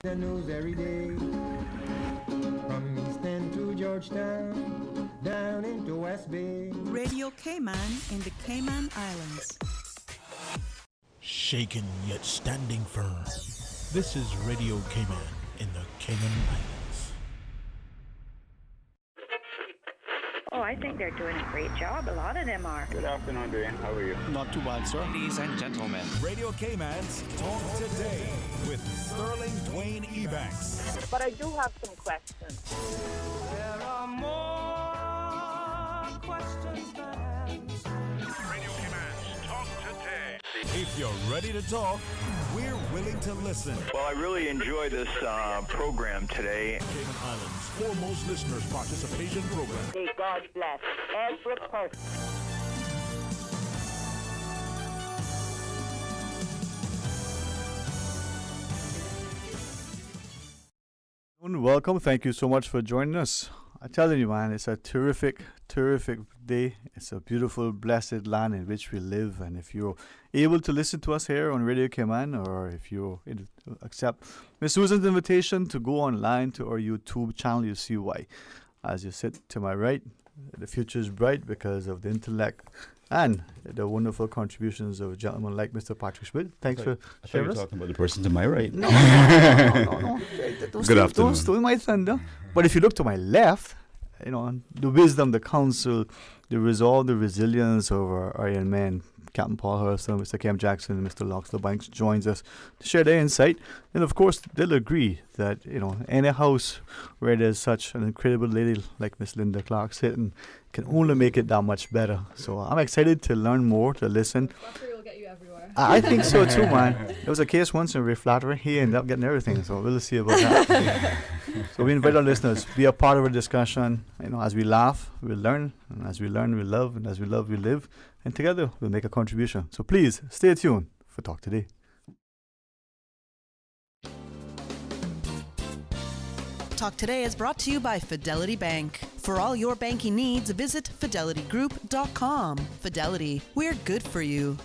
The news every day, from East End to Georgetown, down into West Bay. Radio Cayman in the Cayman Islands. Shaken yet standing firm. This is Radio Cayman in the Cayman Islands. Oh, I think they're doing a great job. A lot of them are. Good afternoon, Dwayne. How are you? Not too bad, sir. Ladies and gentlemen, Radio Cayman's Talk Today with Sterling Dwayne Ebanks. But I do have some questions. There are more questions than answers. Radio Cayman's Talk Today. If you're ready to talk, we're willing to listen. Well, I really enjoy this program today. Cayman Islands' foremost listeners participation program. May God bless every person. Welcome. Thank you so much for joining us. I'm telling you, man, it's a terrific day. It's a beautiful, blessed land in which we live. And if you're able to listen to us here on Radio Cayman, or if you accept Miss Susan's invitation to go online to our YouTube channel, you see why. As you sit to my right, the future is bright because of the intellect and the wonderful contributions of a gentleman like Mr. Patrick Schmid. Thanks for sharing You're us. talking about the person to my right. No. Good afternoon. Don't steal my thunder. But if you look to my left, you know, the wisdom, the counsel, the resolve, the resilience of our Iron Men, Captain Paul Hurston, Mr. Cam Jackson, and Mr. Ebanks joins us to share their insight. And of course, they'll agree that, you know, any house where there's such an incredible lady like Miss Linda Clark sitting can only make it that much better. So I'm excited to learn more, to listen. Flattery will get you everywhere. I think so too, man. There was a case once in Flattery. He ended up getting everything, so we'll see about that. So we invite our listeners be a part of our discussion. You know, as we laugh, we learn, and as we learn, we love, and as we love, we live, and together we'll make a contribution. So please stay tuned for Talk Today. Talk Today is brought to you by Fidelity Bank. For all your banking needs, visit fidelitygroup.com. Fidelity, we're good for you.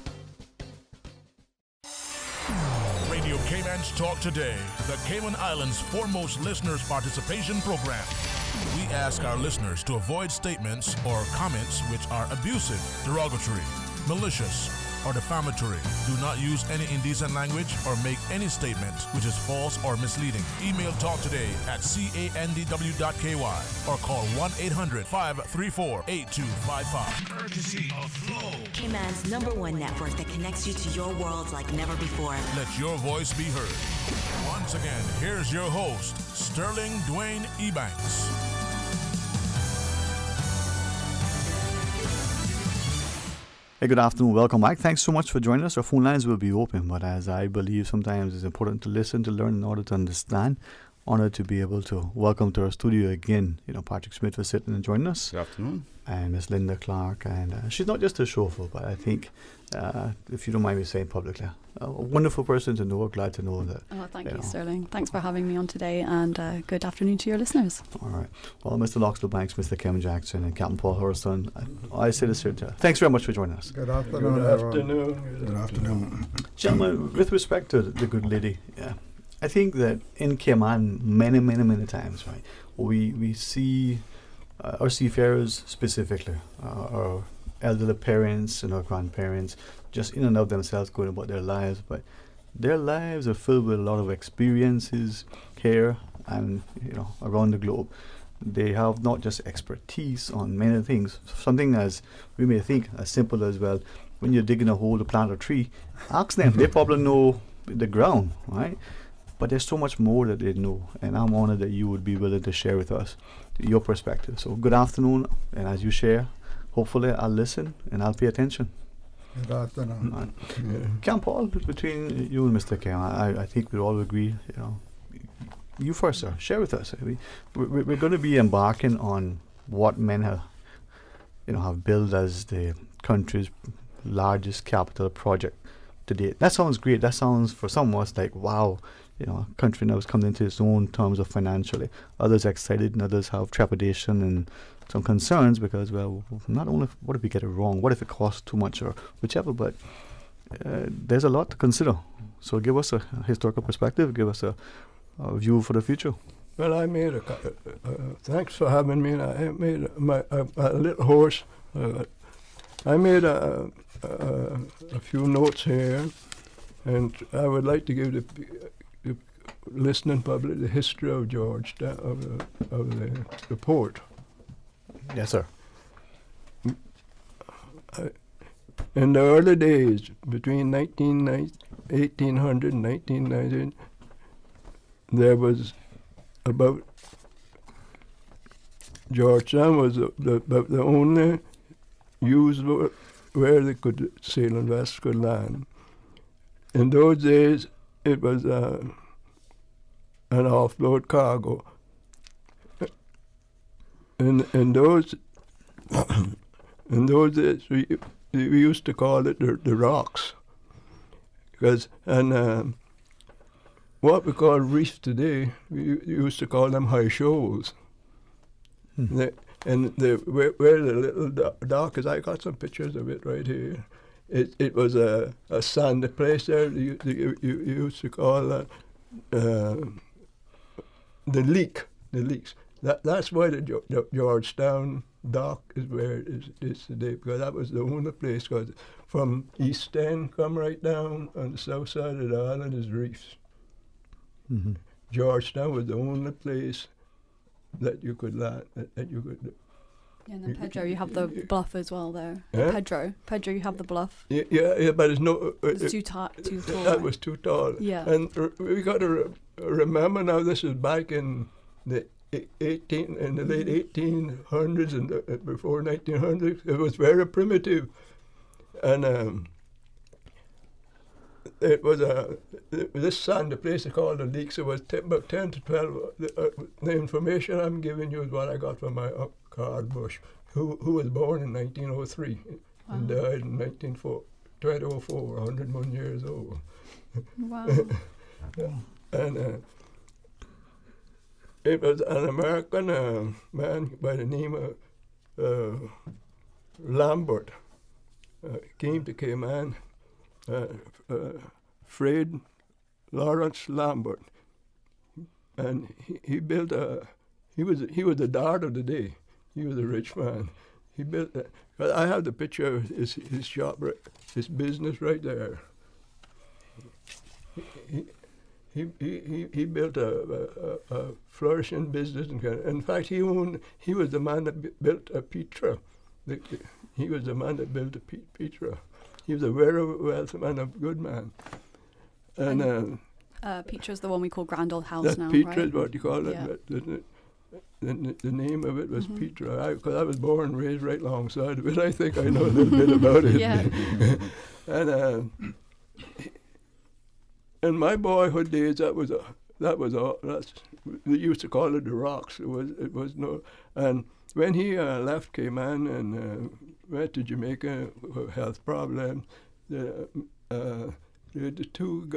Radio Cayman's Talk Today, the Cayman Islands' foremost listeners participation program. We ask our listeners to avoid statements or comments which are abusive, derogatory, malicious, or defamatory. Do not use any indecent language or make any statement which is false or misleading. Email talktoday@candw.ky or call 1-800-534-8255. Courtesy of Flow. Cayman's #1 network that connects you to your world like never before. Let your voice be heard. Once again, here's your host, Sterling Dwayne Ebanks. Hey, good afternoon. Welcome back. Thanks so much for joining us. Our phone lines will be open, but as I believe sometimes it's important to listen, to learn, in order to understand. Honored to be able to welcome to our studio again, you know, Patrick Schmid for sitting and joining us. Good afternoon. And Miss Linda Clark. And she's not just a chauffeur, but I think, if you don't mind me saying publicly, a wonderful person to know. Glad to know that. Oh, thank you, Sterling. Thanks for having me on today, and good afternoon to your listeners. All right. Well, Mr. Ebanks, Mr. Cam Jackson, and Captain Paul Hurston, I say this here too. Thanks very much for joining us. Good afternoon, Good afternoon. Gentlemen, with respect to the good lady, I think that in Cayman, many times, right, we see our seafarers specifically, our elderly parents and our grandparents, just in and of themselves going about their lives, but their lives are filled with a lot of experiences here and, you know, around the globe. They have not just expertise on many things, something as we may think as simple as, well, when you're digging a hole to plant a tree, ask them. They probably know the ground, right? But there's so much more that they know, and I'm honored that you would be willing to share with us your perspective. So good afternoon, and as you share, hopefully I'll listen and I'll pay attention. Good afternoon. Cam Paul, between you and Mr. Cam, I think we all agree, you know, you first, sir, share with us. We're going to be embarking on what men have, you know, have built as the country's largest capital project to date. That sounds great. That sounds, for some of us, like, wow, you know, a country now has come into its own terms of financially. Others are excited and others have trepidation and some concerns because, well, not only what if we get it wrong, what if it costs too much or whichever, but there's a lot to consider. So give us a historical perspective, give us a view for the future? Well, I made thanks for having me. I made a little horse. I made a few notes here, and I would like to give the listening public the history of Georgetown, of the port. Yes, sir. In the early days, between 1800 and 1990, there was about Georgetown was the only used where they could sail and vessels could land. In those days, it was an offload cargo. In those days, we used to call it the rocks, what we call reefs today, we used to call them high shoals. Where the little dock is, I got some pictures of it right here. It was a sandy place there. You used to call that the leaks. That's why the Georgetown dock is where it is today, because that was the only place. Because from East End, come right down on the south side of the island is reefs. Mm-hmm. Georgetown was the only place that you could land. That you could. Yeah, and then Pedro, you have the bluff as well there. Yeah? Pedro, you have the bluff. Yeah, but it's no. It's too tall. That was too tall. Yeah. And we got to remember now. This is back in the late 1800s and before 1900. It was very primitive, and it was this sandy place they called the leaks. It was about 10 to 12. The information I'm giving you is what I got from my uncle Carl Bush, who was born in 1903 and died in 2004, 101 years old. Wow. And it was an American man by the name of Lambert came to Cayman. Fred Lawrence Lambert, and he built he was the dart of the day. He was a rich man. He built I have the picture of his shop, his business right there. He built a flourishing business. In fact, he was the man that built a Petra. He was the man that built a Petra. He was a very wealthy man, a good man. And Petra's the one we call Grand Old House now, Petra right? is what you call it. Yeah. The name of it was Petra. Because I was born and raised right alongside of it. I think I know a little bit about it. Yeah. And in my boyhood days, that was all. They used to call it the rocks. It was no. And when he left Cayman and went to Jamaica for health problems, the two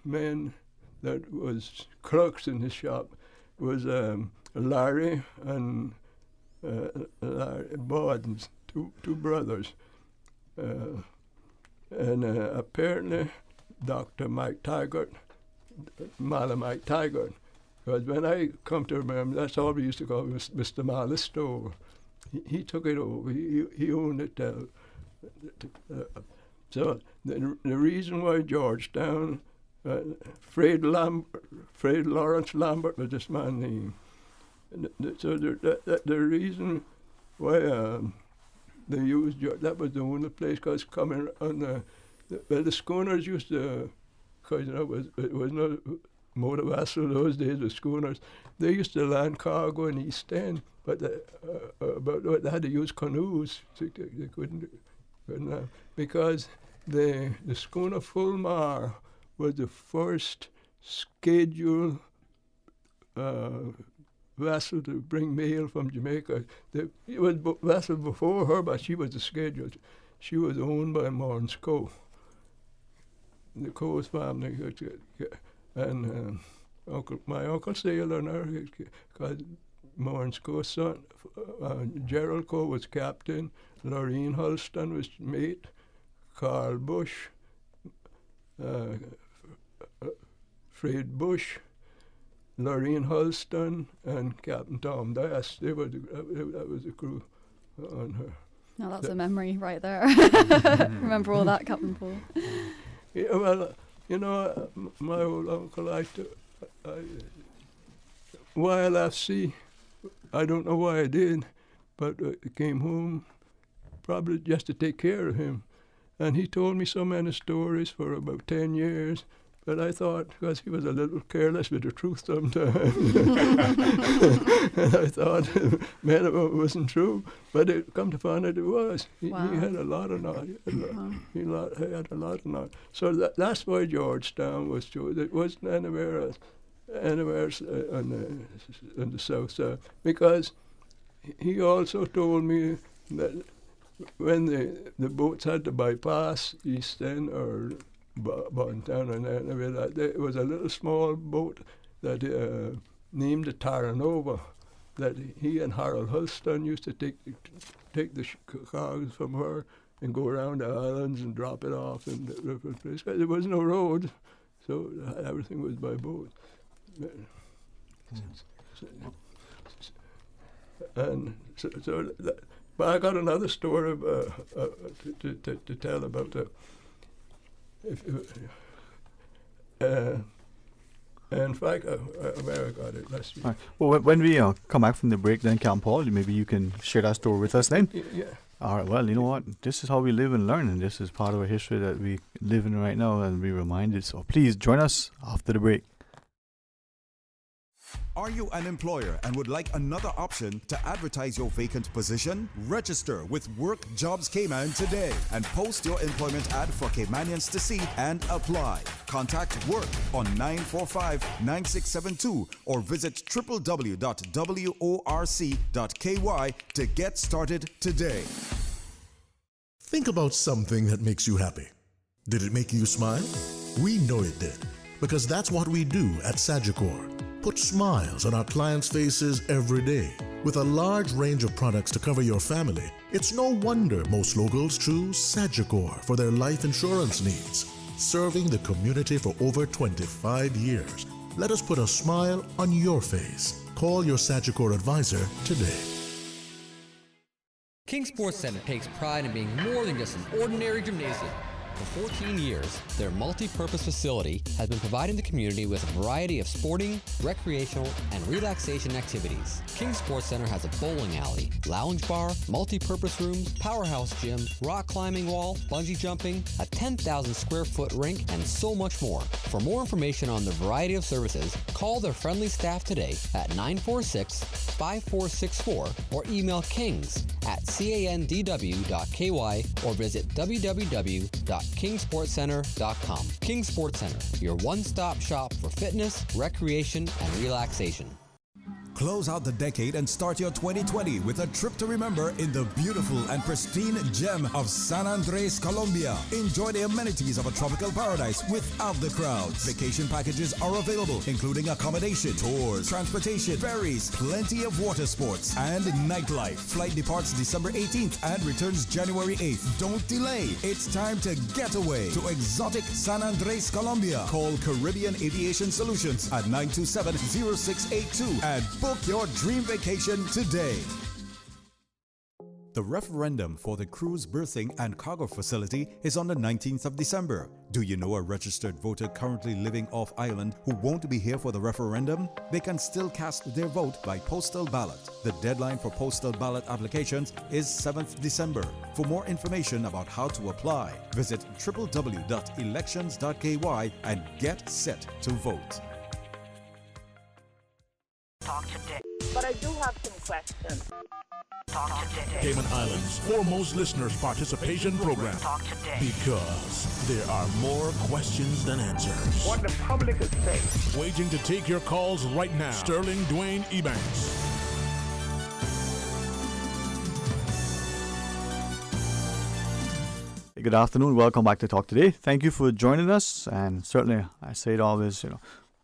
men that was clerks in his shop was Larry and Larry Bawden's two brothers, and apparently Dr. Mike Taggart, Mala Mike Taggart, because when I come to remember, that's all we used to call Mr. Mala's store. He took it over. He owned it. So the reason why Georgetown, Fred Lawrence Lambert was this man's name. So the reason why they used that was the only place, because coming on the schooners used to, because it was no motor vessel those days with schooners. They used to land cargo in East End, but they had to use canoes. So they couldn't because the schooner Fulmar was the first scheduled vessel to bring mail from Jamaica. It was a vessel before her, but she was the scheduled. She was owned by Morris Coe, the Coe's family, and my uncle sailed on her because Morris Coe's son, Gerald Coe, was captain. Lorraine Hulston was mate. Carl Bush, Fred Bush, Lorraine Hulston and Captain Tom Dass. That was the crew on her. Now that's a memory right there. Remember all that, Captain Paul? Yeah, well, my old uncle, while I left sea, I don't know why I did, but I came home probably just to take care of him. And he told me so many stories for about 10 years, but I thought, because he was a little careless with the truth sometimes, and I thought many of it wasn't true, but it come to find out it was. He had a lot of knowledge. He had a lot of knowledge. So that's why Georgetown was true. It wasn't anywhere else on the south side, because he also told me that when the boats had to bypass East End or Bontown and anyway, that there was a little small boat that named the Terranova, that he and Harold Hulston used to take the cargoes from her and go around the islands and drop it off in different places. There was no road, so everything was by boat. And but I got another story to tell about in fact, where I got it last week. Right. Well, when we come back from the break, then Captain Paul, maybe you can share that story with us then. Yeah. All right. Well, you know what? This is how we live and learn, and this is part of our history that we live in right now, and be reminded. So please join us after the break. Are you an employer and would like another option to advertise your vacant position? Register with Work Jobs Cayman today and post your employment ad for Caymanians to see and apply. Contact Work on 945-9672 or visit www.worc.ky to get started today. Think about something that makes you happy. Did it make you smile? We know it did, because that's what we do at Sagicor. Put smiles on our clients' faces every day. With a large range of products to cover your family, it's no wonder most locals choose Sagicor for their life insurance needs. Serving the community for over 25 years. Let us put a smile on your face. Call your Sagicor advisor today. King Sports Center takes pride in being more than just an ordinary gymnasium. For 14 years, their multi-purpose facility has been providing the community with a variety of sporting, recreational, and relaxation activities. King Sports Center has a bowling alley, lounge bar, multi-purpose rooms, powerhouse gym, rock climbing wall, bungee jumping, a 10,000 square foot rink, and so much more. For more information on the variety of services, call their friendly staff today at 946-5464 or email kings@candw.ky or visit www.kingsportscenter.com. King Sports Center, your one-stop shop for fitness, recreation, and relaxation. Close out the decade and start your 2020 with a trip to remember in the beautiful and pristine gem of San Andres, Colombia. Enjoy the amenities of a tropical paradise without the crowds. Vacation packages are available, including accommodation, tours, transportation, ferries, plenty of water sports, and nightlife. Flight departs December 18th and returns January 8th. Don't delay. It's time to get away to exotic San Andres, Colombia. Call Caribbean Aviation Solutions at 927-0682 and book your dream vacation today. The referendum for the cruise berthing and cargo facility is on the 19th of December. Do you know a registered voter currently living off island who won't be here for the referendum? They can still cast their vote by postal ballot. The deadline for postal ballot applications is 7th December. For more information about how to apply, visit www.elections.ky and get set to vote. Talk today. But I do have some questions. Talk today. Cayman Islands' foremost listeners participation program. Talk today. Because there are more questions than answers. What the public is saying. Waiting to take your calls right now. Sterling Dwayne Ebanks. Good afternoon. Welcome back to Talk Today. Thank you for joining us. And certainly, I say it always,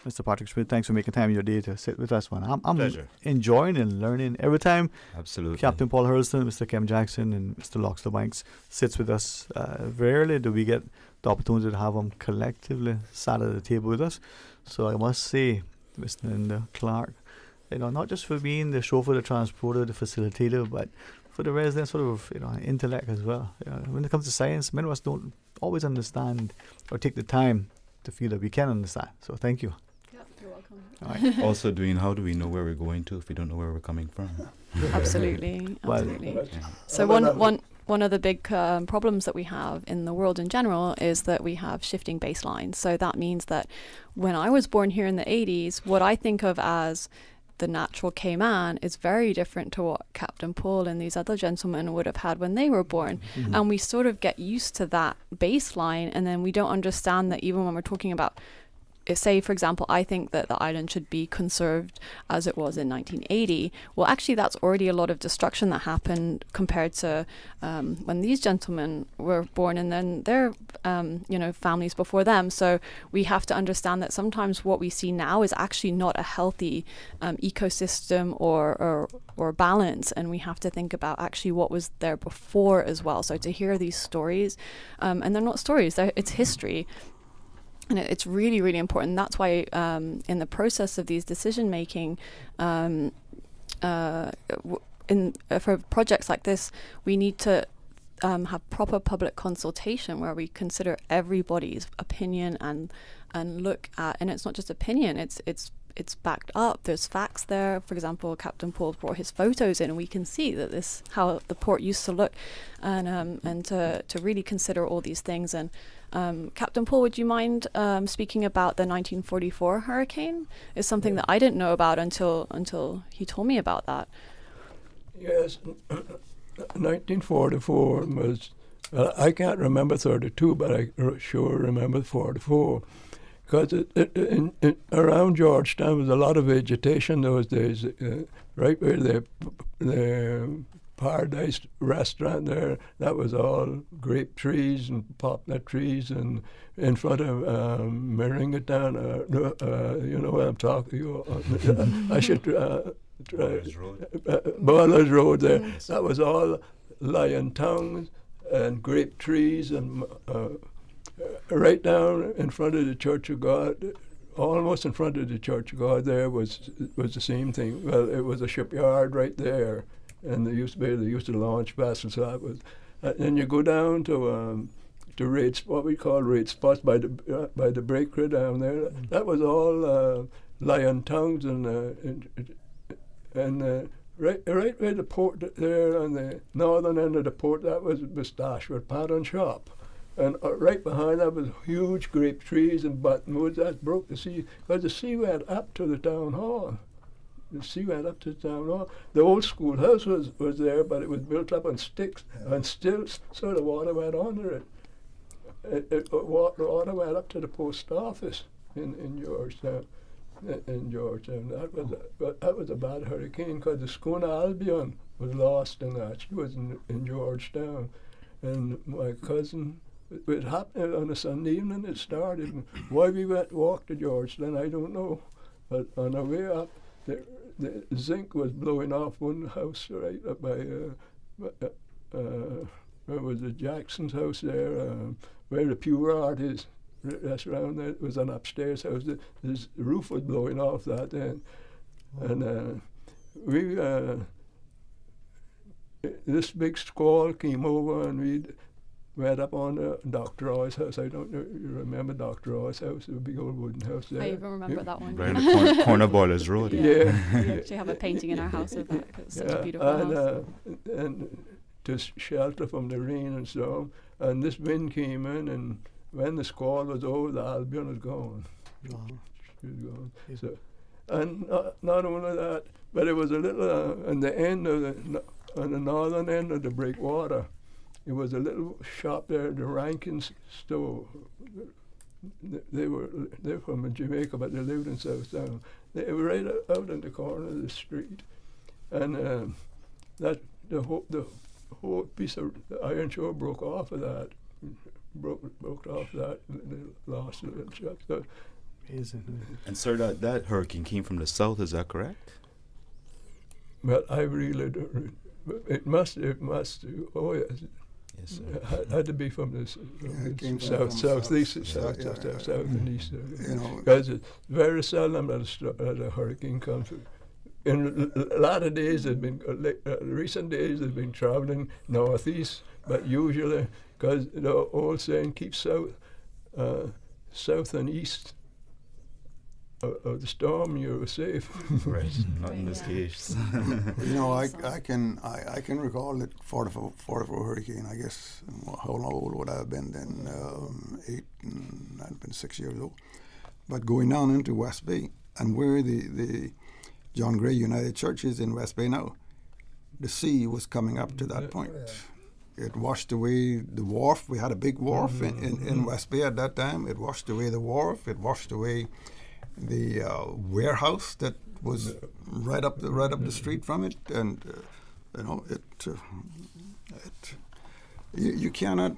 Mr. Patrick Schmid, thanks for making time in your day to sit with us, man. I'm enjoying and learning every time. Absolutely. Captain Paul Hurston, Mr. Kem Jackson, and Mr. Loxler Banks sits with us. Rarely do we get the opportunity to have them collectively sat at the table with us. So I must say, Mr. and Clark. Not just for being the chauffeur, the transporter, the facilitator, but for the resident sort of, intellect as well. When it comes to science, many of us don't always understand or take the time to feel that we can understand. So thank you. Yeah, you're welcome. All right. Also, Dwayne, how do we know where we're going to if we don't know where we're coming from? Absolutely. Well, So one of the big problems that we have in the world in general is that we have shifting baselines. So that means that when I was born here in the 80s, what I think of as the natural Cayman is very different to what Captain Paul and these other gentlemen would have had when they were born. Mhm. And we sort of get used to that baseline, and then we don't understand that even when we're talking about, say, for example, I think that the island should be conserved as it was in 1980. Well, actually, that's already a lot of destruction that happened compared to when these gentlemen were born, and then their, families before them. So we have to understand that sometimes what we see now is actually not a healthy ecosystem or balance, and we have to think about actually what was there before as well. So to hear these stories, and they're not stories; it's history. And it's really, really important. That's why in the process of these decision making, for projects like this, we need to have proper public consultation where we consider everybody's opinion and look at. And it's not just opinion; it's backed up. There's facts there. For example, Captain Paul brought his photos in, and we can see that this how the port used to look, and to really consider all these things. And Captain Paul, would you mind speaking about the 1944 hurricane? It's something that I didn't know about until he told me about that. Yes, 1944 was. I can't remember 32, but I sure remember 44. Because around Georgetown was a lot of vegetation those days. Right where the Paradise restaurant there, that was all grape trees and poplar trees, and in front of Moringa Town, you know what I'm talking about. I should Boilers Road there. That was all lion tongues and grape trees, and right down in front of the Church of God, almost in front of the Church of God there was the same thing. Well, it was a shipyard right there, and they used to launch vessels. So that was, and you go down to raid, what we call raid spots by the breaker down there. That was all lion tongues and right where the port there on the northern end of the port, that was Dashwood Pattern Shop. And right behind that was huge grape trees and buttonwoods that broke the sea, because the sea went up to the town hall. The sea went up to the town hall. The old schoolhouse was there, but it was built up on sticks, and still sort of water went under it. The water went up to the post office in Georgetown. That was a bad hurricane, because the schooner Albion was lost in that. She was in Georgetown, and my cousin. It happened on a Sunday evening. It started. And why we walked to Georgetown, I don't know. But on our way up, the zinc was blowing off one house right up by where was it, Jackson's house there, where the Pure Art is. That's around there. It was an upstairs house. The roof was blowing off that then, and we this big squall came over, and we went up on Dr. Roy's house. I don't know, you remember Dr. Roy's house, the big old wooden house there. I even remember that one. Right on the corner Boilers Road. Yeah. We actually have a painting in our house of that, 'cause it's such a beautiful house. And to shelter from the rain and so on. And this wind came in, and when the squall was over, the Albion was gone. She was gone. So, and not only that, but it was a little, on the northern end of the breakwater, it was a little shop there, the Rankins store. They were from Jamaica, but they lived in Southtown. They were right out in the corner of the street, and that the whole piece of the iron shore broke off of that. Broke off that. And they lost the little shop. So, and sir, that hurricane came from the south. Is that correct? Well, I really don't. It must. Oh yes. Yes, had to be from the southeast, south and east. You know, because it's very seldom that a hurricane comes. In a lot of days, recent days, they've been traveling northeast, but usually, because the old saying, keep south and east of the storm, you're safe. Right, not in this case. You know, I can recall that 44 hurricane. I guess how old would I have been then? 8, and I'd been 6 years old. But going down into West Bay, and where the John Gray United Church is in West Bay now, the sea was coming up to that point. It washed away the wharf. We had a big wharf in West Bay at that time. It washed away the wharf. It washed away the warehouse that was right up the street from it, and you know you cannot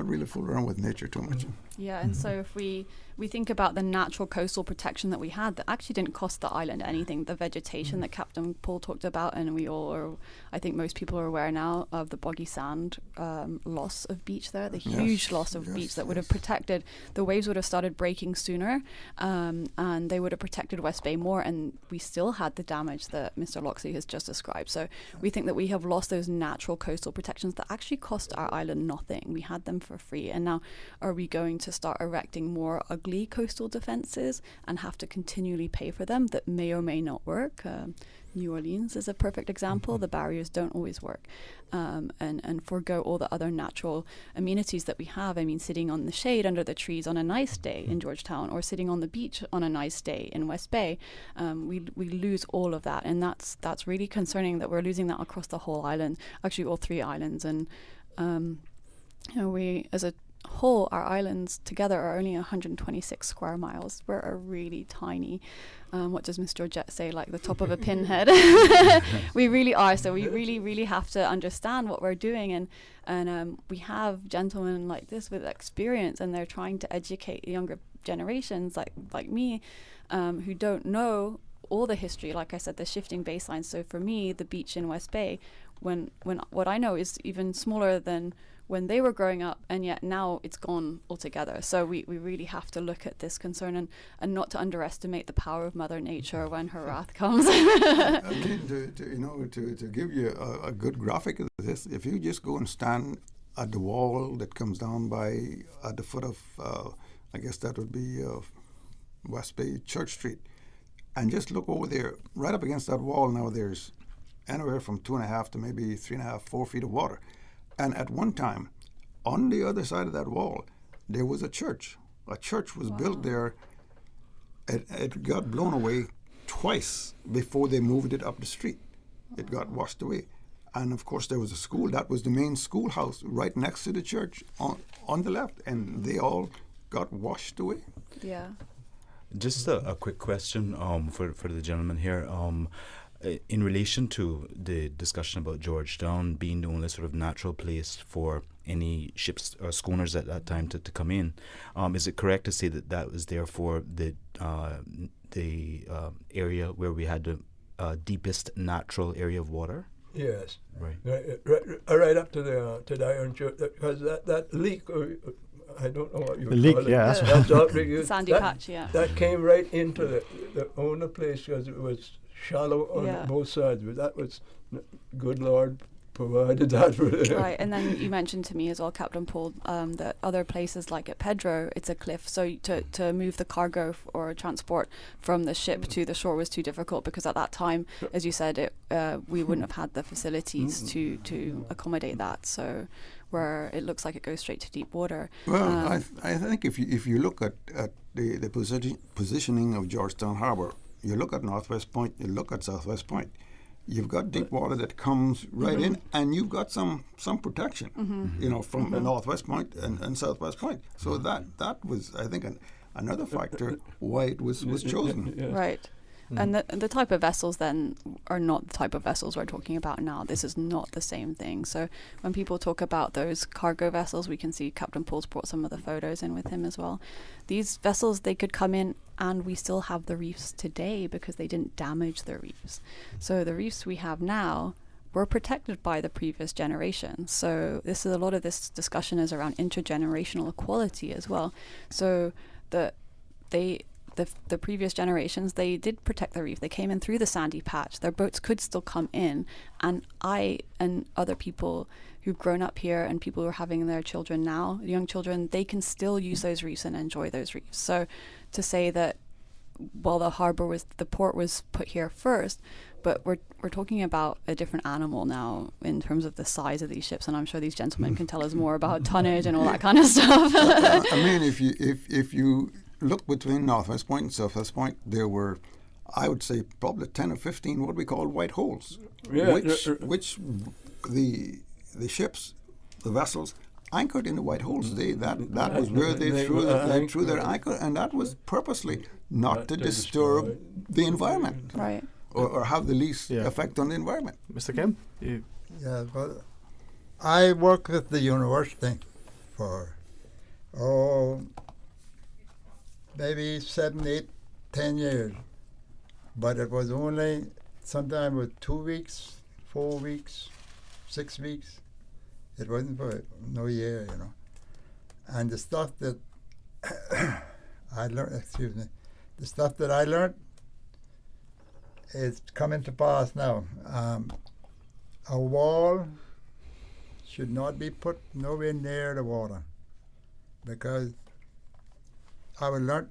really fool around with nature too much. Yeah, and so if we think about the natural coastal protection that we had, that actually didn't cost the island anything. The vegetation that Captain Paul talked about, and we all are, I think most people are aware now of the boggy sand loss of beach there, the huge loss of beach that would have protected, the waves would have started breaking sooner, and they would have protected West Bay more, and we still had the damage that Mr. Loxley has just described. So we think that we have lost those natural coastal protections that actually cost our island nothing. We had them for free, and now are we going to start erecting more ugly coastal defenses and have to continually pay for them that may or may not work? New Orleans is a perfect example. The barriers don't always work, and forego all the other natural amenities that we have. I mean, sitting on the shade under the trees on a nice day in Georgetown, or sitting on the beach on a nice day in West Bay, we lose all of that, and that's really concerning that we're losing that across the whole island, actually all 3 islands. And you know, we as a whole, our islands together are only 126 square miles. We're a really tiny, what does Miss Georgette say, like the top of a pinhead. We really are. So we really have to understand what we're doing, and we have gentlemen like this with experience, and they're trying to educate the younger generations like me, who don't know all the history. Like I said, the shifting baselines. So for me, the beach in West Bay, when what I know is even smaller than when they were growing up, and yet now it's gone altogether. So we really have to look at this concern and not to underestimate the power of Mother Nature when her wrath comes. To give you a good graphic of this, if you just go and stand at the wall that comes down at the foot of, I guess that would be West Bay Church Street, and just look over there, right up against that wall now, there's anywhere from 2.5 to maybe 3.5, 4 feet of water. And at one time, on the other side of that wall, there was a church. A church was built there. It got blown away twice before they moved it up the street. It got washed away. And of course, there was a school. That was the main schoolhouse right next to the church on the left. And they all got washed away. Yeah. Just a quick question for the gentleman here. In relation to the discussion about Georgetown being the only sort of natural place for any ships or schooners at that time to come in, is it correct to say that was therefore the area where we had the deepest natural area of water? Yes. Right. Right up to the Iron Church, because that leak. I don't know what you call it. Yeah, sandy patch. Yeah. That came right into the only place, because it was shallow on both sides, but that was good Lord provided that for it. Right, and then you mentioned to me as well, Captain Paul, that other places like at Pedro, it's a cliff, so to move the cargo or transport from the ship to the shore was too difficult, because at that time, as you said, we wouldn't have had the facilities to accommodate that. So where it looks like it goes straight to deep water. Well, I think if you look at the positioning of Georgetown Harbor, you look at Northwest Point, you look at Southwest Point, you've got deep water that comes right in, and you've got some protection, from Northwest Point and Southwest Point. So that was, I think, another factor why it was chosen. Right. And the type of vessels then are not the type of vessels we're talking about now. This is not the same thing. So when people talk about those cargo vessels, we can see Captain Paul's brought some of the photos in with him as well. These vessels, they could come in, and we still have the reefs today because they didn't damage the reefs. So the reefs we have now were protected by the previous generation. So this is a lot of this discussion is around intergenerational equality as well. So the previous generations, they did protect the reef. They came in through the sandy patch. Their boats could still come in, and I and other people who've grown up here and people who are having their children now, young children, they can still use those reefs and enjoy those reefs. So to say that, well, the port was put here first, but we're talking about a different animal now in terms of the size of these ships, and I'm sure these gentlemen can tell us more about tonnage and all that kind of stuff. I mean, if you look between Northwest Point and Southwest Point, there were, I would say, probably 10 or 15 what we call white holes, which the ships, the vessels, anchored in the white holes. That was where they threw their anchor, and that was purposely not to disturb the environment, right, or have the least effect on the environment. Mr. Kim? Yeah, well, I worked with the university for maybe 7, 8, 10 years, but it was only sometimes with 2 weeks, 4 weeks, 6 weeks. It wasn't for no year, you know. And the stuff that I learned, the stuff that I learned is coming to pass now. A wall should not be put nowhere near the water, because I will learn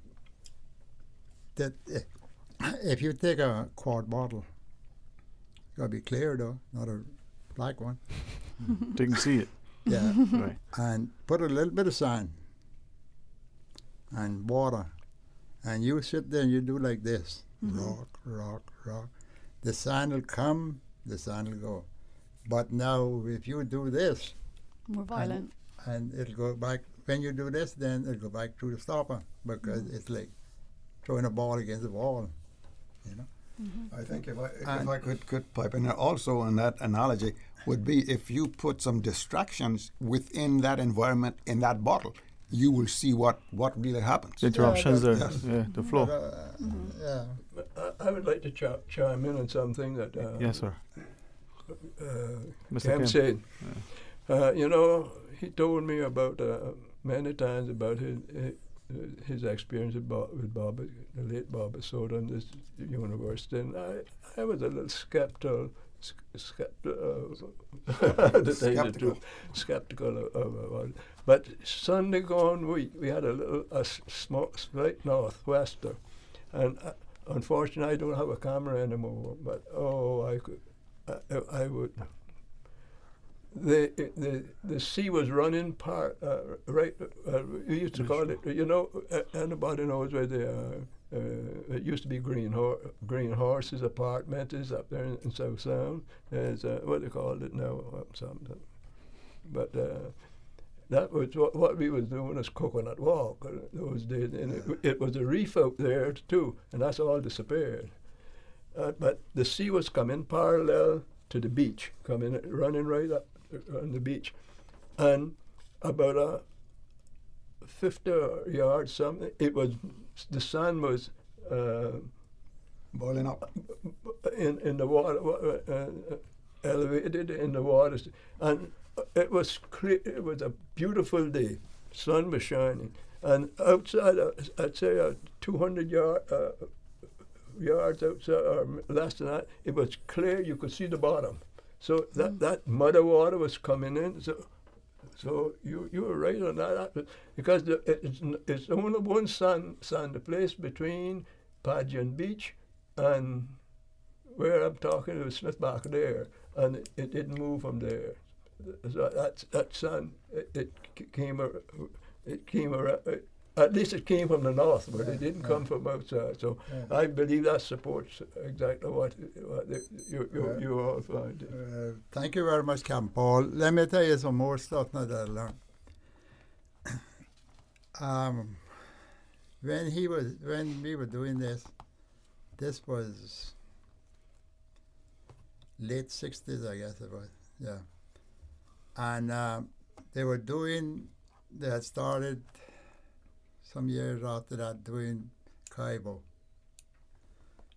that if you take a quart bottle, it's got to be clear though, not a black one. So you can see it. Yeah. Right. And put a little bit of sand and water, and you sit there and you do like this. Rock, rock, rock. The sand will come, the sand will go. But now if you do this, more violent, and it'll go back. When you do this, then it'll go back through the stopper, because it's like throwing a ball against the wall, you know. I think if I could pipe in there also on that analogy would be, if you put some distractions within that environment in that bottle, you will see what really happens. The interruptions, the flow. Yeah. I would like to chime in on something that yes, sir. Mr. Cam said. You know, he told me about many times about his experience with Bob, the late Bob Soda in this university, and I was a little skeptical of it. But Sunday gone week, we had a small slight northwester, and unfortunately I don't have a camera anymore. But I would. The sea was running right. We used to call it. You know, anybody knows where they are. It used to be Green Horses apartment is up there in South Sound. There's what they call it now, something. But that was what we was doing as Coconut Walk those days, and it was a reef out there too, and that's all disappeared. But the sea was coming parallel to the beach, running right up on the beach, and about 50 yards something, the sun was boiling up in the water, elevated in the water, and it was clear. It was a beautiful day. Sun was shining, and outside, I'd say 200 yards outside, or less than that, it was clear. You could see the bottom. So that muddy water was coming in. So you were right on that, because it's only one sand, the place between Pageant Beach and where I'm talking, it was Smith back there, and it didn't move from there. So that sand, it came around. At least it came from the north, but it didn't come from outside. So I believe that supports exactly what you all find. Thank you very much, Captain Paul. Let me tell you some more stuff now that I learned. When we were doing this was late 60s, I guess it was, yeah. And they had started some years after that doing Kaibo.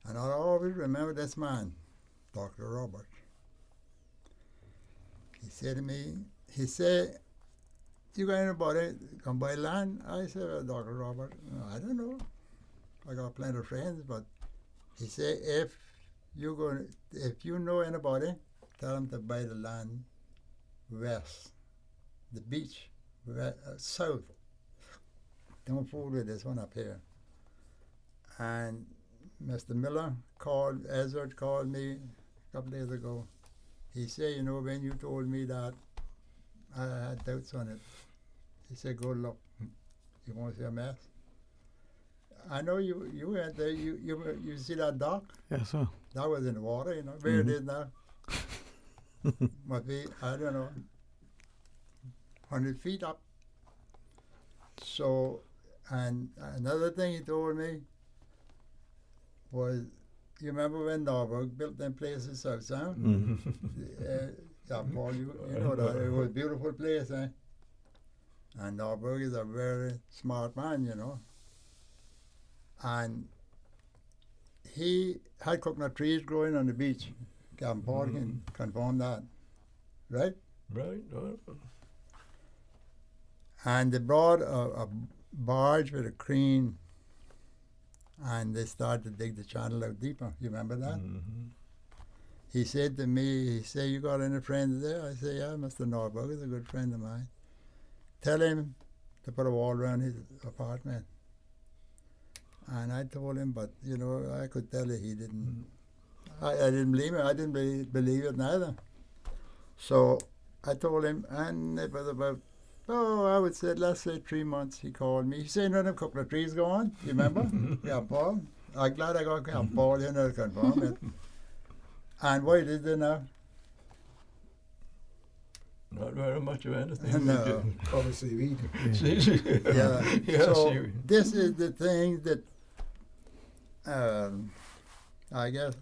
And I always remember this man, Dr. Roberts. he said to me, he said, you got anybody come buy land? I said, well, Dr. Robert, I don't know. I got plenty of friends, but he said, if you know anybody, tell them to buy the land west, the beach, south. Don't fool with this one up here. And Mr. Miller Ezra called me a couple days ago. He said, when you told me that, I had doubts on it. He said, go look. You want to see a mess? I know you went there. You see that dock? Yes, sir. That was in the water, where it is now. Must be, I don't know, 100 feet up. So, and another thing he told me was, you remember when Norberg built them places south? Yeah, Paul, you know that. It was a beautiful place, eh? And Norberg is a very smart man, And he had coconut trees growing on the beach. Captain Paul can confirm that. Right? Right. And they brought a barge with a crane, and they started to dig the channel out deeper. You remember that? Mm-hmm. He said to me, you got any friends there? I said, yeah, Mr. Norberg is a good friend of mine. Tell him to put a wall around his apartment. And I told him, but, I could tell you he didn't. I didn't believe it. I didn't believe it neither. So I told him, and it was about, I would say, let's say 3 months, he called me. He said, a couple of trees go on. You remember? Yeah, Paul. I'm glad I got Paul in to confirm it. And what is it now? Not very much of anything. No. Probably seaweed. Yeah. So seaweed. this is the thing that I guess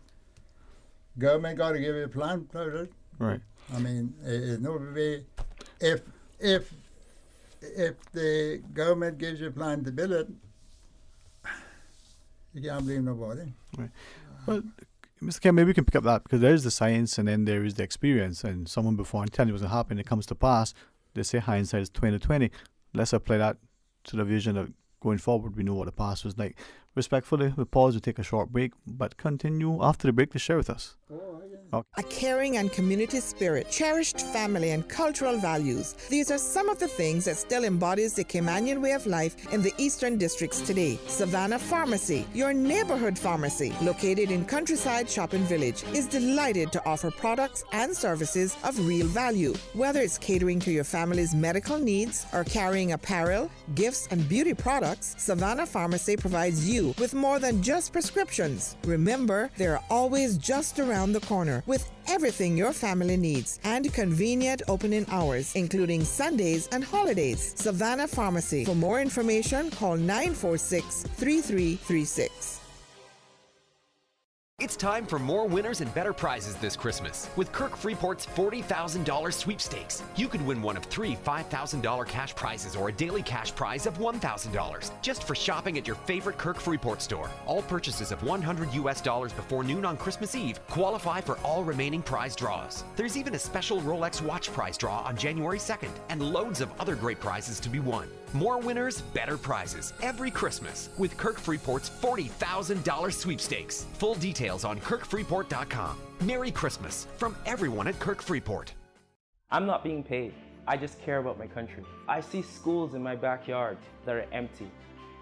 government got to give you a plan for it. Right. I mean, there's no way. If the government gives you a plan to build it, you can't blame nobody. Right. Well, Mr. Kemp, maybe we can pick up that because there is the science and then there is the experience. And someone before and tell you what's going to happen, it comes to pass. They say hindsight is 20/20. Let's apply that to the vision of going forward. We know what the past was like. Respectfully, we'll pause, we'll take a short break, but continue after the break to share with us. A caring and community spirit, cherished family and cultural values. These are some of the things that still embodies the Caymanian way of life in the Eastern Districts today. Savannah Pharmacy, your neighborhood pharmacy, located in Countryside Shopping Village, is delighted to offer products and services of real value. Whether it's catering to your family's medical needs or carrying apparel, gifts, and beauty products, Savannah Pharmacy provides you with more than just prescriptions. Remember, they're always just around the corner with everything your family needs and convenient opening hours, including Sundays and holidays. Savannah Pharmacy. For more information, call 946-3336. It's time for more winners and better prizes this Christmas. With Kirk Freeport's $40,000 sweepstakes, you could win one of 3 $5,000 cash prizes or a daily cash prize of $1,000 just for shopping at your favorite Kirk Freeport store. All purchases of $100 before noon on Christmas Eve qualify for all remaining prize draws. There's even a special Rolex watch prize draw on January 2nd and loads of other great prizes to be won. More winners, better prizes every Christmas with Kirk Freeport's $40,000 sweepstakes. Full details on kirkfreeport.com. Merry Christmas from everyone at Kirk Freeport. I'm not being paid. I just care about my country. I see schools in my backyard that are empty.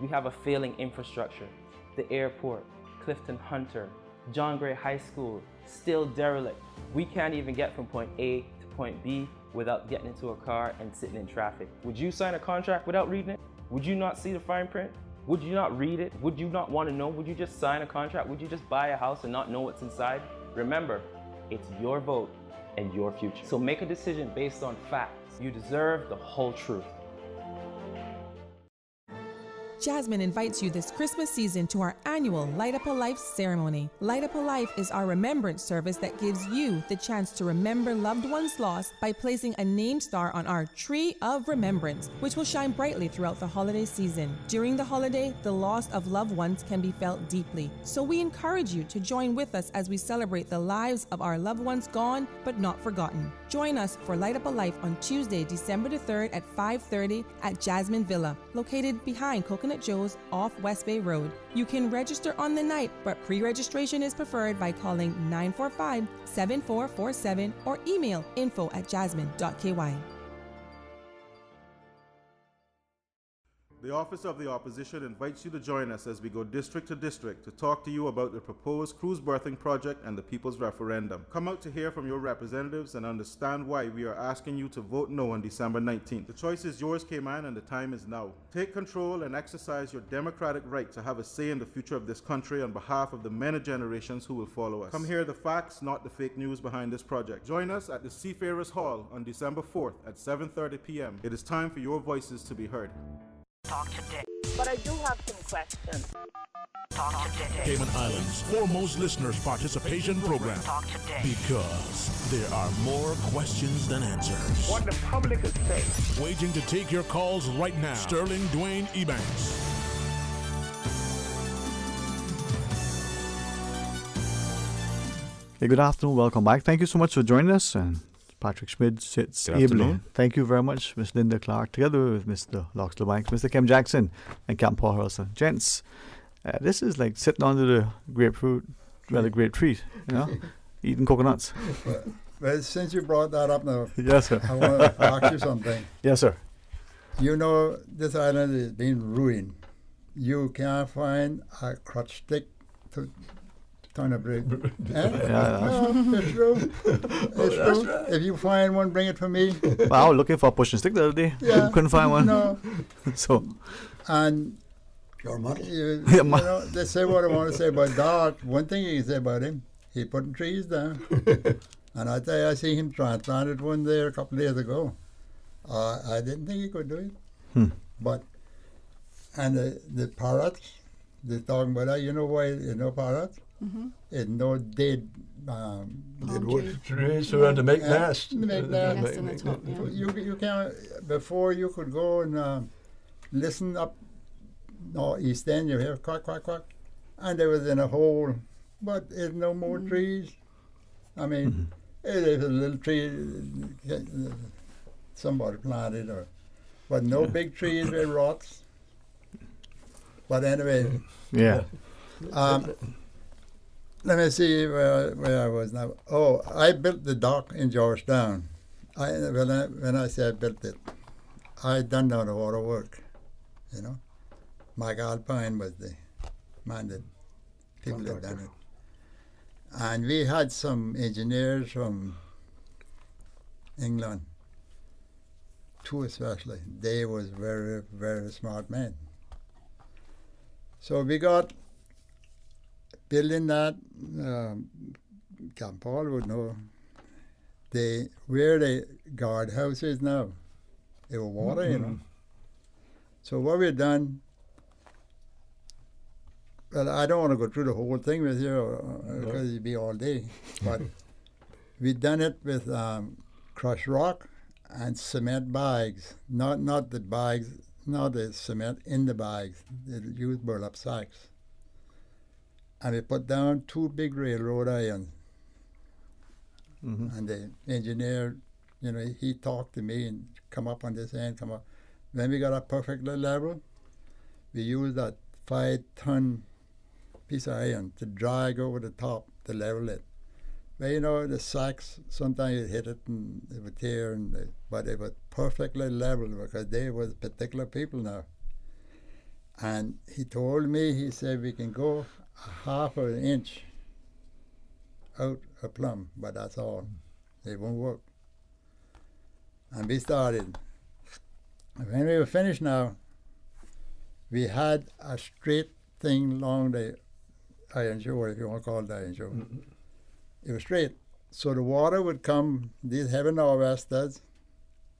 We have a failing infrastructure. The airport, Clifton Hunter, John Gray High School, still derelict. We can't even get from point A to point B without getting into a car and sitting in traffic. Would you sign a contract without reading it? Would you not see the fine print? Would you not read it? Would you not want to know? Would you just sign a contract? Would you just buy a house and not know what's inside? Remember, it's your vote and your future. So make a decision based on facts. You deserve the whole truth. Jasmine invites you this Christmas season to our annual Light Up a Life ceremony. Light Up a Life is our remembrance service that gives you the chance to remember loved ones lost by placing a name star on our Tree of Remembrance, which will shine brightly throughout the holiday season. During the holiday, the loss of loved ones can be felt deeply, so we encourage you to join with us as we celebrate the lives of our loved ones gone but not forgotten. Join us for Light Up a Life on Tuesday, December the 3rd at 5:30 at Jasmine Villa, located behind Coconut Joe's off West Bay Road. You can register on the night, but pre-registration is preferred by calling 945-7447 or email info@jasmine.ky. The Office of the Opposition invites you to join us as we go district to district to talk to you about the proposed cruise berthing project and the People's Referendum. Come out to hear from your representatives and understand why we are asking you to vote no on December 19th. The choice is yours, Cayman, and the time is now. Take control and exercise your democratic right to have a say in the future of this country on behalf of the many generations who will follow us. Come hear the facts, not the fake news behind this project. Join us at the Seafarers Hall on December 4th at 7:30 p.m. It is time for your voices to be heard. Talk today. But I do have some questions. Talk today. Cayman Islands' foremost listeners participation program. Talk today. Because there are more questions than answers. What the public is saying. Waiting to take your calls right now. Sterling Dwayne Ebanks. Hey, good afternoon. Welcome back. Thank you so much for joining us. And Patrick Schmid sits Good ably. afternoon. Thank you very much, Miss Linda Clark, together with Mr. Loxley Banks, Mr. Kim Jackson, and Camp Paul Hurlson. Gents, this is like sitting under the grapefruit, well, a grape tree, you know, eating coconuts. Well, since you brought that up now, Yes, sir. I want to ask you something. Yes, sir. You know, this island is being ruined. You can't find a crutch stick to turn a break. No, it's true. It's true. Right. If you find one, bring it for me. Well, I was looking for a pushing stick the other day. Yeah. Couldn't find one. No. So. And your money. You know, they say what I want to say about Dart. One thing you can say about him, he putting trees down. And I tell you, I see him transplanted one there a couple of days ago. I didn't think he could do it. But, and the parrots, they're talking about that. You know why you know parrots? It's no dead wood trees so to make nests. Make nests. You can't, before you could go and listen up East End, you hear quack, quack, quack. And they was in a hole, but there's no more trees. I mean, there's a little tree somebody planted, but no big trees with rots. But anyway. Yeah. Let me see where I was now. Oh, I built the dock in Georgetown. When I say I built it, I done all the water work, you know. Mike Alpine was the man that people that done it. And we had some engineers from England, two especially. They was very, very smart men. So we got building that, Camp Paul would know, where the guardhouse is now, there was water, you know. So what we done, well, I don't want to go through the whole thing with you because it'd be all day, but we done it with crushed rock and cement bags, not the bags, not the cement in the bags, they used burlap sacks. And we put down two big railroad irons. And the engineer, you know, he talked to me and come up on this end, come up. When we got a perfectly level, we used that 5-ton piece of iron to drag over the top to level it. But you know, the sacks, sometimes you hit it and it would tear, but it was perfectly level because they were particular people now. And he told me, he said, we can go half of an inch out a plumb, but that's all. It won't work. And we started. When we were finished now, we had a straight thing along the iron shore, if you want to call it the iron shore. It was straight. So the water would come, these heavy nor'westers,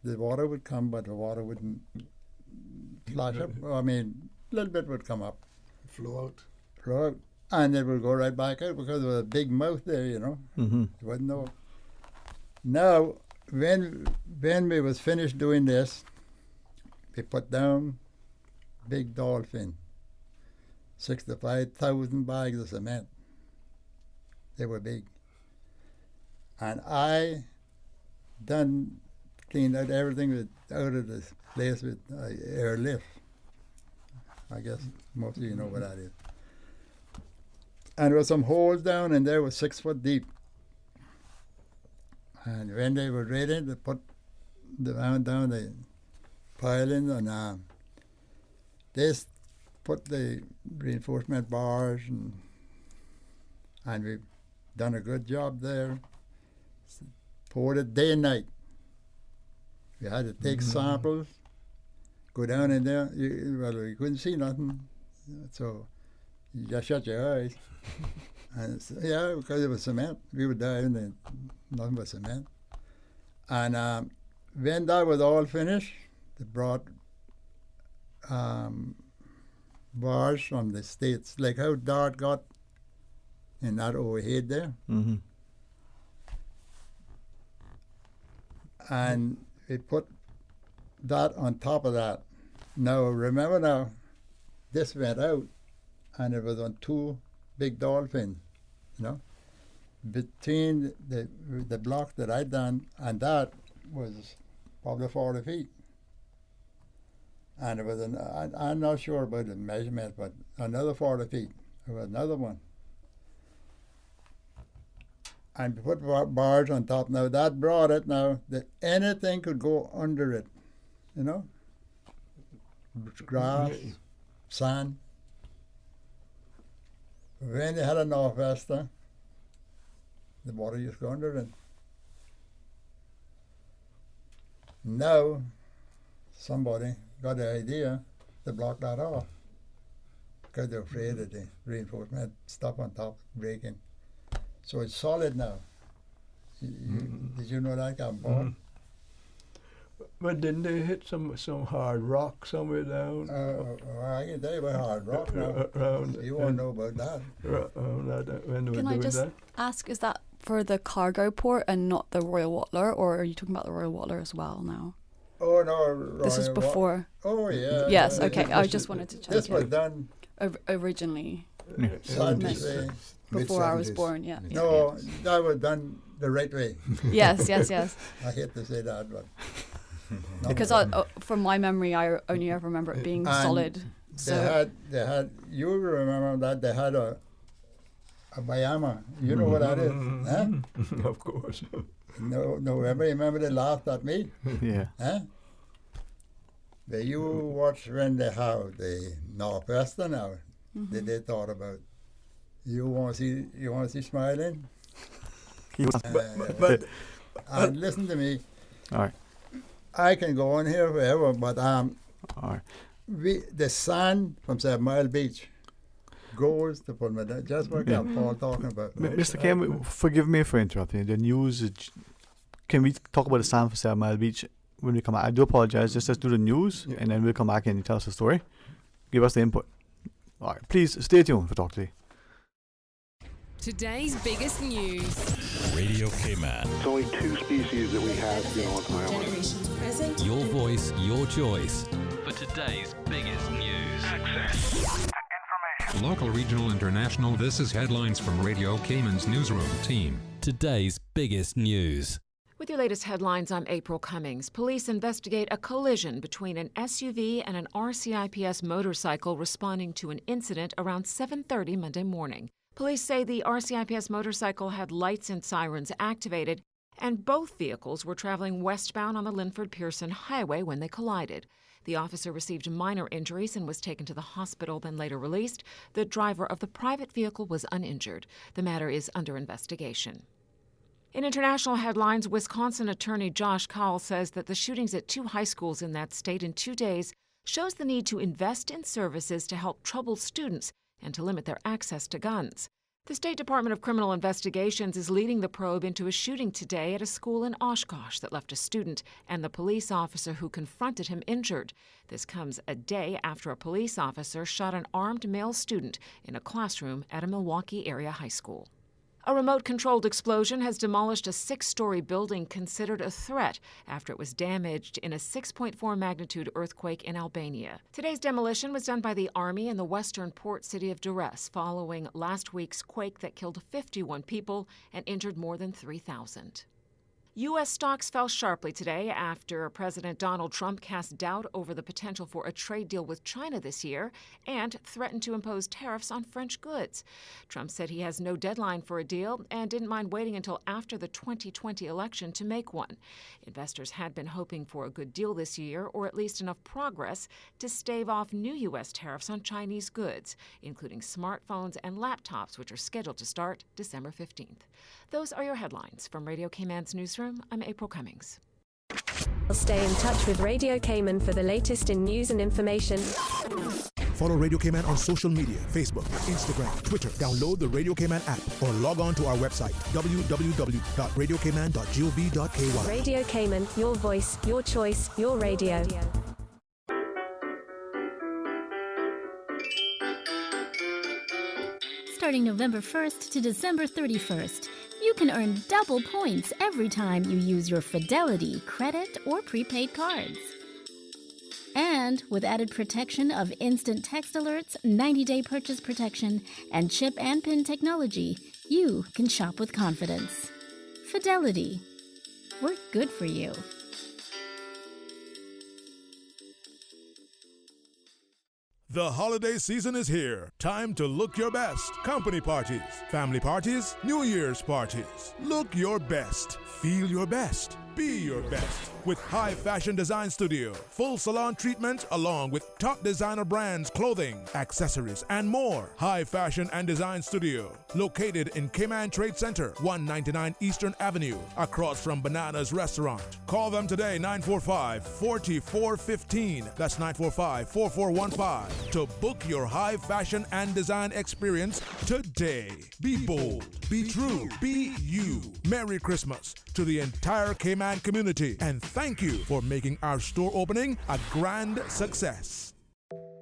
the water would come, but the water wouldn't flash up. I mean, little bit would come up. Flow out. Flow out. And it would go right back out because there was a big mouth there, you know. Mm-hmm. You wouldn't know. Now, when we was finished doing this, we put down big dolphin, 65,000 bags of cement. They were big. And I done cleaned out everything out of this place with airlift. I guess most of you know what that is. And there were some holes down, and they were 6 foot deep. And when they were ready to put the mound down, they piled in, and they put the reinforcement bars, and we've done a good job there. Poured it day and night. We had to take samples, go down in there. You couldn't see nothing, so you just shut your eyes. And yeah, because it was cement. We would die in there, nothing but cement. And when that was all finished, they brought bars from the States, like how Dart got in that overhead there. Mm-hmm. And we put that on top of that. Now, remember now, this went out, and it was on 2 big dolphins, you know. Between the block that I done and that was probably 40 feet. And it was, I'm not sure about the measurement, but another 40 feet. There was another one. And we put bars on top. Now that brought it now that anything could go under it, you know? Grass, sand. When they had a northwester, the water used to go under it. Now, somebody got the idea to block that off because they're afraid of the reinforcement stuff on top breaking. So it's solid now. Did you know that got bought? But didn't they hit some hard rock somewhere down? I can tell you about hard rock now. You won't know about that. Can I just ask, is that for the cargo port and not the Royal Watler, or are you talking about the Royal Watler as well now? Oh, no. This is before. Oh, yeah. Yes, okay. I just wanted to check. This was done originally. Before I was born, yeah. No, that was done the right way. Yes. I hate to say that, but. Because from my memory, I only ever remember it being solid. So they had. You remember that they had a Bayama. You know what that is, huh? Of course. No, remember they laughed at me? Yeah. Huh? But you watch when they have the Northwester now, that they thought about. You want to see smiling? But listen to me. All right. I can go on here forever, but all right. The sand from 7 Mile Beach goes to put me down. Just what Paul talking about. Mr. Kim, forgive me for interrupting. The news. Can we talk about the sand from 7 Mile Beach when we come back? I do apologize. Just let's do the news, and then we'll come back and you tell us the story. Give us the input. All right. Please stay tuned for Talk Today. Today's biggest news. Radio Cayman. It's only 2 species that we have, on the island. Generations present. Your voice, your choice. For today's biggest news. Access to information. Local, regional, international, this is headlines from Radio Cayman's newsroom team. Today's biggest news. With your latest headlines, I'm April Cummings. Police investigate a collision between an SUV and an RCIPS motorcycle responding to an incident around 7:30 Monday morning. Police say the RCIPS motorcycle had lights and sirens activated, and both vehicles were traveling westbound on the Linford-Pearson Highway when they collided. The officer received minor injuries and was taken to the hospital, then later released. The driver of the private vehicle was uninjured. The matter is under investigation. In international headlines, Wisconsin Attorney Josh Cowell says that the shootings at 2 high schools in that state in 2 days shows the need to invest in services to help troubled students and to limit their access to guns. The State Department of Criminal Investigations is leading the probe into a shooting today at a school in Oshkosh that left a student and the police officer who confronted him injured. This comes a day after a police officer shot an armed male student in a classroom at a Milwaukee area high school. A remote-controlled explosion has demolished a 6-story building considered a threat after it was damaged in a 6.4 magnitude earthquake in Albania. Today's demolition was done by the Army in the western port city of Durrës following last week's quake that killed 51 people and injured more than 3,000. U.S. stocks fell sharply today after President Donald Trump cast doubt over the potential for a trade deal with China this year and threatened to impose tariffs on French goods. Trump said he has no deadline for a deal and didn't mind waiting until after the 2020 election to make one. Investors had been hoping for a good deal this year, or at least enough progress to stave off new U.S. tariffs on Chinese goods, including smartphones and laptops, which are scheduled to start December 15th. Those are your headlines. From Radio Cayman's newsroom, I'm April Cummings. Stay in touch with Radio Cayman for the latest in news and information. Follow Radio Cayman on social media, Facebook, Instagram, Twitter. Download the Radio Cayman app or log on to our website, www.radiocayman.gov.ky. Radio Cayman, your voice, your choice, your radio. Starting November 1st to December 31st, you can earn double points every time you use your Fidelity credit or prepaid cards. And with added protection of instant text alerts, 90-day purchase protection, and chip and PIN technology, you can shop with confidence. Fidelity. We're good for you. The holiday season is here. Time to look your best. Company parties, family parties, New Year's parties. Look your best. Feel your best. Be your best. With High Fashion Design Studio. Full salon treatment along with top designer brands, clothing, accessories, and more. High Fashion and Design Studio. Located in Cayman Trade Center, 199 Eastern Avenue, across from Banana's Restaurant. Call them today, 945-4415. That's 945-4415. To book your high fashion and design experience today. Be bold, be true, be you. Merry Christmas to the entire Cayman community, and thank you for making our store opening a grand success.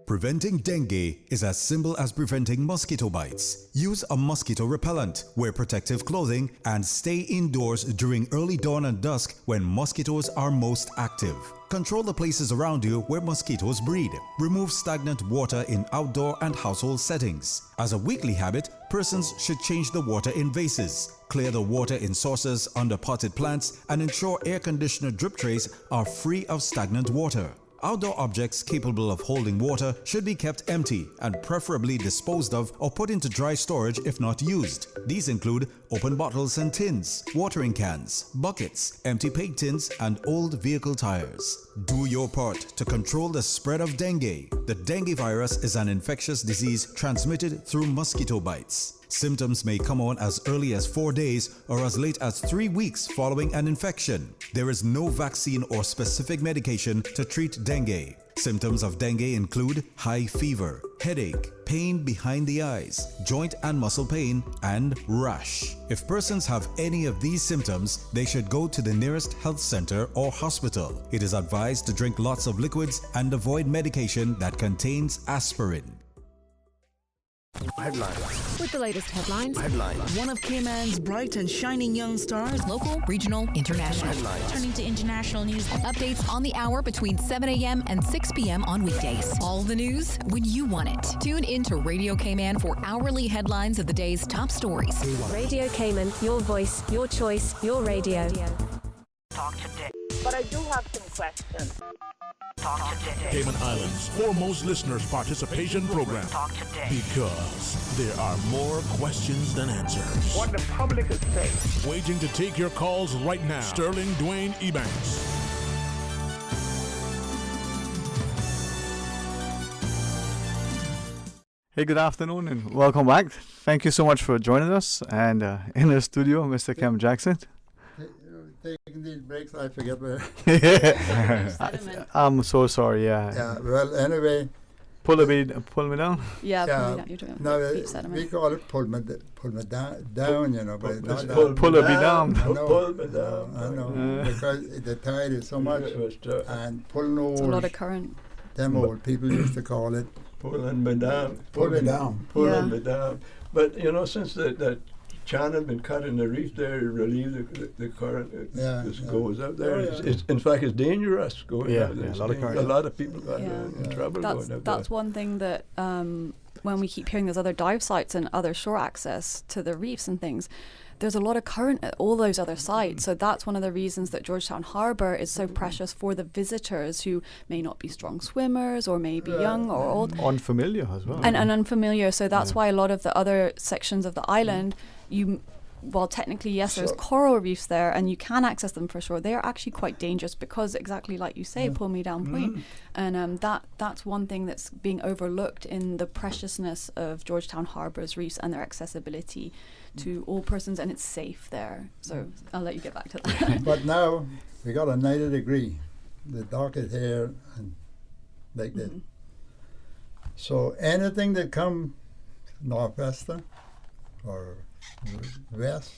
Preventing dengue is as simple as preventing mosquito bites. Use a mosquito repellent, wear protective clothing, and stay indoors during early dawn and dusk when mosquitoes are most active. Control the places around you where mosquitoes breed. Remove stagnant water in outdoor and household settings. As a weekly habit, persons should change the water in vases, clear the water in saucers under potted plants, and ensure air conditioner drip trays are free of stagnant water. Outdoor objects capable of holding water should be kept empty and preferably disposed of or put into dry storage if not used. These include open bottles and tins, watering cans, buckets, empty paint tins, and old vehicle tires. Do your part to control the spread of dengue. The dengue virus is an infectious disease transmitted through mosquito bites. Symptoms may come on as early as 4 days or as late as 3 weeks following an infection. There is no vaccine or specific medication to treat dengue. Symptoms of dengue include high fever, headache, pain behind the eyes, joint and muscle pain, and rash. If persons have any of these symptoms, they should go to the nearest health center or hospital. It is advised to drink lots of liquids and avoid medication that contains aspirin. Headlines. With the latest headlines. One of Cayman's bright and shining young stars. Local, regional, international. Headlines. Turning to international news. Updates on the hour between 7 a.m. and 6 p.m. on weekdays. All the news when you want it. Tune in to Radio Cayman for hourly headlines of the day's top stories. Radio Cayman, your voice, your choice, your radio. Talk today. But I do have some questions. Talk today. Cayman Islands' foremost listeners participation program. Talk today. Because there are more questions than answers. What the public is saying. Waiting to take your calls right now. Sterling Dwayne Ebanks. Hey, good afternoon and welcome back. Thank you so much for joining us. And in the studio, Mr. Cam Jackson. Taking these breaks, I forget where. I'm so sorry, yeah. Yeah, well, anyway, pull me down. Yeah, pull me down. You're talking about beach we sediment. call it pull me down, you know, but it's not pull me down. I know, Pull me down. I know, because the tide is so much, and pulling over. It's a lot of current. Them old people used to call it pulling me down. Pulling down. Pulling me down. But you know, since that channel been cut in the reef there, to relieve the current, just goes up there. It's, in fact, it's dangerous going out there. A lot of people got in trouble going up there. That's one thing that when we keep hearing there's other dive sites and other shore access to the reefs and things, there's a lot of current at all those other sites. So that's one of the reasons that Georgetown Harbour is so precious for the visitors who may not be strong swimmers or may be young or old. Unfamiliar as well. And unfamiliar. So that's why a lot of the other sections of the island, while technically, yes, there's coral reefs there and you can access them for sure, they are actually quite dangerous because exactly like you say, pull me down point. And that's one thing that's being overlooked in the preciousness of Georgetown Harbour's reefs and their accessibility to all persons, and it's safe there. So I'll let you get back to that. But now we got a 90 degree. The dock is here and like that. So anything that come northwester or west,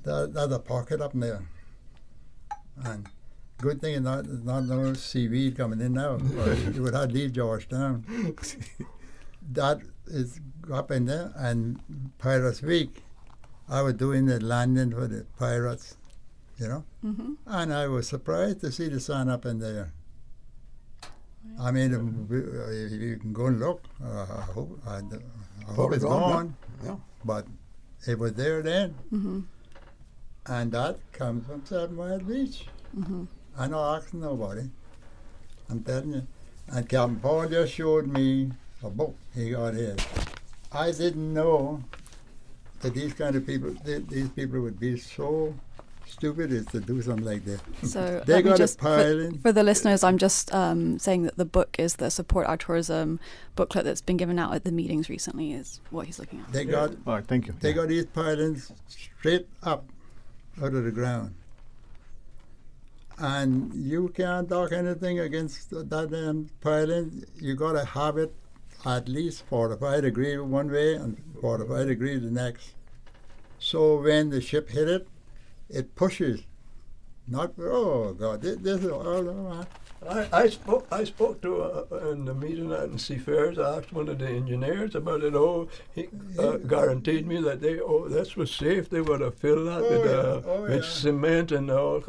there's a pocket up there. And good thing there's not no seaweed coming in now, or you would have leave Georgetown. That is up in there, and Pirates Week, I was doing the landing for the pirates, you know, and I was surprised to see the sun up in there. I mean, if you can go and look, I hope it's gone, but it was there then, and that comes from 7 Mile Beach. I'm not asking nobody, I'm telling you. And Captain Paul just showed me a book he got here. I didn't know that these kind of people, these people would be so stupid as to do something like that. So they got just a pile in. For the listeners, I'm just saying that the book is the Support Our Tourism booklet that's been given out at the meetings recently is what he's looking at. They got, thank you. They got these pilings straight up out of the ground. And you can't dock anything against that damn piling. You got to have it at least 45 degrees one way and 45 degrees the next. So when the ship hit it, it pushes. Not, oh God, this is all. I spoke to in the meeting at Seafarers. I asked one of the engineers about it. He guaranteed me that that was safe. They would have filled that with cement and all.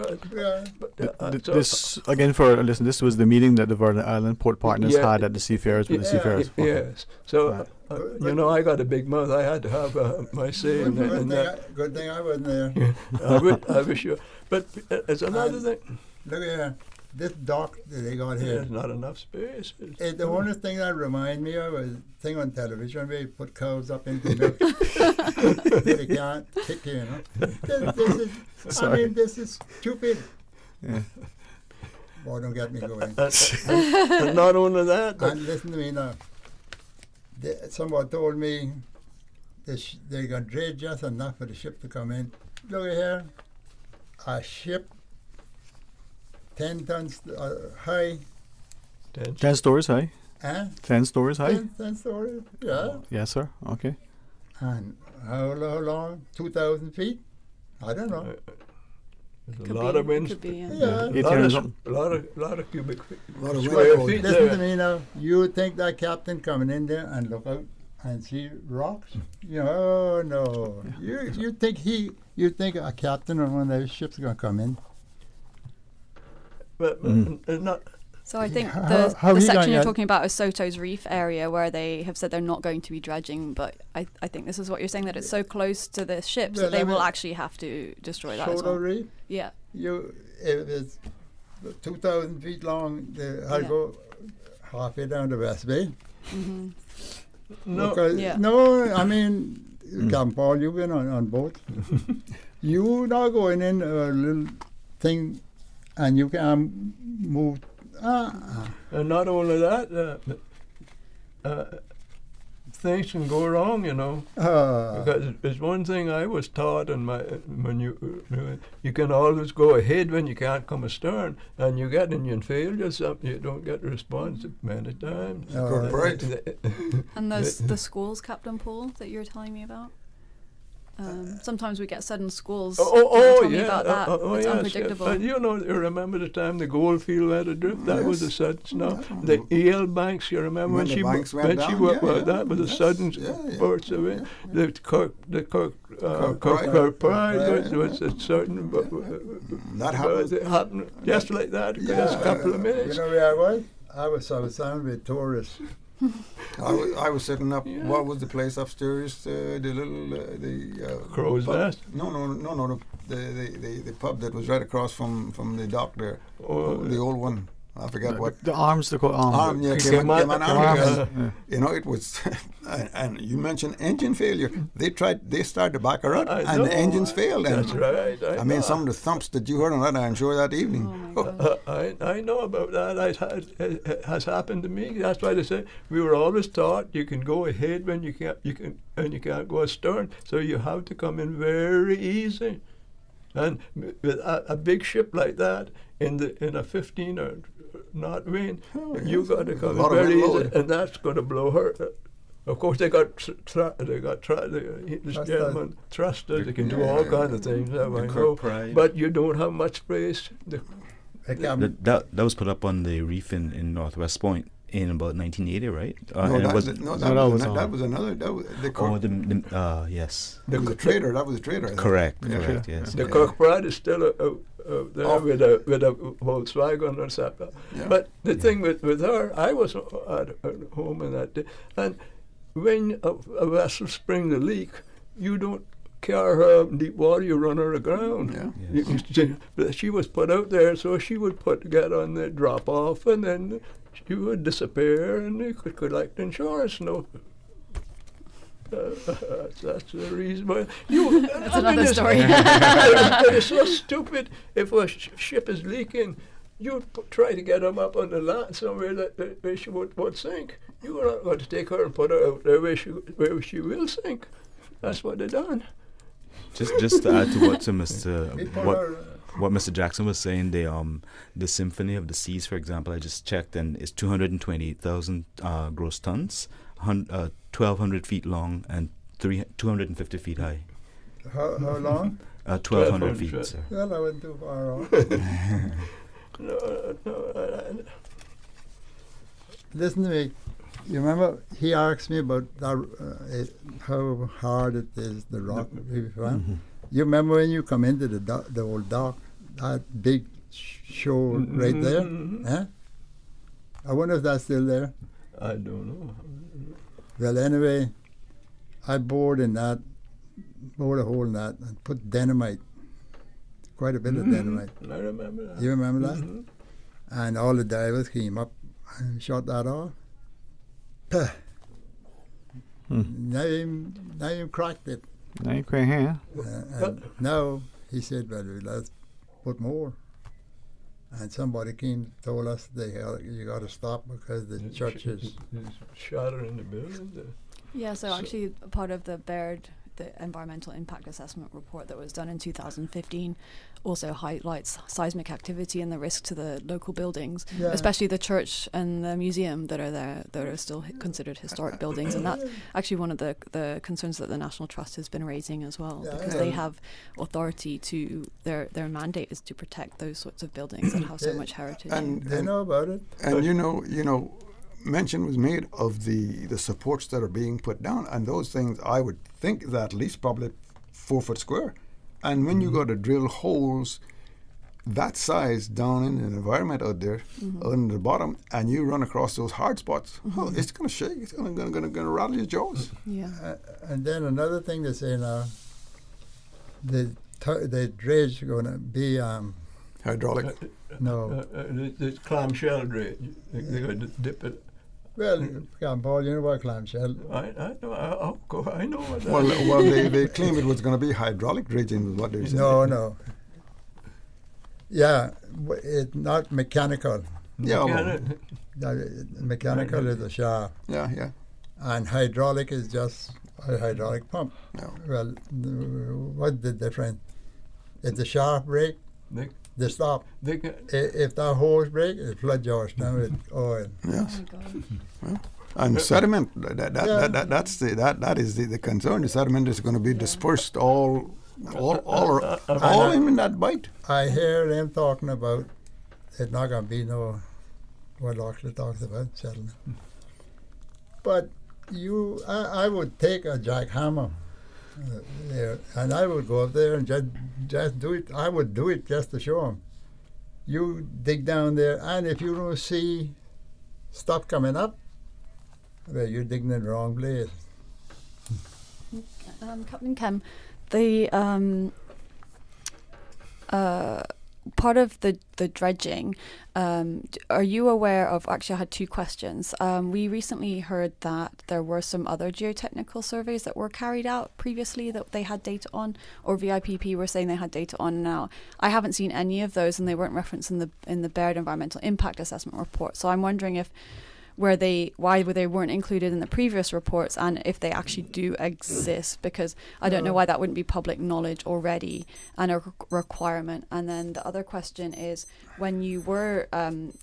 This again for our listeners. This was the meeting that the Virgin Island Port Partners had at the Seafarers with the Seafarers. Yes. So you know, I got a big mouth. I had to have my say in that. Good thing I wasn't there. I wish you. But it's another thing. Look here. This dock that they got here. There's not enough space. The only thing that remind me of is a thing on television where you put cows up into milk. They can't kick you, this is stupid. Yeah. Boy, don't get me going. And not only that. And listen to me now. Someone told me they're going to dredge just enough for the ship to come in. Look here. A ship 10 tons high. 10 stories high? 10 stories high? 10 stories, yeah. Yes, sir. Okay. And how long? 2,000 feet? I don't know. There's a lot of wind. A lot of cubic feet. A lot of wind. Listen to me now. You think that captain coming in there and look out and see rocks? You know, oh no. You think a captain on one of those ships is going to come in? But not. So I think the section you're talking about is Soto's Reef area, where they have said they're not going to be dredging. But I think this is what you're saying, that it's so close to the ships that they will actually have to destroy that as well. Soto Reef? Yeah. If it's 2,000 feet long, I'll go halfway down to West Bay. No, I mean, Captain Paul, you've been on boats. You not going in a little thing and you can move. And not only that, things can go wrong, you know. Because it's one thing I was taught, and when you can always go ahead when you can't come astern, and you get in failure something, you don't get a response many times. Right. And there's the squalls, Captain Paul, that you were telling me about. Sometimes we get sudden squalls. Tell me about that. It's yes, unpredictable. But you remember the time the Goldfield had a drift? That was a sudden snow. The Ebanks, you remember when she went down? That was a sudden burst of it. The Kirk Pride was a sudden. That happened. It happened just like that. Just a couple of minutes. You know where I was? I was down with tourists. I was setting up. What was the place upstairs? The little Crow's Nest. No. The pub that was right across from the dock there. The old one. I forgot what. The Arms. Arms. Arms. You know, it was. And you mentioned engine failure. They started to back her up, and the engines failed. That's right. I mean, some of the thumps that you heard on that, I'm sure that evening. I know about that. It has happened to me. That's why they say we were always taught you can go ahead when you can't go astern. So you have to come in very easy. And with a big ship like that in a 15 or knot wind, you got to come in very easy, and that's going to blow her. Of course, they got this gentleman thrusters. They can do all kinds of things. But you don't have much space. That was put up on the reef in Northwest Point in about 1980, right? That was another. Yes. That was a trader. That was a trader. Correct. Yes. The Kirk Pride is still out there with a Volkswagen or something. Yeah. But the thing with her, I was at home in that day, and when a vessel springs a leak, you don't carry her out in deep water, you run her aground. Yeah. She was put out there, so she would get on the drop off, and then she would disappear, and they could collect insurance. That's the reason why. That's another story. It is so stupid. If a ship is leaking, you try to get them up on the land somewhere where she won't sink. You are not going to take her and put her out there where she will sink. That's what they done. Just to add to what Mr. Jackson was saying, the Symphony of the Seas, for example, I just checked, and it's 228,000 gross tons, 1,200 feet long, and 250 feet high. How long? 1,200 feet, sir. Well, I went too far off. Listen to me. You remember he asked me about how hard it is, the rock we found. Mm-hmm. You remember when you come into the old dock, that big shore right there? Huh? I wonder if that's still there. I don't know. Well, anyway, I bored a hole in that and put dynamite, quite a bit of dynamite. I remember that. You remember that? And all the divers came up and shot that off. Now you cracked it. Now you cracked it, and now he said, well, let's put more. And somebody came told us you got to stop because the church is shattering the building. Yeah, so actually part of the environmental impact assessment report that was done in 2015 also highlights seismic activity and the risk to the local buildings, especially the church and the museum that are there, that are still considered historic buildings. And that's actually one of the concerns that the National Trust has been raising as well, because they have authority to, their mandate is to protect those sorts of buildings that have so much heritage. And they know about it. And you know, mention was made of the supports that are being put down, and those things I would think that at least probably 4 foot square. And when you go to drill holes that size down in an environment out there on the bottom, and you run across those hard spots, it's going to shake. It's going to rattle your jaws. Yeah. And then another thing they say now, the dredge going to be hydraulic. No. The clamshell dredge. They're going to dip it. Well, Paul, you know what clamshell? I know. I know what that Well, they claim it was going to be hydraulic dredging, is what they said. No. Yeah, it's not mechanical. Yeah, mechanical is a shaft. Yeah. and hydraulic is just a hydraulic pump. No. Well, what's the difference? If the shaft break, they stop. If the hose break, it flood Georgetown with oil. Yes. And sediment, that is the concern. The sediment is going to be dispersed all in that bite. I hear them talking about it's not going to be no what Oxley talks about settlement. But I would take a jackhammer there, and I would go up there and just do it. I would do it just to show them. You dig down there, and if you don't see stuff coming up, well, you're digging in the wrong place. Captain Kem, the part of the dredging, are you aware of, actually I had two questions. We recently heard that there were some other geotechnical surveys that were carried out previously that they had data on, or VIPP were saying they had data on now. I haven't seen any of those, and they weren't referenced in the Baird Environmental Impact Assessment report. So I'm wondering if why they weren't included in the previous reports, and if they actually do exist, because I don't know why that wouldn't be public knowledge already and a requirement. And then the other question is, when you were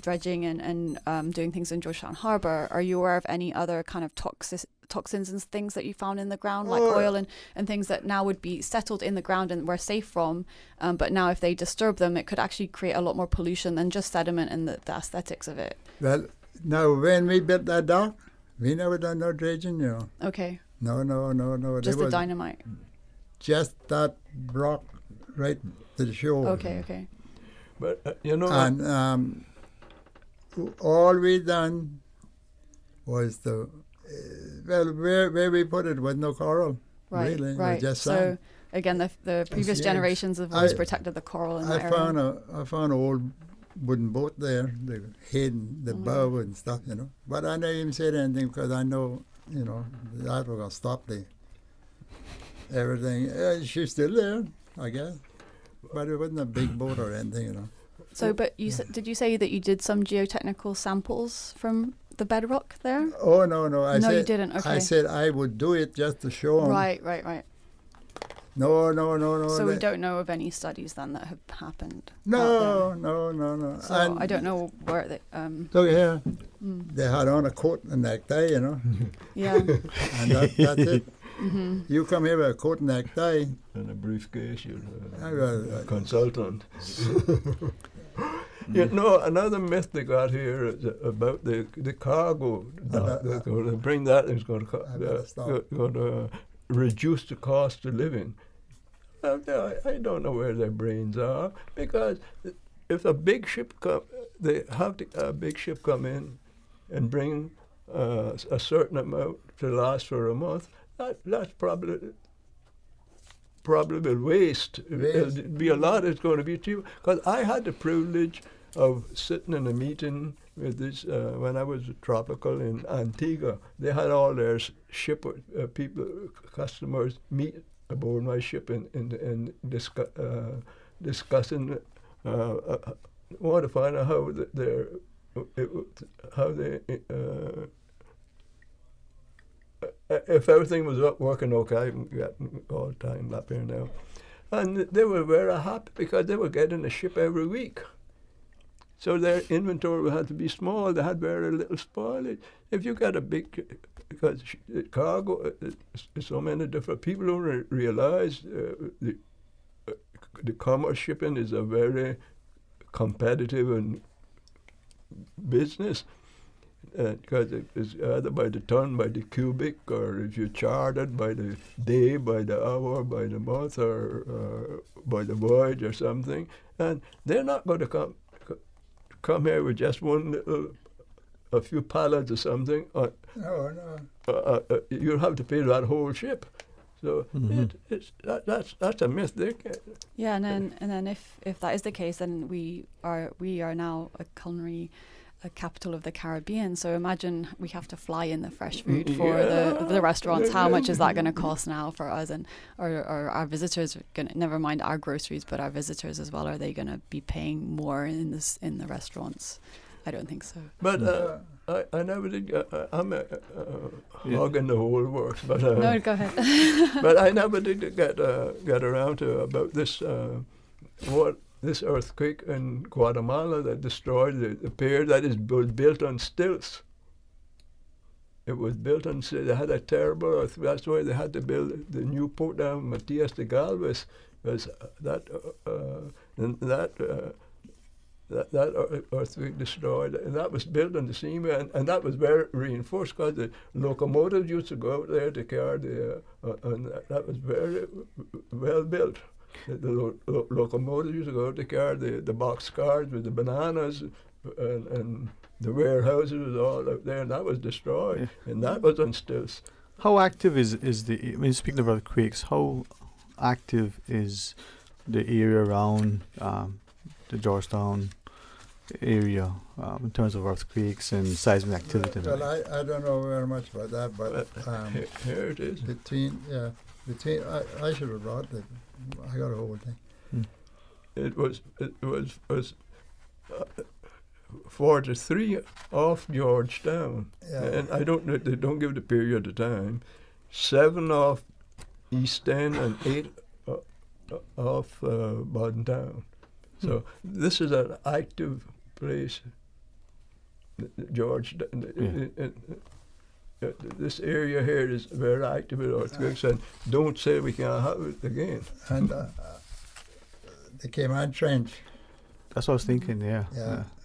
dredging and doing things in Georgetown Harbour, are you aware of any other kind of toxins and things that you found in the ground, like oil and things that now would be settled in the ground and we're safe from, but now if they disturb them, it could actually create a lot more pollution than just sediment and the aesthetics of it? Well, now, when we built that dock, we never done no dredging, you know. Okay. No. Just the dynamite? Just that rock right to the shore. Okay. But, And all we done was where we put it was no coral. Right, really. right. Just so, sand. Again, the previous generations have always protected the coral in the area. I found an old wooden boat there, the head and the bow and stuff, you know. But I never even said anything because I know, you know, that was going to stop everything. She's still there, I guess. But it wasn't a big boat or anything, you know. So, but you did you say that you did some geotechnical samples from the bedrock there? Oh, no. You didn't, okay. I said I would do it just to show them. Right. No. So we don't know of any studies then that have happened. No. So I don't know where they. Look here, they had on a coat and necktie, you know. Yeah. And that's it. Mm-hmm. You come here with a coat and necktie. And a briefcase, you're a consultant. You know, another myth they got here is about the cargo. They're going to bring that, and it's going to reduce the cost of living. I don't know where their brains are, because if a big ship they have a big ship come in and bring a certain amount to last for a month. That's probably waste. It'd be a lot. It's going to be cheap. Because I had the privilege of sitting in a meeting with this when I was tropical in Antigua. They had all their customers meet aboard my ship and discussing want to find out how they if everything was working okay. I'm getting all the time up here now, and they were very happy because they were getting a ship every week. So their inventory had to be small. They had very little spoilage. If you got a big, because cargo, so many different people don't realize the commerce shipping is a very competitive and business. Because it's either by the ton, by the cubic, or if you chart it by the day, by the hour, by the month, or by the voyage or something. And they're not going to come here with just a few pallets or something. No. You'll have to pay that whole ship. So that's a myth. Yeah, and then if that is the case, then we are now a culinary capital of the Caribbean. So imagine we have to fly in the fresh food for the restaurants. How much is that going to cost now for us, and or our visitors going to, never mind our groceries, but our visitors as well? Are they going to be paying more in the restaurants? I don't think so. But I never did. I'm hogging the whole works, but no, go ahead. but I never did get around to about this this earthquake in Guatemala that destroyed the pier that was built on stilts. It was built on stilts. They had a terrible earthquake. That's why they had to build the new port down Matias de Galvez, because that earthquake destroyed, and that was built on the seaway, and that was very reinforced because the locomotives used to go out there to carry and that was very well built. The locomotives used to go out to carry the box cars with the bananas, and the warehouses was all out there, and that was destroyed, and that was on stilts. How active is the? I mean, speaking of earthquakes, how active is the area around the Georgetown area in terms of earthquakes and seismic activity? Well, I don't know very much about that, but here it is. Between I should have brought it. I got a whole thing. It was 43 off Georgetown, and I don't know. They don't give the period of time. 7 off East End and 8 off Bodden Town. So this is an active place, George. This area here is very active with earthquakes, and don't say we can't have it again. And the Cayman Trench. That's what I was thinking. Yeah.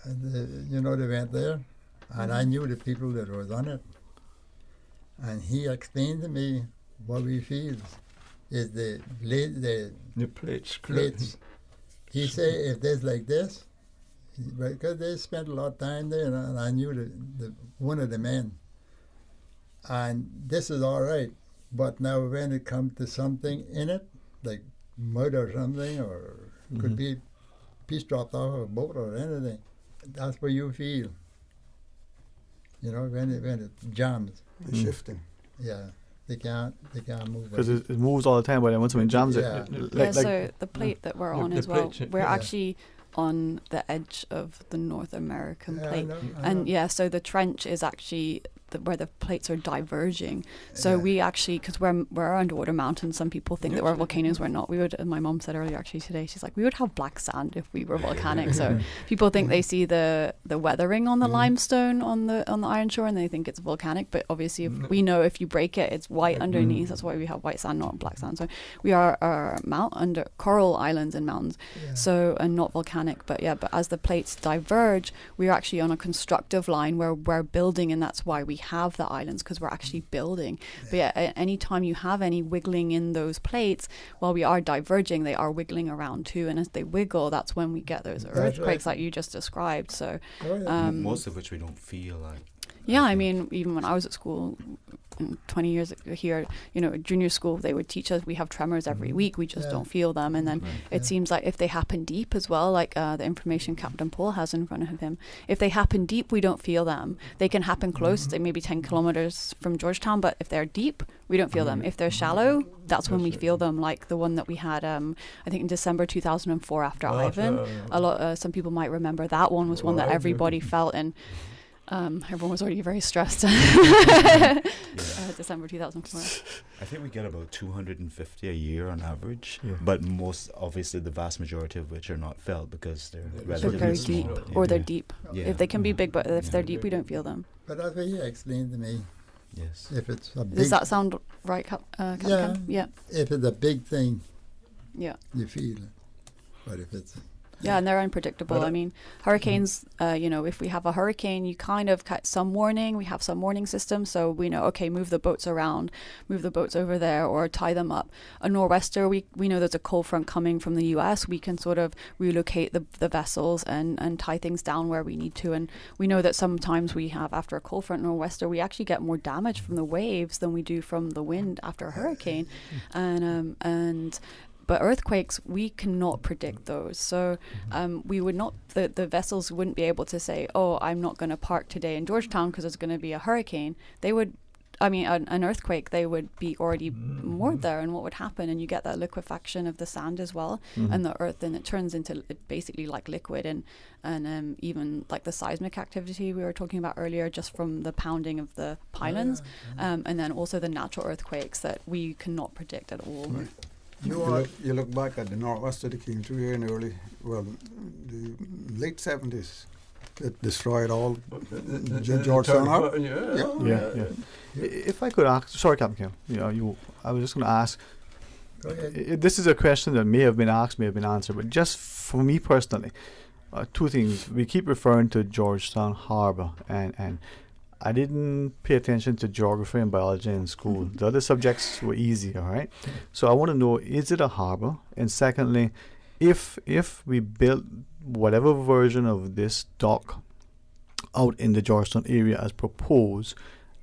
And they went there, and I knew the people that was on it, and he explained to me what we feel is the plates. He said if there's like this, because they spent a lot of time there, and I knew the one of the men. And this is all right, but now when it comes to something in it, like mud or something, or could be piece dropped off of a boat or anything, that's what you feel. When it jams. It's shifting. Yeah. They can't move. Because it moves all the time, but then once something jams so the plate that we're on as well, we're actually on the edge of the North American plate. I know. So the trench is actually where the plates are diverging. So we actually, because we're underwater mountains, some people think that we're volcanoes. We're not. We would. My mom said earlier actually today, she's like, we would have black sand if we were volcanic. So people think they see the weathering on the limestone on the iron shore, and they think it's volcanic. But obviously, we know if you break it, it's white underneath. That's why we have white sand, not black sand. So we are under coral islands and mountains. So and not volcanic. But as the plates diverge, we're actually on a constructive line where we're building, and that's why we have the islands, because we're actually building. But any time you have any wiggling in those plates, while we are diverging, they are wiggling around too, and as they wiggle, that's when we get those earthquakes like you just described. So most of which we don't feel like. Yeah, I mean, even when I was at school 20 years here, junior school, they would teach us we have tremors every week, we just don't feel them. And then it seems like if they happen deep as well, like the information Captain Paul has in front of him, if they happen deep, we don't feel them. They can happen close, they may be 10 kilometers from Georgetown, but if they're deep, we don't feel them. If they're shallow, that's when we feel them, like the one that we had, I think in December 2004 after Ivan. Some people might remember that one was one that everybody felt, and everyone was already very stressed. December 2004. I think we get about 250 a year on average, but most, obviously, the vast majority of which are not felt because they're relatively very small. deep, or they're deep. If they can be big, but if they're deep, we don't feel them. But that's what he explained to me. Yes. If it's a big, does that sound right, Captain? Yeah. If it's a big thing, you feel it. But if it's Yeah, and they're unpredictable. I mean, hurricanes, if we have a hurricane, you kind of get some warning. We have some warning systems. So we know, okay, move the boats around, move the boats over there, or tie them up. A nor'wester, we know there's a cold front coming from the U.S. We can sort of relocate the vessels and tie things down where we need to. And we know that sometimes we have, after a cold front nor'wester, we actually get more damage from the waves than we do from the wind after a hurricane. But earthquakes, we cannot predict those. So we would not, the vessels wouldn't be able to say, oh, I'm not going to park today in Georgetown because it's going to be a hurricane. They would an earthquake, they would be already moored there, and what would happen? And you get that liquefaction of the sand as well, and the earth, and it turns into basically like liquid, and even like the seismic activity we were talking about earlier, just from the pounding of the pylons, and then also the natural earthquakes that we cannot predict at all. Right. You look back at the northwest that came through here in the late 70s. It destroyed all Georgetown Harbor. Yeah. If I could ask, sorry, Captain Kim, I was just going to ask. Go ahead. This is a question that may have been asked, may have been answered, but just for me personally, two things. We keep referring to Georgetown Harbor, and I didn't pay attention to geography and biology in school. The other subjects were easy, all right? So I want to know, is it a harbor? And secondly, if we built whatever version of this dock out in the Georgetown area as proposed,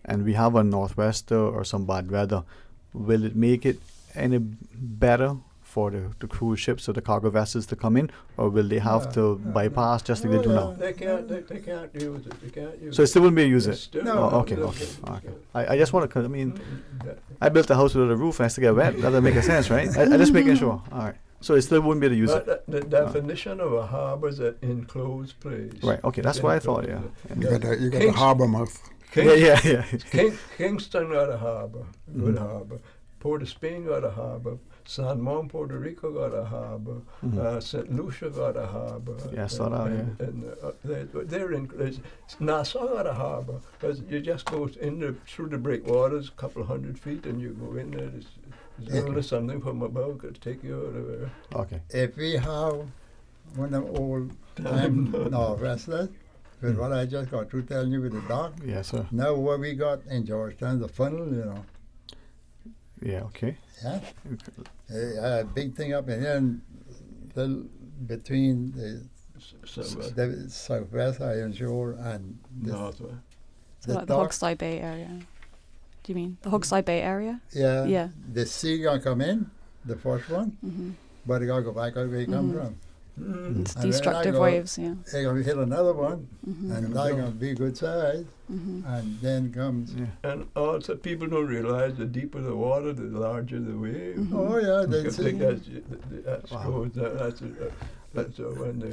and we have a northwester or some bad weather, will it make it any better for the cruise ships or the cargo vessels to come in, or will they have to bypass just like they do now? They can't use it. They can't use so it still wouldn't be a use it. it? No. Okay. I just want to, I built a house without a roof and I still get wet. That doesn't make sense, right? I just making sure. All right. So it still wouldn't be able to use it. The definition of a harbour is an enclosed place. Right. Okay. That's what I thought. Yeah. You got the harbour mouth. Yeah. Kingston got a harbour, good harbour. Port of Spain got a harbour. San Juan, Puerto Rico got a harbour. St. Lucia got a harbour. Yes, Nassau got a harbour, because you just go through the breakwaters, a couple of 100 feet, and you go in there. There's only something from above could take you out of there. Okay. If we have one of them old time wrestlers, with what I just got through telling you with the dock. Yes, sir. Now what we got in Georgetown, the funnel, Yeah, okay. Yeah. A big thing up in here, and between the southwest Iron Shore and northwest. So like the Hogside Bay area. Do you mean the Hogside Bay area? Yeah. Yeah. The sea gonna come in, the first one, but it gotta go back out where it come from. It's destructive waves, yeah. They're going to hit another one, and they're going to be good size, and then comes... Yeah. And also, people don't realize the deeper the water, the larger the wave. Oh, yeah.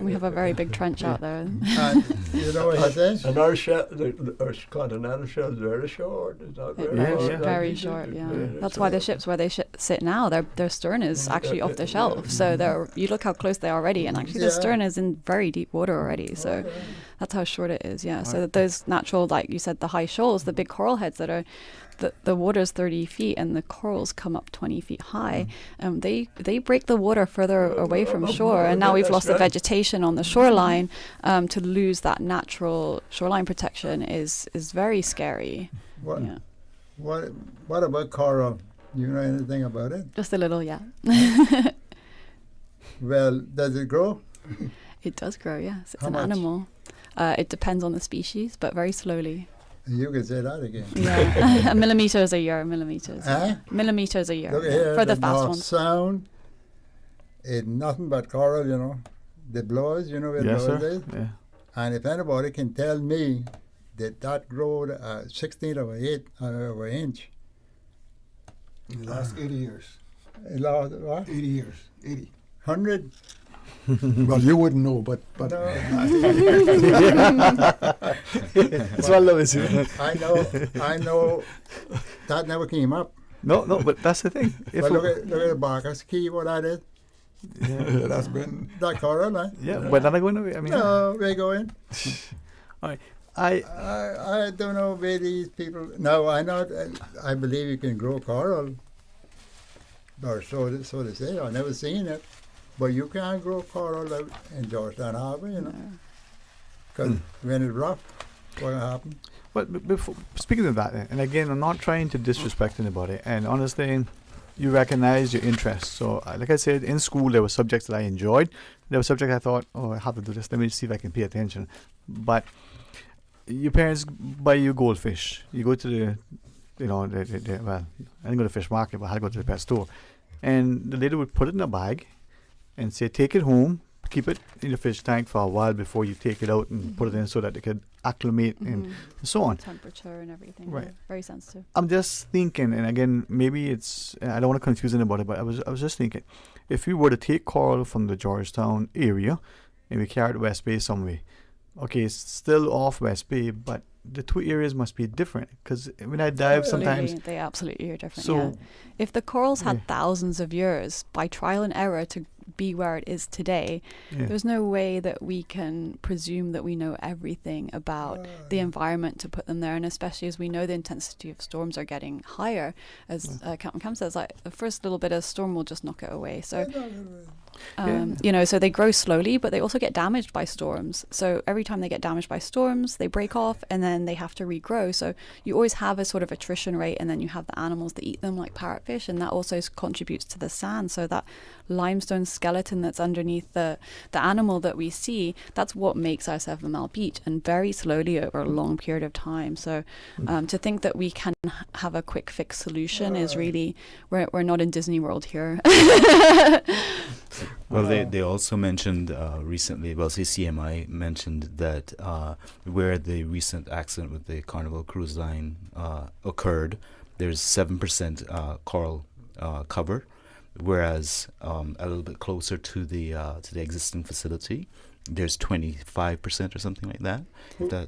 We have a very big trench out there. And you know what he says? And our continental shell is very short. It's not very short, yeah. That's why the ships where they sit now, their stern is actually off the shelf. So you look how close they are already, and actually the stern is in very deep water already. So that's how short it is, yeah. So those natural, like you said, the high shoals, the big coral heads that are... The water's 30 feet and the corals come up 20 feet high. They break the water further away from shore, and now we've lost the vegetation on the shoreline. To lose that natural shoreline protection is very scary. What about coral? Do you know anything about it? Just a little, yeah. Well, does it grow? It does grow, yes. It's How an much? animal. It depends on the species, but very slowly. You can say that again. Yeah, millimeters a year. Millimeters a year. Look here, for the fast North ones. Sound is nothing but coral, The blowers, where blowers is. Yeah. And if anybody can tell me that growed 16th of an inch. In the last 80 years. It lost what? 80 years. 80. 100? Well, you wouldn't know, but That's what I love is I know that never came up. No, but that's the thing. But look at the Barker's key, what that is. Yeah, that's been that coral, right? Yeah, but they're not going away. No, we're going. All right. I don't know where these people. No, I believe you can grow coral, or so they say. I've never seen it. But you can't grow coral out in Georgetown Harbor, because when it's rough, what happen? But before, speaking of that, and again, I'm not trying to disrespect anybody, and honestly, you recognize your interests. So, like I said, in school, there were subjects that I enjoyed. There were subjects I thought, I have to do this. Let me see if I can pay attention. But your parents buy you goldfish. You go to the, well, I didn't go to the fish market, but I had to go to the pet store. And the lady would put it in a bag and say, take it home, keep it in the fish tank for a while before you take it out and put it in so that they could acclimate and so on. Temperature and everything. Right. They're very sensitive. I'm just thinking, and again, maybe it's, I don't want to confuse anybody, but I was just thinking, if we were to take coral from the Georgetown area and we carry it to West Bay somewhere, okay, it's still off West Bay, but the two areas must be different, because when I dive sometimes... They absolutely are different, so, yeah. If the corals had thousands of years, by trial and error, to be where it is today, there's no way that we can presume that we know everything about the environment to put them there, and especially as we know the intensity of storms are getting higher, as Captain Cam says, like the first little bit of storm will just knock it away. So you know, so they grow slowly, but they also get damaged by storms. So every time they get damaged by storms, they break off and then they have to regrow. So you always have a sort of attrition rate, and then you have the animals that eat them, like parrotfish, and that also contributes to the sand. So that limestone skeleton that's underneath the animal that we see, that's what makes our 7 Mile Beach, and very slowly over a long period of time. So to think that we can have a quick fix solution is really, we're not in Disney World here. Well, they also mentioned recently, well, CCMI mentioned that where the recent accident with the Carnival Cruise Line occurred, there's 7% coral cover, whereas a little bit closer to the existing facility, there's 25% or something like that.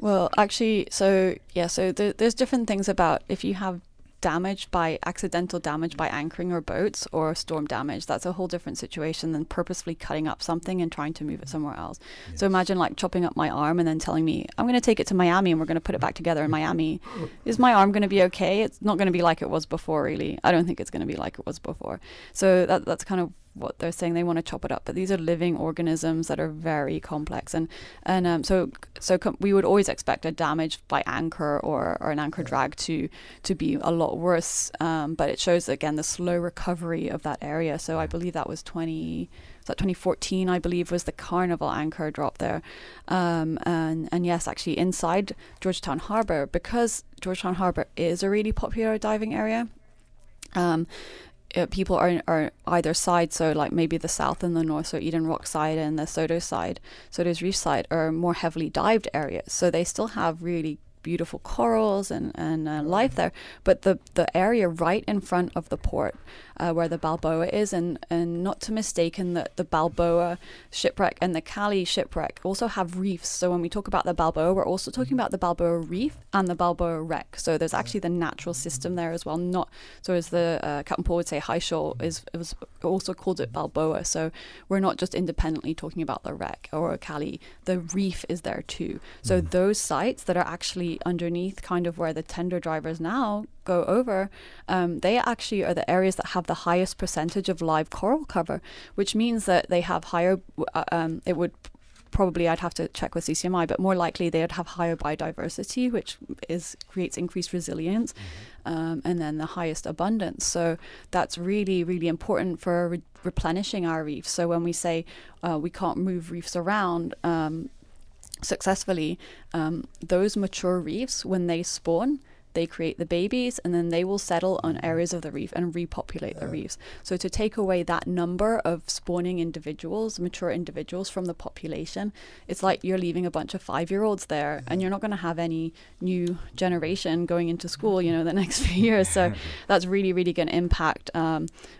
Well, actually, so there's different things about if you have accidental damage by anchoring or boats, or storm damage. That's a whole different situation than purposefully cutting up something and trying to move it somewhere else. Yes. So imagine like chopping up my arm and then telling me, I'm going to take it to Miami and we're going to put it back together in Miami. Is my arm going to be okay? It's not going to be like it was before, really. I don't think it's going to be like it was before. So that's kind of what they're saying. They want to chop it up, but these are living organisms that are very complex, and so we would always expect a damage by anchor or an anchor drag to be a lot worse, but it shows again the slow recovery of that area. So I believe that was 2014, I believe, was the Carnival anchor drop there, and yes, actually inside Georgetown Harbour, because Georgetown Harbour is a really popular diving area. People are either side, so like maybe the south and the north, so Eden Rock side and the Soto's Reef side are more heavily dived areas. So they still have really beautiful corals and life there, but the area right in front of the port where the Balboa is, and not to mistaken that the Balboa shipwreck and the Cali shipwreck also have reefs. So when we talk about the Balboa, we're also talking about the Balboa Reef and the Balboa Wreck. So there's actually the natural system there as well. Not so as the Captain Paul would say, High Shoal it was also called it Balboa. So we're not just independently talking about the wreck or Cali. The reef is there too. So those sites that are actually underneath, kind of where the tender drivers now go over, they actually are the areas that have the highest percentage of live coral cover, which means that they have higher, it would probably, I'd have to check with CCMI, but more likely they'd have higher biodiversity, which creates increased resilience, and then the highest abundance. So that's really, really important for replenishing our reefs. So when we say we can't move reefs around successfully, those mature reefs, when they spawn, they create the babies, and then they will settle on areas of the reef and repopulate the reefs. So to take away that number of spawning individuals, mature individuals from the population, it's like you're leaving a bunch of 5-year-olds there, and you're not going to have any new generation going into school, the next few years. So that's really, really going to impact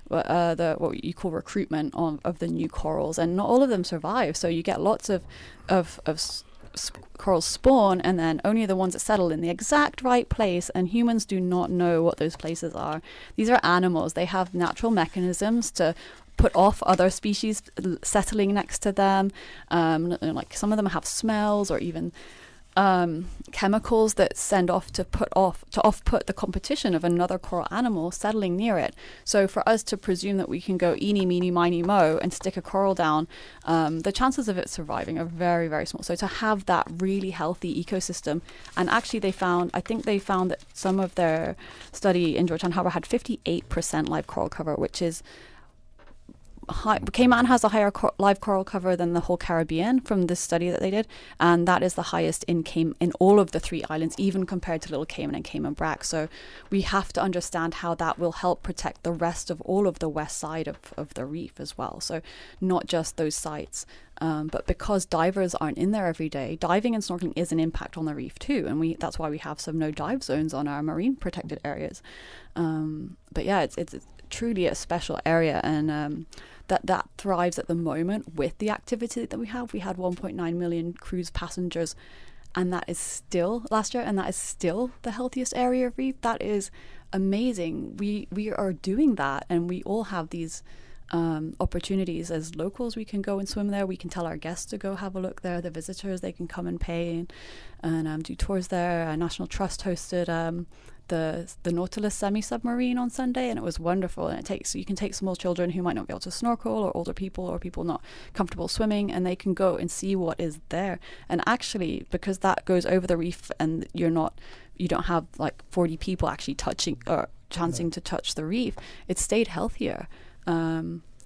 what you call recruitment of the new corals, and not all of them survive. So you get lots of corals spawn, and then only the ones that settle in the exact right place, and humans do not know what those places are. These are animals. They have natural mechanisms to put off other species settling next to them. Like some of them have smells or even chemicals that send off to off-put the competition of another coral animal settling near it. So for us to presume that we can go eeny, meeny, miny, mo and stick a coral down, the chances of it surviving are very, very small. So to have that really healthy ecosystem, and actually they found that some of their study in Georgetown Harbour had 58% live coral cover, which is Cayman has a higher live coral cover than the whole Caribbean from this study that they did, and that is the highest in all of the 3 islands, even compared to Little Cayman and Cayman Brac. So we have to understand how that will help protect the rest of all of the west side of the reef as well. So not just those sites, but because divers aren't in there every day, diving and snorkeling is an impact on the reef too, and that's why we have some no dive zones on our marine protected areas. But yeah, it's truly a special area, and that thrives at the moment with the activity that we have. We had 1.9 million cruise passengers, and that is still last year, and that is still the healthiest area of reef. That is amazing. We are doing that, and we all have these opportunities as locals. We can go and swim there. We can tell our guests to go have a look there. The visitors, they can come and pay and do tours there. National Trust hosted the Nautilus semi-submarine on Sunday, and it was wonderful. And you can take small children who might not be able to snorkel, or older people, or people not comfortable swimming, and they can go and see what is there. And actually, because that goes over the reef, and you don't have like 40 people actually touching or chancing to touch the reef, it stayed healthier.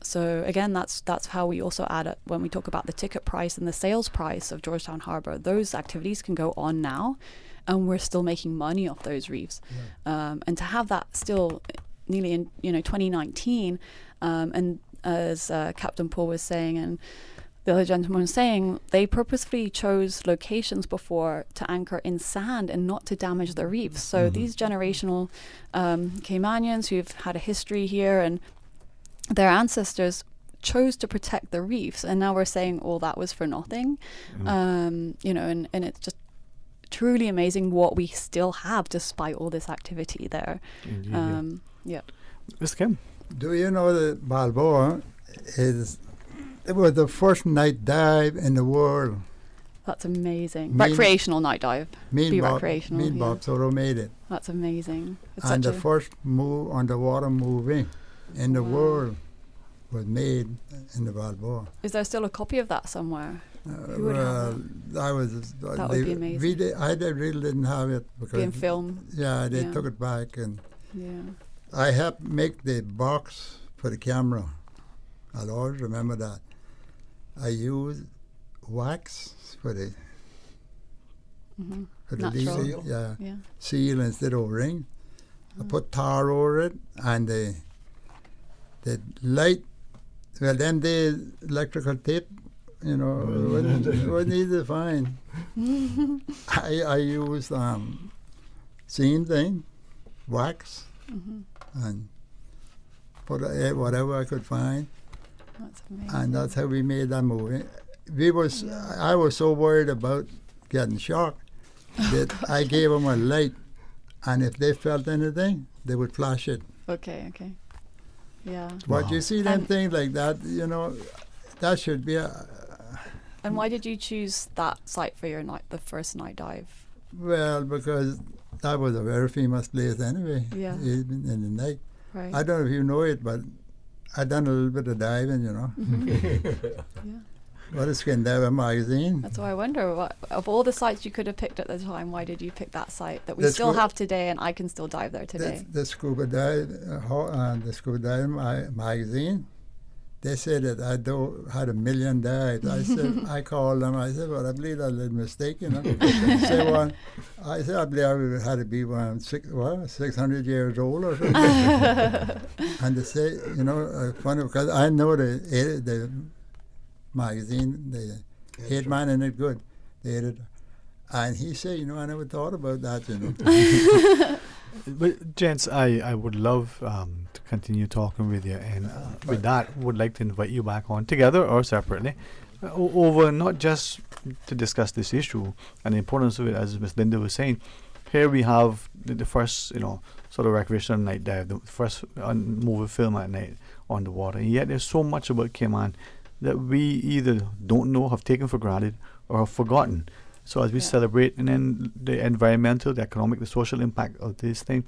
So again, that's how we also add it when we talk about the ticket price and the sales price of Georgetown Harbour. Those activities can go on now, and we're still making money off those reefs. And to have that still nearly in 2019, and as Captain Paul was saying, and the other gentleman was saying, they purposefully chose locations before to anchor in sand and not to damage the reefs. So these generational Caymanians who've had a history here, and their ancestors chose to protect the reefs, and now we're saying all that was for nothing. And it's just truly amazing what we still have despite all this activity there. Yeah. Mr. Kim, do you know that Balboa it was the first night dive in the world? That's amazing. Recreational night dive. Recreational. Bob Soto made it. That's amazing. And the first underwater movie in the world was made in the Balboa. Is there still a copy of that somewhere? Who would have that? That would be amazing. I really didn't have it because being film. Yeah, they took it back, and I helped make the box for the camera. I'll always remember that. I used wax for the seal, seal instead of ring. I put tar over it, and the light. Well, then the electrical tape, wasn't easy to find. I used same thing, wax, and put whatever I could find. That's amazing. And that's how we made that movie. I was so worried about getting shocked that I gave them a light, and if they felt anything, they would flash it. Okay. Yeah. But you see them things like that, that should be And why did you choose that site for the first night dive? Well, because that was a very famous place anyway. Yeah. Even in the night. Right. I don't know if you know it, but I done a little bit of diving, Yeah. What is Skin Diver magazine? That's why I wonder, of all the sites you could have picked at the time, why did you pick that site that we still have today, and I can still dive there today? The Scuba Dive magazine, they said that I had 1 million dives. I said, I called them. I said, well, I believe that's a little mistake, I said, I believe I had to be 600 years old or something. And they say, funny, because I know the magazine, the head man in it good, the editor. And he said, I never thought about that, But gents, I would love to continue talking with you, and with that, would like to invite you back on together or separately, over not just to discuss this issue and the importance of it, as Ms. Linda was saying. Here we have the first, sort of recreational night dive, the first movie film at night on the water, and yet there's so much about Cayman that we either don't know, have taken for granted, or have forgotten. So as we celebrate, and then the environmental, the economic, the social impact of this thing,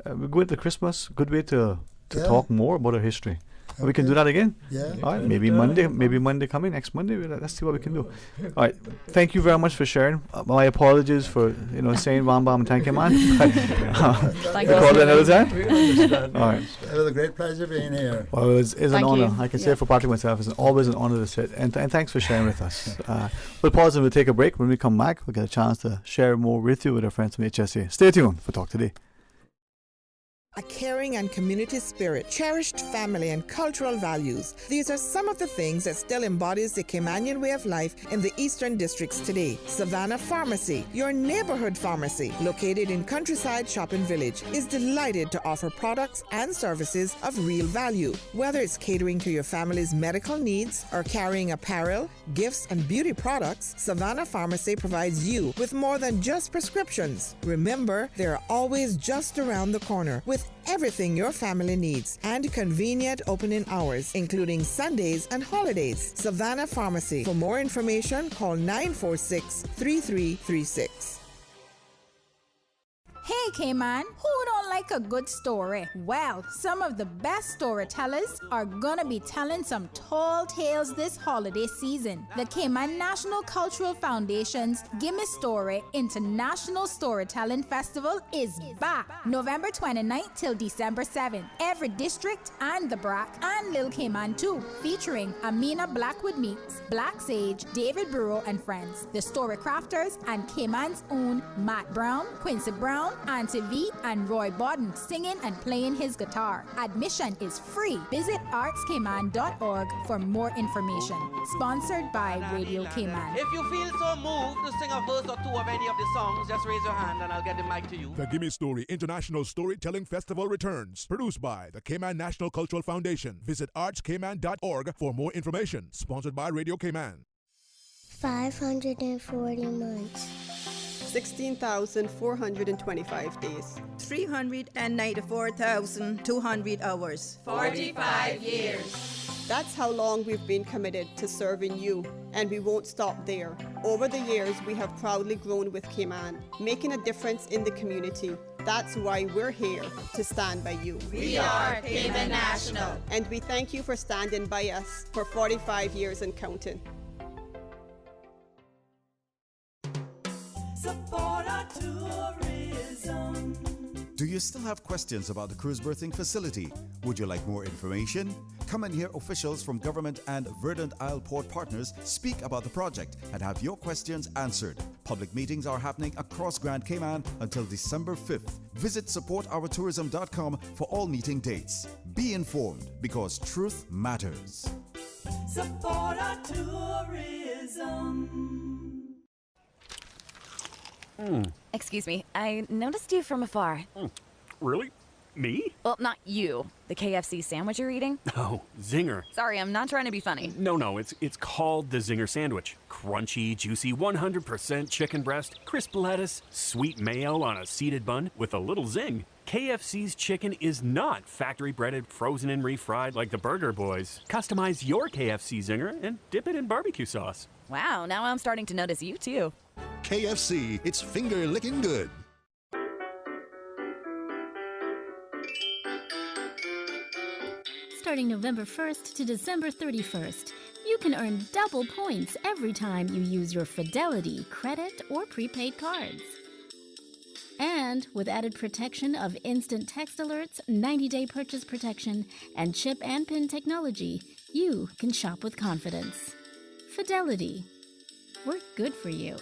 we're going to Christmas, good way to talk more about our history. We can do that again. Yeah. All right. Maybe Monday coming next Monday. Let's see what we can do. All right. Thank you very much for sharing. My apologies for saying Ram Bam and thank you, man. Thank you. Call another time. All right. It was a great pleasure being here. Well, it's an honor. I can say for partly myself, it's always an honor to sit. And thanks for sharing with us. We'll pause and we'll take a break. When we come back, we'll get a chance to share more with you with our friends from HSA. Stay tuned for Talk Today. A caring and community spirit, cherished family and cultural values. These are some of the things that still embodies the Caymanian way of life in the Eastern Districts today. Savannah Pharmacy, your neighborhood pharmacy, located in Countryside Shopping Village, is delighted to offer products and services of real value. Whether it's catering to your family's medical needs or carrying apparel, gifts, and beauty products, Savannah Pharmacy provides you with more than just prescriptions. Remember, they're always just around the corner with everything your family needs and convenient opening hours, including Sundays and holidays. Savannah Pharmacy. For more information, call 946-3336. Hey Cayman, who don't like a good story? Well, some of the best storytellers are gonna be telling some tall tales this holiday season. The Cayman National Cultural Foundation's Gimme Story International Storytelling Festival is back November 29th till December 7th. Every district and the BRAC and Lil Cayman too, featuring Amina Blackwood Meeks, Black Sage, David Burrow and friends, the story crafters, and Cayman's own Matt Brown, Quincy Brown, Auntie V, and Roy Bodden singing and playing his guitar. Admission is free. Visit artscayman.org for more information. Sponsored by Radio Cayman. If you feel so moved to sing a verse or two of any of the songs, just raise your hand and I'll get the mic to you. The Gimme Story International Storytelling Festival returns. Produced by the Cayman National Cultural Foundation. Visit artscayman.org for more information. Sponsored by Radio Cayman. 540 months. 16,425 days. 394,200 hours. 45 years. That's how long we've been committed to serving you, and we won't stop there. Over the years, we have proudly grown with Cayman, making a difference in the community. That's why we're here, to stand by you. We are Cayman National. And we thank you for standing by us for 45 years and counting. Support our tourism. Do you still have questions about the cruise berthing facility? Would you like more information? Come and hear officials from government and Verdant Isle Port partners speak about the project and have your questions answered. Public meetings are happening across Grand Cayman until December 5th. Visit supportourtourism.com for all meeting dates. Be informed because truth matters. Support our tourism. Excuse me, I noticed you from afar. Really? Me? Well, not you. The KFC sandwich you're eating. Oh, Zinger. Sorry, I'm not trying to be funny. No, it's called the Zinger Sandwich. Crunchy, juicy, 100% chicken breast, crisp lettuce, sweet mayo on a seeded bun with a little zing. KFC's chicken is not factory breaded, frozen and refried like the Burger Boys. Customize your KFC Zinger and dip it in barbecue sauce. Wow, now I'm starting to notice you too. KFC, it's finger licking good. Starting November 1st to December 31st, you can earn double points every time you use your Fidelity credit or prepaid cards. And with added protection of instant text alerts, 90-day purchase protection, and chip and PIN technology, you can shop with confidence. Fidelity. We're good for you.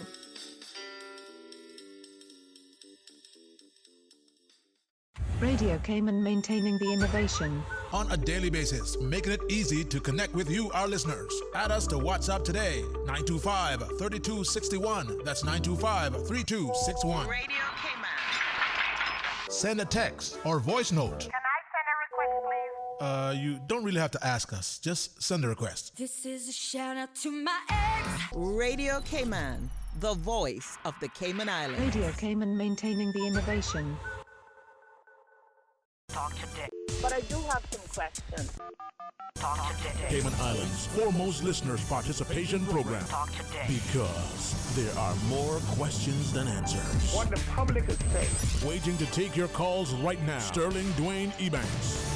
Radio Cayman, maintaining the innovation. On a daily basis, making it easy to connect with you, our listeners. Add us to WhatsApp today, 925-3261. That's 925-3261. Radio Cayman. Send a text or voice note. Can I send a request, please? You don't really have to ask us. Just send a request. This is a shout out to my ex. Radio Cayman, the voice of the Cayman Islands. Radio Cayman, maintaining the innovation. Talk today. But I do have some questions. Talk today. Cayman Islands' foremost listeners participation program. Talk today. Because there are more questions than answers. What the public is saying. Waiting to take your calls right now. Sterling Dwayne Ebanks.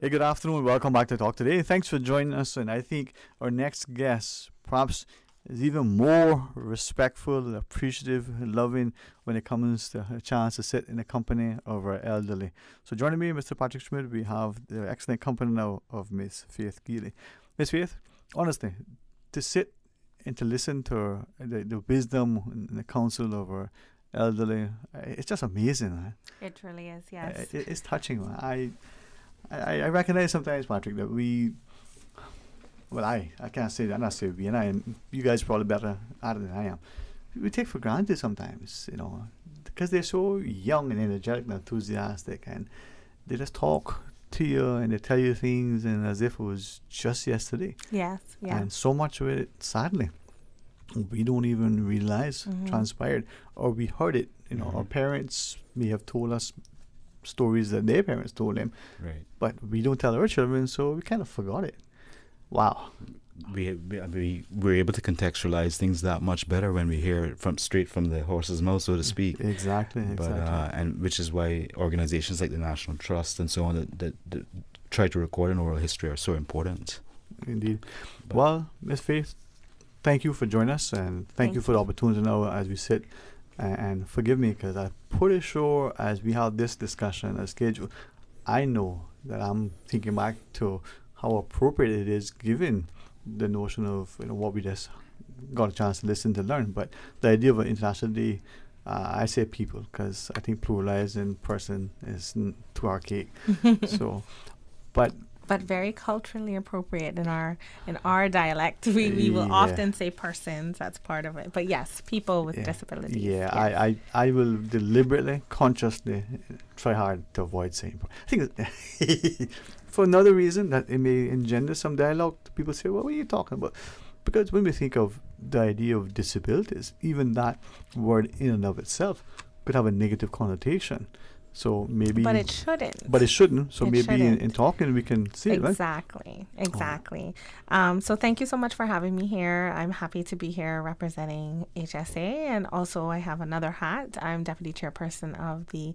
Hey, good afternoon. Welcome back to Talk Today. Thanks for joining us. And I think our next guest perhaps is even more respectful, appreciative, loving when it comes to a chance to sit in the company of our elderly. So joining me, Mr. Patrick Schmid, we have the excellent company now of Miss Faith Geely. Miss Faith, honestly, to sit and to listen to her, the wisdom and the counsel of our elderly, it's just amazing. Man. It truly is, yes. It's touching. Man. I recognize sometimes, Patrick, that I can't say that, I'm not saying we, and you guys are probably better at it than I am. We take for granted sometimes, because they're so young and energetic and enthusiastic, and they just talk to you and they tell you things and as if it was just yesterday. Yes, yeah. And so much of it, sadly, we don't even realize transpired, or we heard it. Our parents may have told us stories that their parents told them, right? But we don't tell our children, so we kind of forgot it. Wow. We're able to contextualize things that much better when we hear it straight from the horse's mouth, so to speak. Exactly. And which is why organizations like the National Trust and so on that try to record an oral history are so important. Indeed. Well, Ms. Faith, thank you for joining us, and thank you for the opportunity now as we sit. And forgive me, because I'm pretty sure as we have this discussion as scheduled, I know that I'm thinking back to how appropriate it is given the notion of what we just got a chance to listen to learn. But the idea of an International Day, I say people, because I think pluralizing person is too archaic. But very culturally appropriate in our dialect. We will often say persons. That's part of it. But yes, people with disabilities. Yeah, yes. I will deliberately, consciously try hard to avoid saying. I think for another reason that it may engender some dialogue. People say, "Well, what are you talking about?" Because when we think of the idea of disabilities, even that word in and of itself could have a negative connotation. So maybe, but it shouldn't. But it shouldn't. So it maybe shouldn't. In talking we can see it, right? Exactly. So thank you so much for having me here. I'm happy to be here representing HSA, and also I have another hat. I'm deputy chairperson of the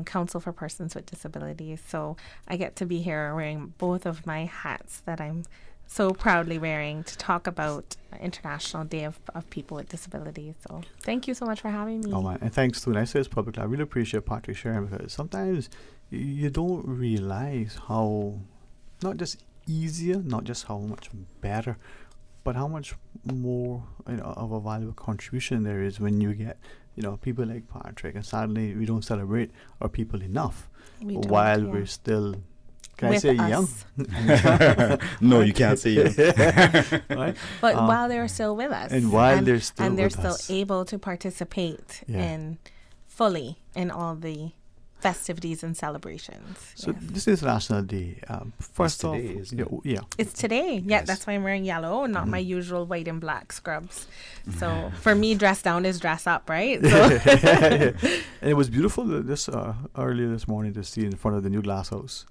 Council for Persons with Disabilities. So I get to be here wearing both of my hats that I'm so proudly wearing to talk about International Day of People with Disabilities. So thank you so much for having me. Oh man, and thanks too. And I say this publicly, I really appreciate Patrick sharing, because sometimes you don't realize how not just easier, not just how much better, but how much more of a valuable contribution there is when you get people like Patrick. And sadly, we don't celebrate our people enough while we're still. Can with I say us. young? No, you can't say young. Right? But while they're still with us. And while they're still with still us. able to participate in fully in all the festivities and celebrations. So this is International Day. First off, It's today. Yeah, Yes. that's why I'm wearing yellow, not my usual white and black scrubs. So for me, dress down is dress up, right? So And it was beautiful earlier this morning to see in front of the new glass house.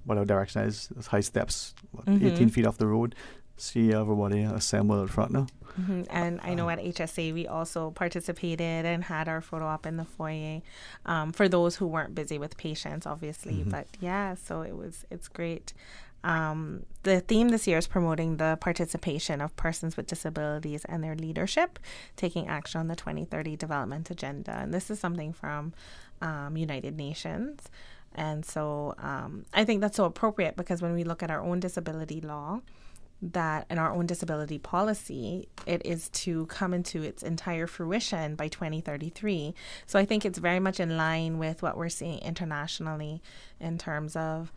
Whatever direction is high steps, 18 feet off the road. See everybody assemble out front now. And I know at HSA we also participated and had our photo op in the foyer for those who weren't busy with patients, obviously. But yeah, so it's great. The theme this year is promoting the participation of persons with disabilities and their leadership, taking action on the 2030 Development Agenda. And this is something from United Nations. And so I think that's so appropriate, because when we look at our own disability law, that in our own disability policy, it is to come into its entire fruition by 2033. So I think it's very much in line with what we're seeing internationally in terms of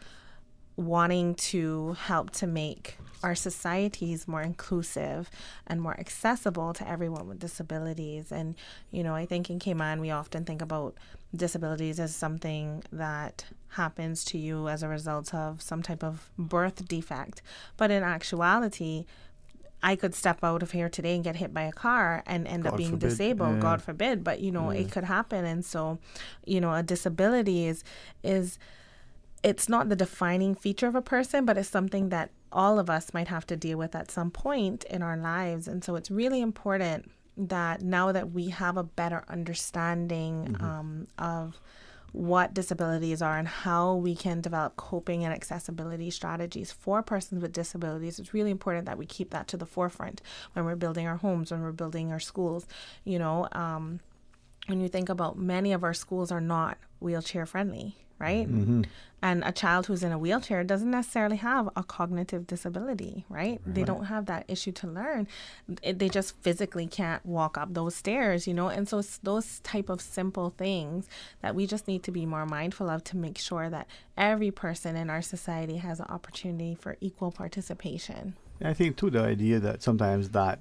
wanting to help to make our societies more inclusive and more accessible to everyone with disabilities. And, I think in Cayman, we often think about disabilities as something that happens to you as a result of some type of birth defect. But in actuality, I could step out of here today and get hit by a car and end up being disabled, God forbid. But, it could happen. And so, a disability is it's not the defining feature of a person, but it's something that all of us might have to deal with at some point in our lives. And so it's really important that now that we have a better understanding of what disabilities are and how we can develop coping and accessibility strategies for persons with disabilities. It's really important that we keep that to the forefront when we're building our homes, when we're building our schools. You know, when you think about, many of our schools are not wheelchair friendly, right? Mm-hmm. And a child who's in a wheelchair doesn't necessarily have a cognitive disability, right? They don't have that issue to learn. They just physically can't walk up those stairs, you know? And so it's those type of simple things that we just need to be more mindful of to make sure that every person in our society has an opportunity for equal participation. I think, too, the idea that sometimes that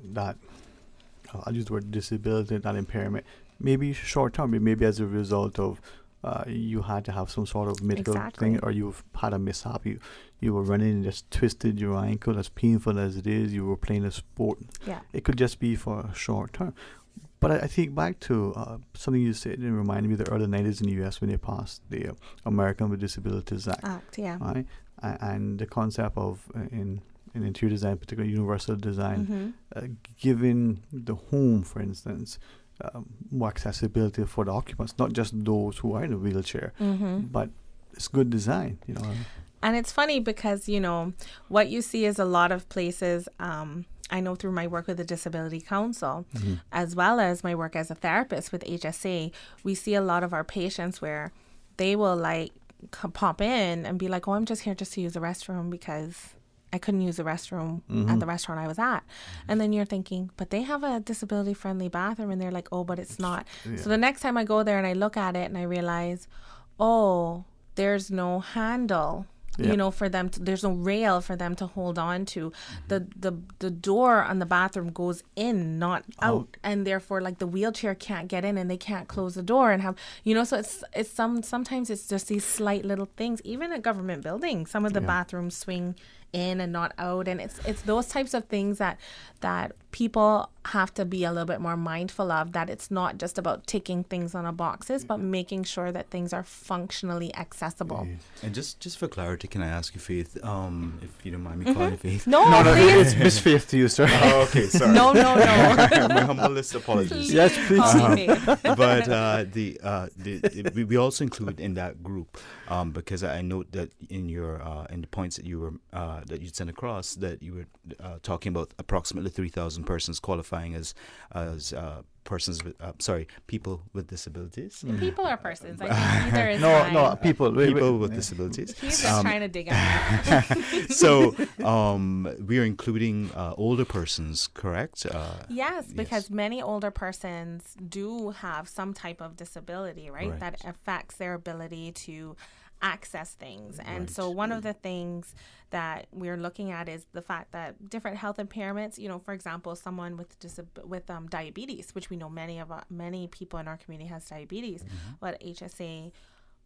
I'll use the word disability, that impairment, maybe short-term, maybe as a result of you had to have some sort of medical thing, or you've had a mishap. You were running and just twisted your ankle, as painful as it is. You were playing a sport. Yeah. It could just be for a short term. But I think back to something you said, and reminded me of the early 90s in the U.S. when they passed the American with Disabilities Act. Yeah. Right? And the concept of, in interior design, particularly universal design, giving the home, for instance, more accessibility for the occupants, not just those who are in a wheelchair, but it's good design, you know. And it's funny because, you know, what you see is a lot of places, I know through my work with the Disability Council, as well as my work as a therapist with HSA, we see a lot of our patients where they will like pop in and be like, oh, I'm just here just to use the restroom because I couldn't use the restroom at the restaurant I was at. And then you're thinking, but they have a disability-friendly bathroom. And they're like, oh, but it's not. Yeah. So the next time I go there and I look at it and I realize, oh, there's no handle, you know, for them. There's no rail for them to hold on to. The door on the bathroom goes in, not out. And therefore, like, the wheelchair can't get in and they can't close the door and have, you know, so sometimes it's just these slight little things. Even at government buildings, some of the bathrooms swing in and not out, and it's those types of things that people have to be a little bit more mindful of, that it's not just about ticking things on a boxes, but making sure that things are functionally accessible. And just for clarity, can I ask you, Faith, if you don't mind me calling you Faith? No, it's Miss Faith to you, sir. Oh, okay, sorry. No. My humblest apologies. Yes, please. But we also include in that group, because I note that in your in the points that you were that you sent across, that you were talking about approximately 3,000 persons qualifying as persons with people with disabilities. People or persons? I think either is fine. No, people with disabilities. He's just trying to dig out. So we are including older persons, correct? Yes, because many older persons do have some type of disability, right? That affects their ability to access things. And so one of the things that we're looking at is the fact that different health impairments, you know, for example, someone with diabetes, which we know many people in our community has diabetes, but HSA,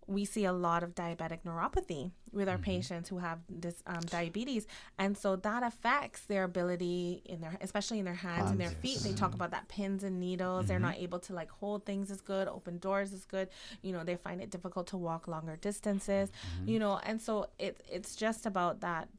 we see a lot of diabetic neuropathy with our patients who have this diabetes, and so that affects their ability especially in their hands and their feet. They talk about that pins and needles. They're not able to like hold things as good, open doors as good. You know, they find it difficult to walk longer distances. You know, and so it's just about that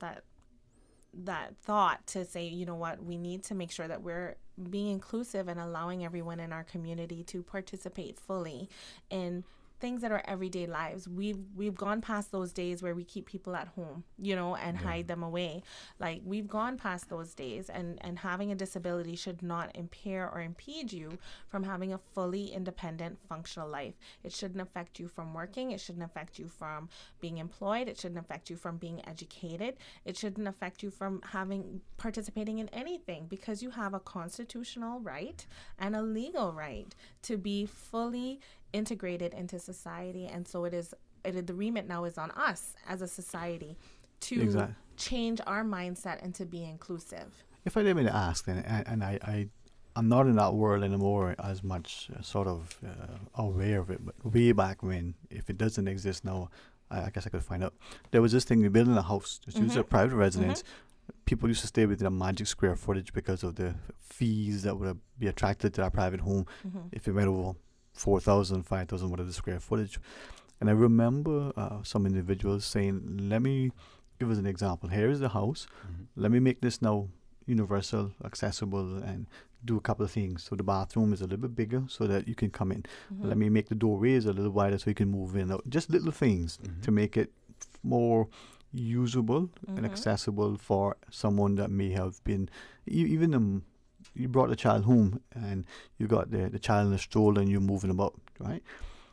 thought to say, you know what, we need to make sure that we're being inclusive and allowing everyone in our community to participate fully in things that are everyday lives. We've gone past those days where we keep people at home, you know, and hide them away. Like, we've gone past those days, and having a disability should not impair or impede you from having a fully independent, functional life. It shouldn't affect you from working. It shouldn't affect you from being employed. It shouldn't affect you from being educated. It shouldn't affect you from participating in anything, because you have a constitutional right and a legal right to be fully integrated into society. And so the remit now is on us as a society to change our mindset and to be inclusive. If I didn't mean to ask then, and I'm not in that world anymore as much sort of aware of it, but way back when, if it doesn't exist now, I guess I could find out. There was this thing, we built in a house, just use a private residence. People used to stay within a magic square footage because of the fees that would be attracted to our private home if it went over 4,000, 5,000, whatever the square footage. And I remember some individuals saying, let me give us an example. Here is the house. Let me make this now universal, accessible, and do a couple of things. So the bathroom is a little bit bigger so that you can come in. Let me make the doorways a little wider so you can move in. Just little things to make it more usable and accessible for someone that may have been, even you brought the child home and you got the child in a stroller and you're moving about, right?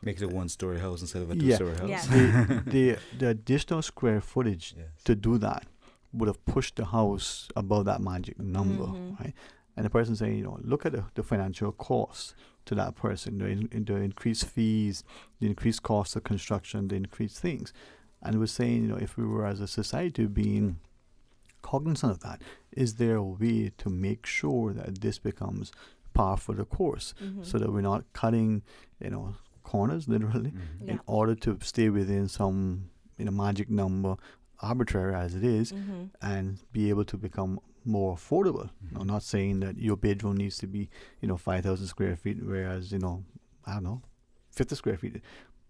Makes it a one-story house instead of a two-story house. The additional square footage to do that would have pushed the house above that magic number, right? And the person saying, look at the financial cost to that person, the increased fees, the increased cost of construction, the increased things. And we're saying, if we were as a society being cognizant of that, is there a way to make sure that this becomes par for the course so that we're not cutting, corners, literally, in order to stay within some, magic number, arbitrary as it is, and be able to become more affordable. I'm not saying that your bedroom needs to be, 5,000 square feet, whereas, 50 square feet.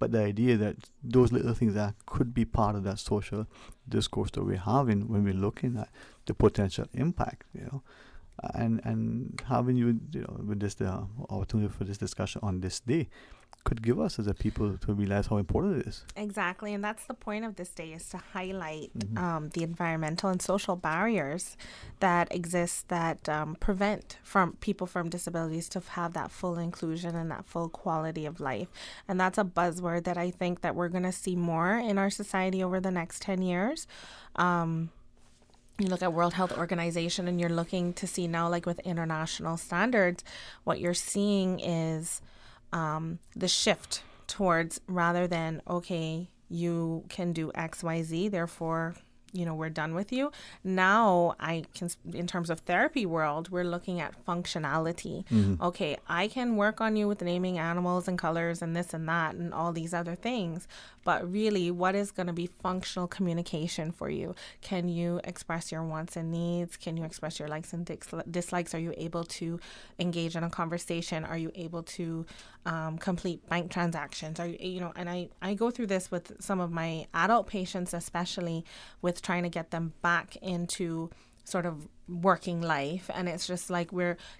But the idea that those little things that could be part of that social discourse that we're having when we're looking at the potential impact, and having you, with this the opportunity for this discussion on this day could give us as a people to realize how important it is. Exactly, and that's the point of this day, is to highlight the environmental and social barriers that exist that prevent from people from disabilities to have that full inclusion and that full quality of life. And that's a buzzword that I think that we're going to see more in our society over the next 10 years. You look at World Health Organization and you're looking to see now, like with international standards, what you're seeing is the shift towards, rather than, okay, you can do X, Y, Z, therefore, we're done with you. Now in terms of therapy world, we're looking at functionality. Okay, I can work on you with naming animals and colors and this and that and all these other things. But really, what is going to be functional communication for you? Can you express your wants and needs? Can you express your likes and dislikes? Are you able to engage in a conversation? Are you able to complete bank transactions? Are you, and I go through this with some of my adult patients, especially with trying to get them back into sort of working life. And it's just like,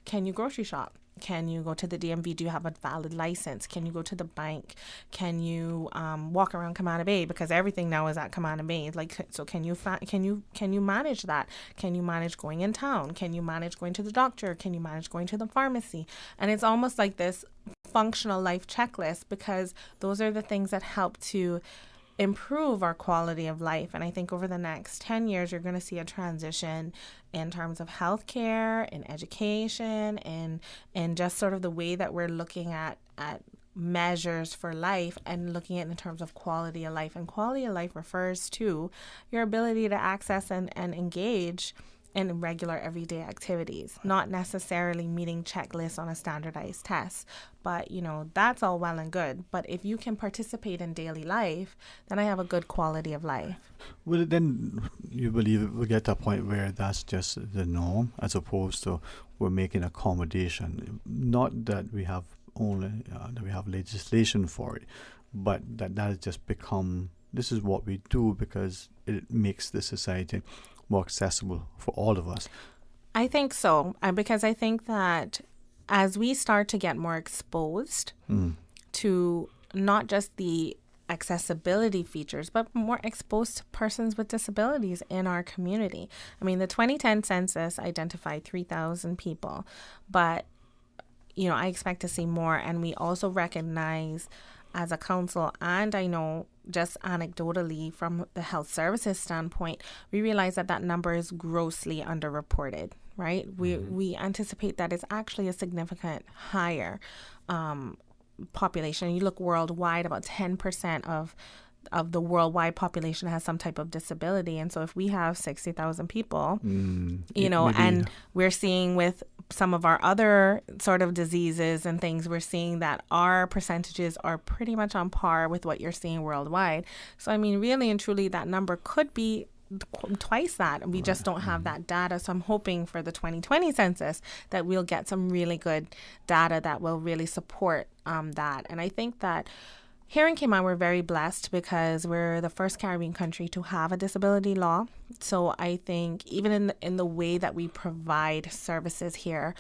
can you grocery shop? Can you go to the DMV? Do you have a valid license? Can you go to the bank? Can you walk around Kamana Bay, because everything now is at Kamana Bay? Like, so can you manage that? Can you manage going in town? Can you manage going to the doctor? Can you manage going to the pharmacy? And it's almost like this functional life checklist, because those are the things that help to improve our quality of life. And I think over the next 10 years, you're going to see a transition in terms of healthcare, in education, and just sort of the way that we're looking at measures for life and looking at it in terms of quality of life. And quality of life refers to your ability to access and engage in regular everyday activities, not necessarily meeting checklists on a standardized test. But, that's all well and good. But if you can participate in daily life, then I have a good quality of life. Well, then you believe we'll get to a point where that's just the norm, as opposed to we're making accommodation. Not that we have only that we have legislation for it, but that has just become, this is what we do because it makes the society more accessible for all of us. I think so, because I think that as we start to get more exposed to not just the accessibility features, but more exposed to persons with disabilities in our community. I mean, the 2010 census identified 3,000 people, but, I expect to see more. And we also recognize as a council, and I know just anecdotally from the health services standpoint, we realize that number is grossly underreported, right? We anticipate that it's actually a significant higher population. You look worldwide, about 10% of the worldwide population has some type of disability. And so if we have 60,000 people, and we're seeing with some of our other sort of diseases and things, we're seeing that our percentages are pretty much on par with what you're seeing worldwide. So, I mean, really and truly, that number could be twice that, and we just don't have that data. So I'm hoping for the 2020 census that we'll get some really good data that will really support that. And I think that here in Cayman, we're very blessed because we're the first Caribbean country to have a disability law. So I think even in the way that we provide services here,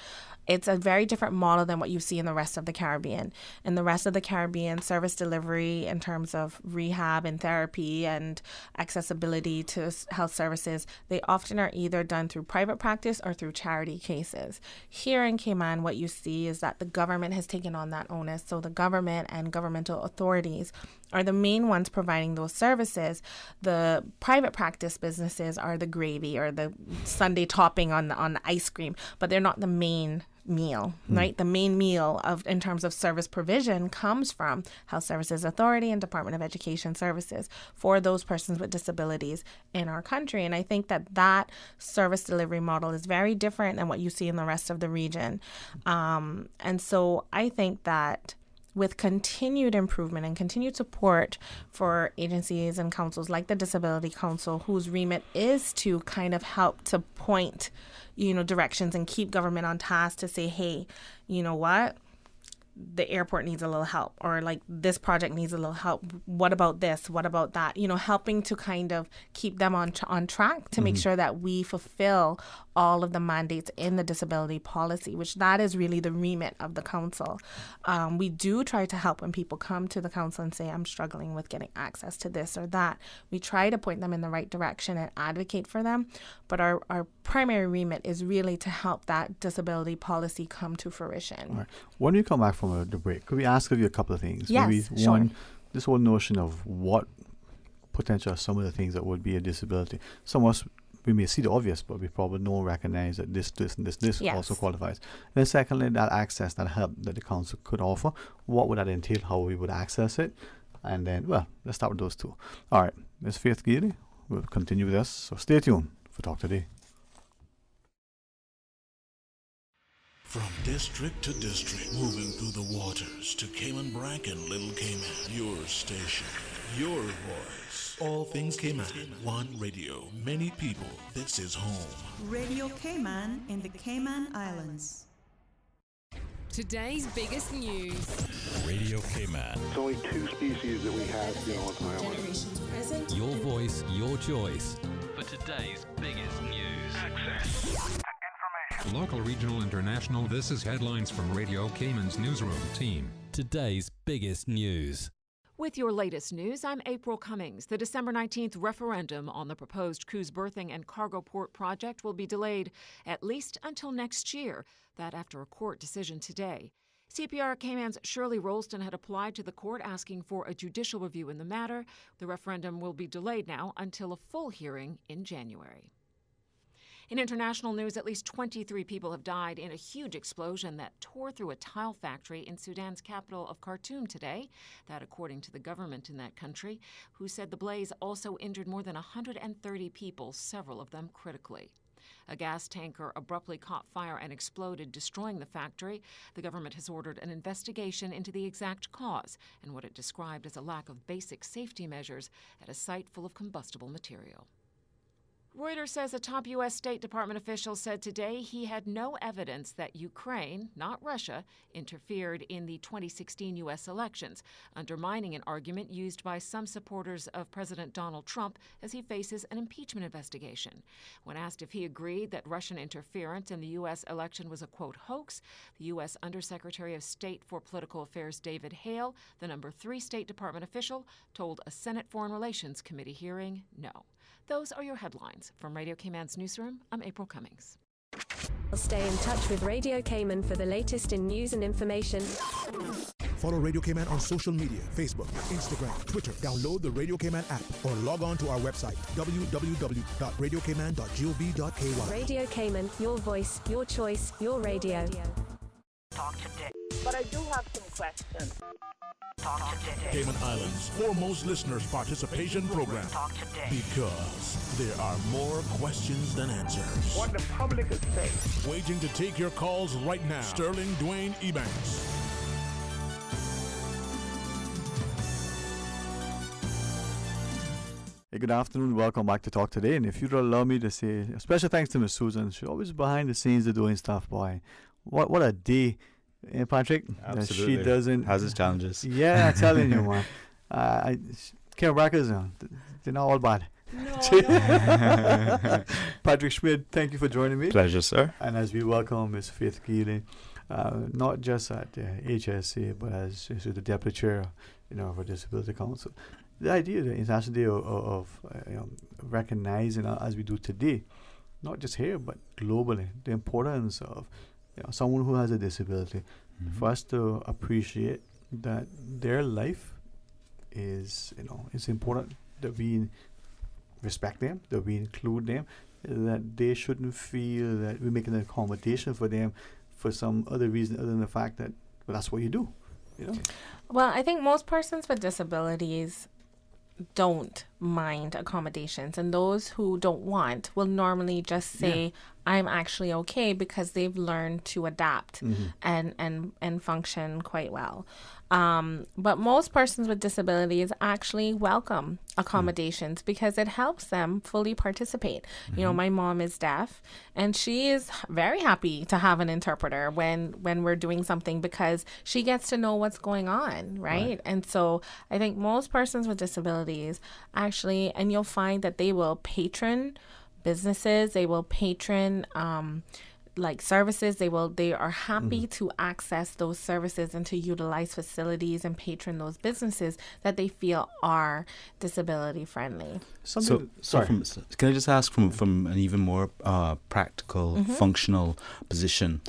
it's a very different model than what you see in the rest of the Caribbean. In the rest of the Caribbean, service delivery in terms of rehab and therapy and accessibility to health services, they often are either done through private practice or through charity cases. Here in Cayman, what you see is that the government has taken on that onus. So the government and governmental authorities are the main ones providing those services. The private practice businesses are the gravy or the sundae topping on the ice cream, but they're not the main meal, right? The main meal in terms of service provision comes from Health Services Authority and Department of Education Services for those persons with disabilities in our country. And I think that service delivery model is very different than what you see in the rest of the region. And so I think that with continued improvement and continued support for agencies and councils like the Disability Council, whose remit is to kind of help to point, directions and keep government on task to say, hey, you know what? The airport needs a little help, or like this project needs a little help. What about this? What about that? Helping to kind of keep them on track to make sure that we fulfill all of the mandates in the disability policy, which that is really the remit of the council. We do try to help when people come to the council and say, I'm struggling with getting access to this or that. We try to point them in the right direction and advocate for them. But our primary remit is really to help that disability policy come to fruition. All right. When you come back from the break, could we ask of you a couple of things? Yes, Maybe one, this whole notion of what potential are some of the things that would be a disability. Some of us, we may see the obvious, but we probably don't recognize that this, and this Yes. also qualifies. Then secondly, that access, that help that the council could offer, what would that entail, how we would access it? And then, let's start with those two. All right, Ms. Faith Geary, we'll continue with us, so stay tuned for Talk Today. From district to district, moving through the waters to Cayman Brac and Little Cayman. Your station, your voice. All things Cayman. One radio, many people. This is home. Radio Cayman in the Cayman Islands. Today's biggest news. Radio Cayman. It's only 2 species that we have, on the island. Generations present. Your voice, your choice. For today's biggest news. Access. Local, regional, international. This is headlines from Radio Cayman's newsroom team. Today's biggest news. With your latest news, I'm April Cummings. The December 19th referendum on the proposed cruise berthing and cargo port project will be delayed at least until next year. That after a court decision today. CPR Cayman's Shirley Rolston had applied to the court asking for a judicial review in the matter. The referendum will be delayed now until a full hearing in January. In international news, at least 23 people have died in a huge explosion that tore through a tile factory in Sudan's capital of Khartoum today. That according to the government in that country, who said the blaze also injured more than 130 people, several of them critically. A gas tanker abruptly caught fire and exploded, destroying the factory. The government has ordered an investigation into the exact cause and what it described as a lack of basic safety measures at a site full of combustible material. Reuters says a top U.S. State Department official said today he had no evidence that Ukraine, not Russia, interfered in the 2016 U.S. elections, undermining an argument used by some supporters of President Donald Trump as he faces an impeachment investigation. When asked if he agreed that Russian interference in the U.S. election was a, quote, hoax, the U.S. Undersecretary of State for Political Affairs David Hale, the number 3 State Department official, told a Senate Foreign Relations Committee hearing no. Those are your headlines. From Radio Cayman's newsroom, I'm April Cummings. Stay in touch with Radio Cayman for the latest in news and information. Follow Radio Cayman on social media, Facebook, Instagram, Twitter. Download the Radio Cayman app or log on to our website, www.radiocayman.gov.ky. Radio Cayman, your voice, your choice, your radio. Talk today. But I do have some questions. Talk today. Cayman Islands' foremost listeners participation program. Talk today. Because there are more questions than answers. What the public is saying. Waiting to take your calls right now. Sterling Dwayne Ebanks. Hey, good afternoon. Welcome back to Talk Today. And if you'd allow me to say a special thanks to Miss Susan. She's always behind the scenes doing stuff, boy. What a day. Patrick, Absolutely. she doesn't has its challenges. Yeah, I'm telling you, man. Care Brackers, they're not all bad. No, Patrick Schmid, thank you for joining me. Pleasure, sir. And as we welcome Ms. Faith Keeling, not just at HSA, but as the Deputy Chair, of our Disability Council. The idea, the International Day of recognizing, as we do today, not just here, but globally, the importance of someone who has a disability, for us to appreciate that their life is, it's important that we respect them, that we include them, that they shouldn't feel that we're making an accommodation for them for some other reason other than the fact that, well, that's what you do. Well, I think most persons with disabilities don't mind accommodations, and those who don't want will normally just say, I'm actually okay, because they've learned to adapt and function quite well. But most persons with disabilities actually welcome accommodations because it helps them fully participate. My mom is deaf, and she is very happy to have an interpreter when we're doing something, because she gets to know what's going on, right? And so I think most persons with disabilities actually, and you'll find that they will patron businesses, they will patron services, they are happy to access those services and to utilize facilities and patron those businesses that they feel are disability friendly. Can I just ask from an even more practical, functional position,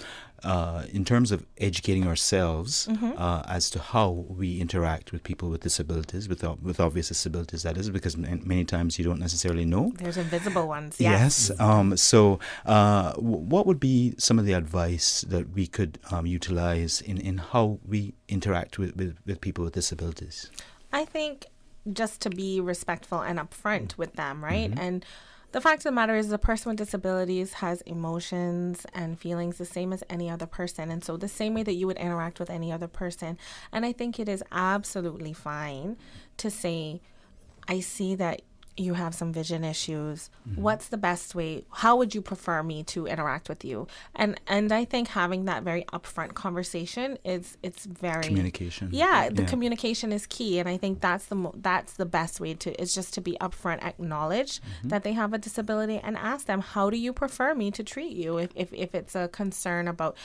in terms of educating ourselves as to how we interact with people with disabilities, with obvious disabilities, that is, because many times you don't necessarily know. There's invisible ones, yes. So what would be some of the advice that we could utilize in how we interact with people with disabilities? I think just to be respectful and upfront with them, right? And the fact of the matter is, the person with disabilities has emotions and feelings the same as any other person. And so the same way that you would interact with any other person. And I think it is absolutely fine to say, I see that you have some vision issues. What's the best way? How would you prefer me to interact with you? And I think having that very upfront conversation it's very communication. The communication is key, and I think that's the best way to, is just to be upfront, acknowledge that they have a disability, and ask them, how do you prefer me to treat you? If it's a concern about,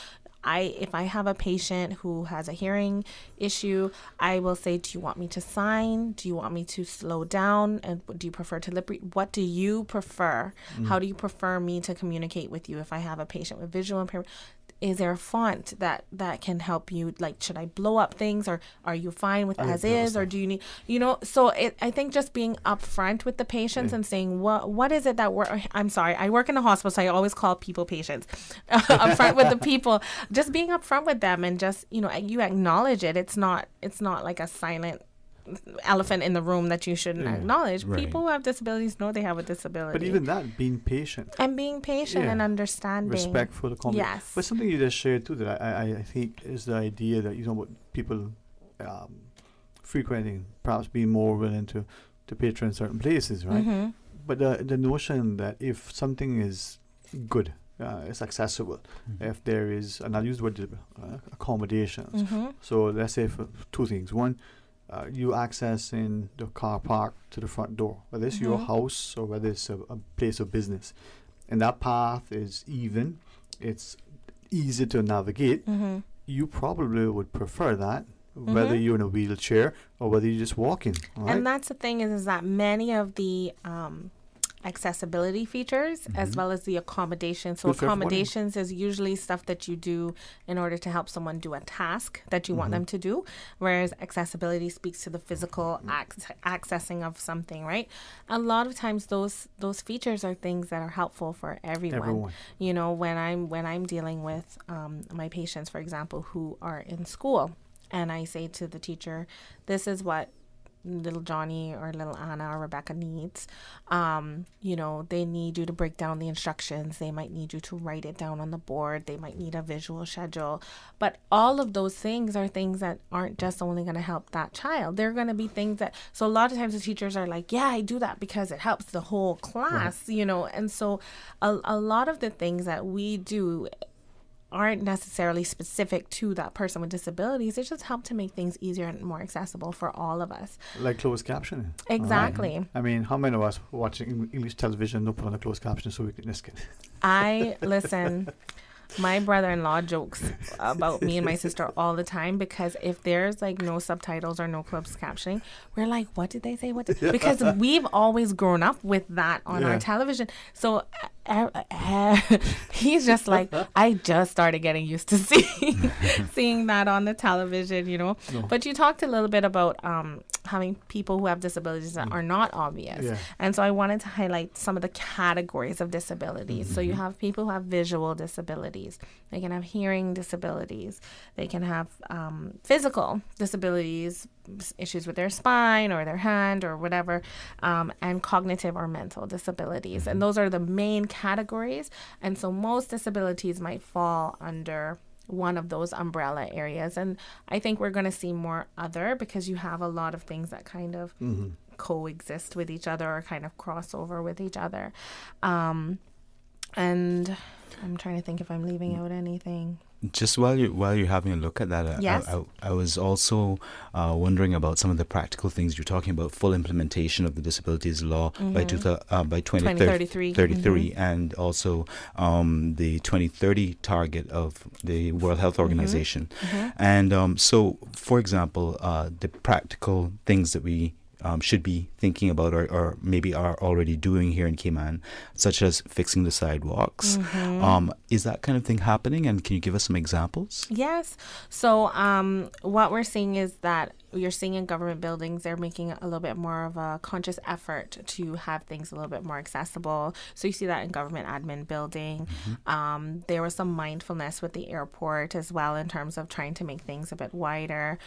if I have a patient who has a hearing issue, I will say, do you want me to sign? Do you want me to slow down? And do you prefer to lip read? What do you prefer? How do you prefer me to communicate with you if I have a patient with visual impairment? Is there a font that can help you? Like, should I blow up things, or are you fine with as is, or do you need, so I think just being upfront with the patients and saying, what is it that I'm sorry, I work in a hospital, so I always call people patients. Upfront with the people, just being upfront with them, and just, you acknowledge it. It's not like a silent elephant in the room that you shouldn't acknowledge. Right. People who have disabilities know they have a disability. But even that, being patient. And being patient and understanding. Respectful, accommodating. Yes. But something you just shared too that I think is the idea that, what people frequenting, perhaps being more willing to patron certain places, right? But the notion that if something is good, it's accessible, if there is, and I'll use the word accommodations. So let's say for two things. One, you access in the car park to the front door, whether it's your house or whether it's a place of business, and that path is even, it's easy to navigate. You probably would prefer that, whether you're in a wheelchair or whether you're just walking. Right? And that's the thing is that many of the accessibility features as well as the accommodations. So accommodations is usually stuff that you do in order to help someone do a task that you want them to do, whereas accessibility speaks to the physical accessing of something, right? A lot of times those features are things that are helpful for everyone. When I'm dealing with my patients, for example, who are in school, and I say to the teacher, this is what little Johnny or little Anna or Rebecca needs. They need you to break down the instructions. They might need you to write it down on the board. They might need a visual schedule. But all of those things are things that aren't just only going to help that child. They're going to be things that, so a lot of times the teachers are like, yeah, I do that because it helps the whole class, And so a lot of the things that we do aren't necessarily specific to that person with disabilities. It just help to make things easier and more accessible for all of us. Like closed captioning. Exactly. Right. I mean, how many of us watching English television don't put on a closed caption so we can just get Listen, my brother-in-law jokes about me and my sister all the time, because if there's like no subtitles or no closed captioning, we're like, what did they say? Because we've always grown up with that on our television. So he's just like, I just started getting used to seeing that on the television, you know. No. But you talked a little bit about having people who have disabilities that are not obvious. Yeah. And so I wanted to highlight some of the categories of disabilities. Mm-hmm. So you have people who have visual disabilities. They can have hearing disabilities. They can have physical disabilities, issues with their spine or their hand or whatever, and cognitive or mental disabilities. And those are the main categories. And so most disabilities might fall under one of those umbrella areas. And I think we're going to see more other, because you have a lot of things that kind of coexist with each other or kind of cross over with each other. And I'm trying to think if I'm leaving out anything. Just while you're having a look at that, yes. I was also wondering about some of the practical things. You're talking about full implementation of the disabilities law by 2033, and also the 2030 target of the World Health Organization. And so, for example, the practical things that we should be thinking about or maybe are already doing here in Cayman, such as fixing the sidewalks. Is that kind of thing happening? And can you give us some examples? Yes. So what we're seeing is that you're seeing in government buildings, they're making a little bit more of a conscious effort to have things a little bit more accessible. So you see that in government admin building. There was some mindfulness with the airport as well in terms of trying to make things a bit wider.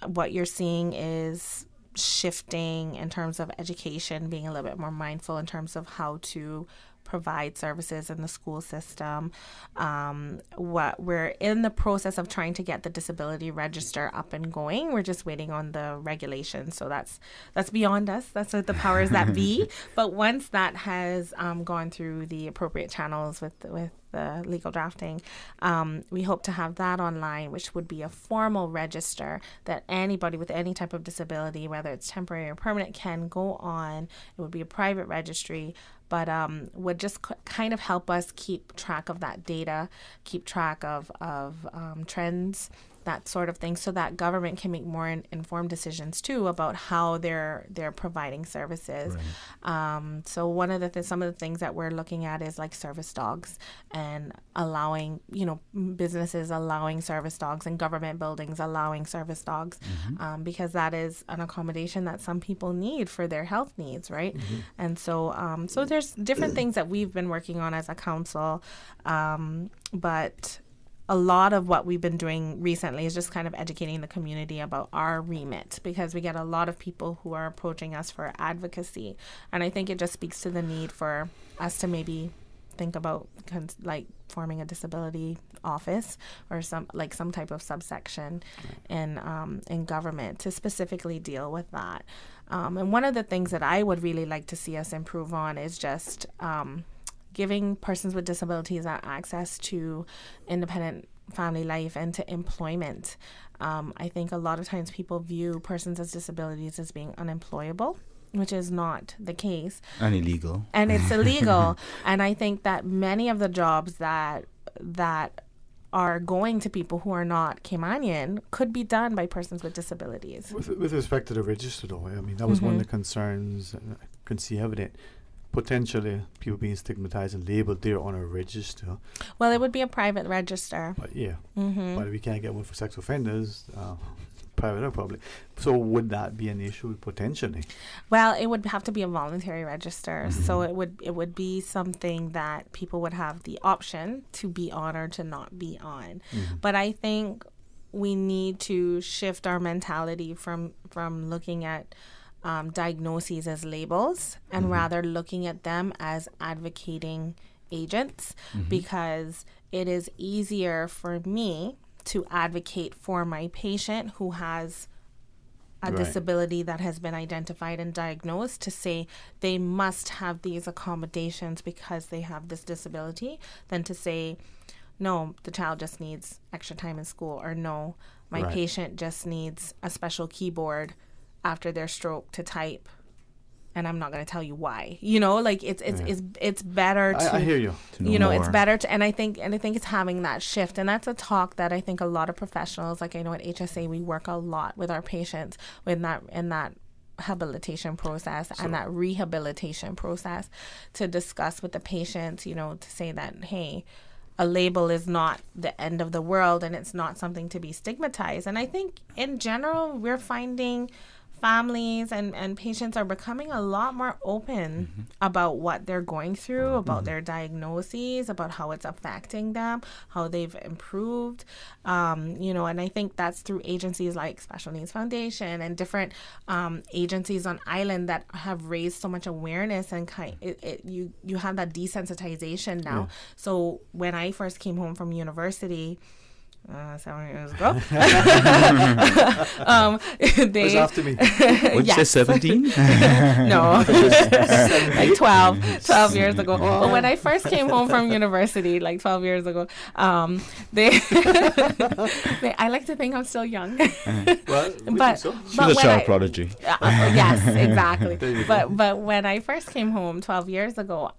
What you're seeing is shifting in terms of education, being a little bit more mindful in terms of how to provide services in the school system. What we're in the process of trying to get the disability register up and going. We're just waiting on the regulations. So that's beyond us. That's what the powers that be. But once that has gone through the appropriate channels with the legal drafting, we hope to have that online, which would be a formal register that anybody with any type of disability, whether it's temporary or permanent, can go on. It would be a private registry, but would just kind of help us keep track of that data, keep track of trends, that sort of thing, so that government can make more informed decisions too about how they're providing services. Right. So one of some of the things that we're looking at is like service dogs, and allowing, businesses allowing service dogs and government buildings allowing service dogs, because that is an accommodation that some people need for their health needs, right? And so so there's different things that we've been working on as a council, but a lot of what we've been doing recently is just kind of educating the community about our remit, because we get a lot of people who are approaching us for advocacy. And I think it just speaks to the need for us to maybe think about like forming a disability office or some type of subsection in government to specifically deal with that. And one of the things that I would really like to see us improve on is just giving persons with disabilities access to independent family life and to employment. I think a lot of times people view persons with disabilities as being unemployable, which is not the case. And illegal. And it's illegal. And I think that many of the jobs that are going to people who are not Caymanian could be done by persons with disabilities. With respect to the register, though, I mean, that was one of the concerns I can see evident. Potentially people being stigmatized and labeled there on a register. Well, it would be a private register. But but we can't get one for sex offenders, private or public. So would that be an issue potentially? Well, it would have to be a voluntary register. So it would be something that people would have the option to be on or to not be on. But I think we need to shift our mentality from looking at diagnoses as labels and rather looking at them as advocating agents, because it is easier for me to advocate for my patient who has a disability that has been identified and diagnosed to say they must have these accommodations because they have this disability than to say, no, the child just needs extra time in school, or no, my patient just needs a special keyboard after their stroke to type, and I'm not going to tell you why. You know, like it's better to I hear you. You know, it's better to, and I think it's having that shift, and that's a talk that I think a lot of professionals, like I know at HSA, we work a lot with our patients in that habilitation process and that rehabilitation process to discuss with the patients, you know, to say that, hey, a label is not the end of the world and it's not something to be stigmatized. And I think in general, we're finding families and patients are becoming a lot more open about what they're going through, about their diagnoses, about how it's affecting them, how they've improved, you know, and I think that's through agencies like Special Needs Foundation and different agencies on island that have raised so much awareness, and you have that desensitization now. So when I first came home from university, 7 years ago. They after me. What'd you say, 17? No, like 12 years ago. But when I first came home from university, like 12 years ago, I like to think I'm still young. Well, but so. She's a child prodigy. Yes, exactly. But when I first came home 12 years ago,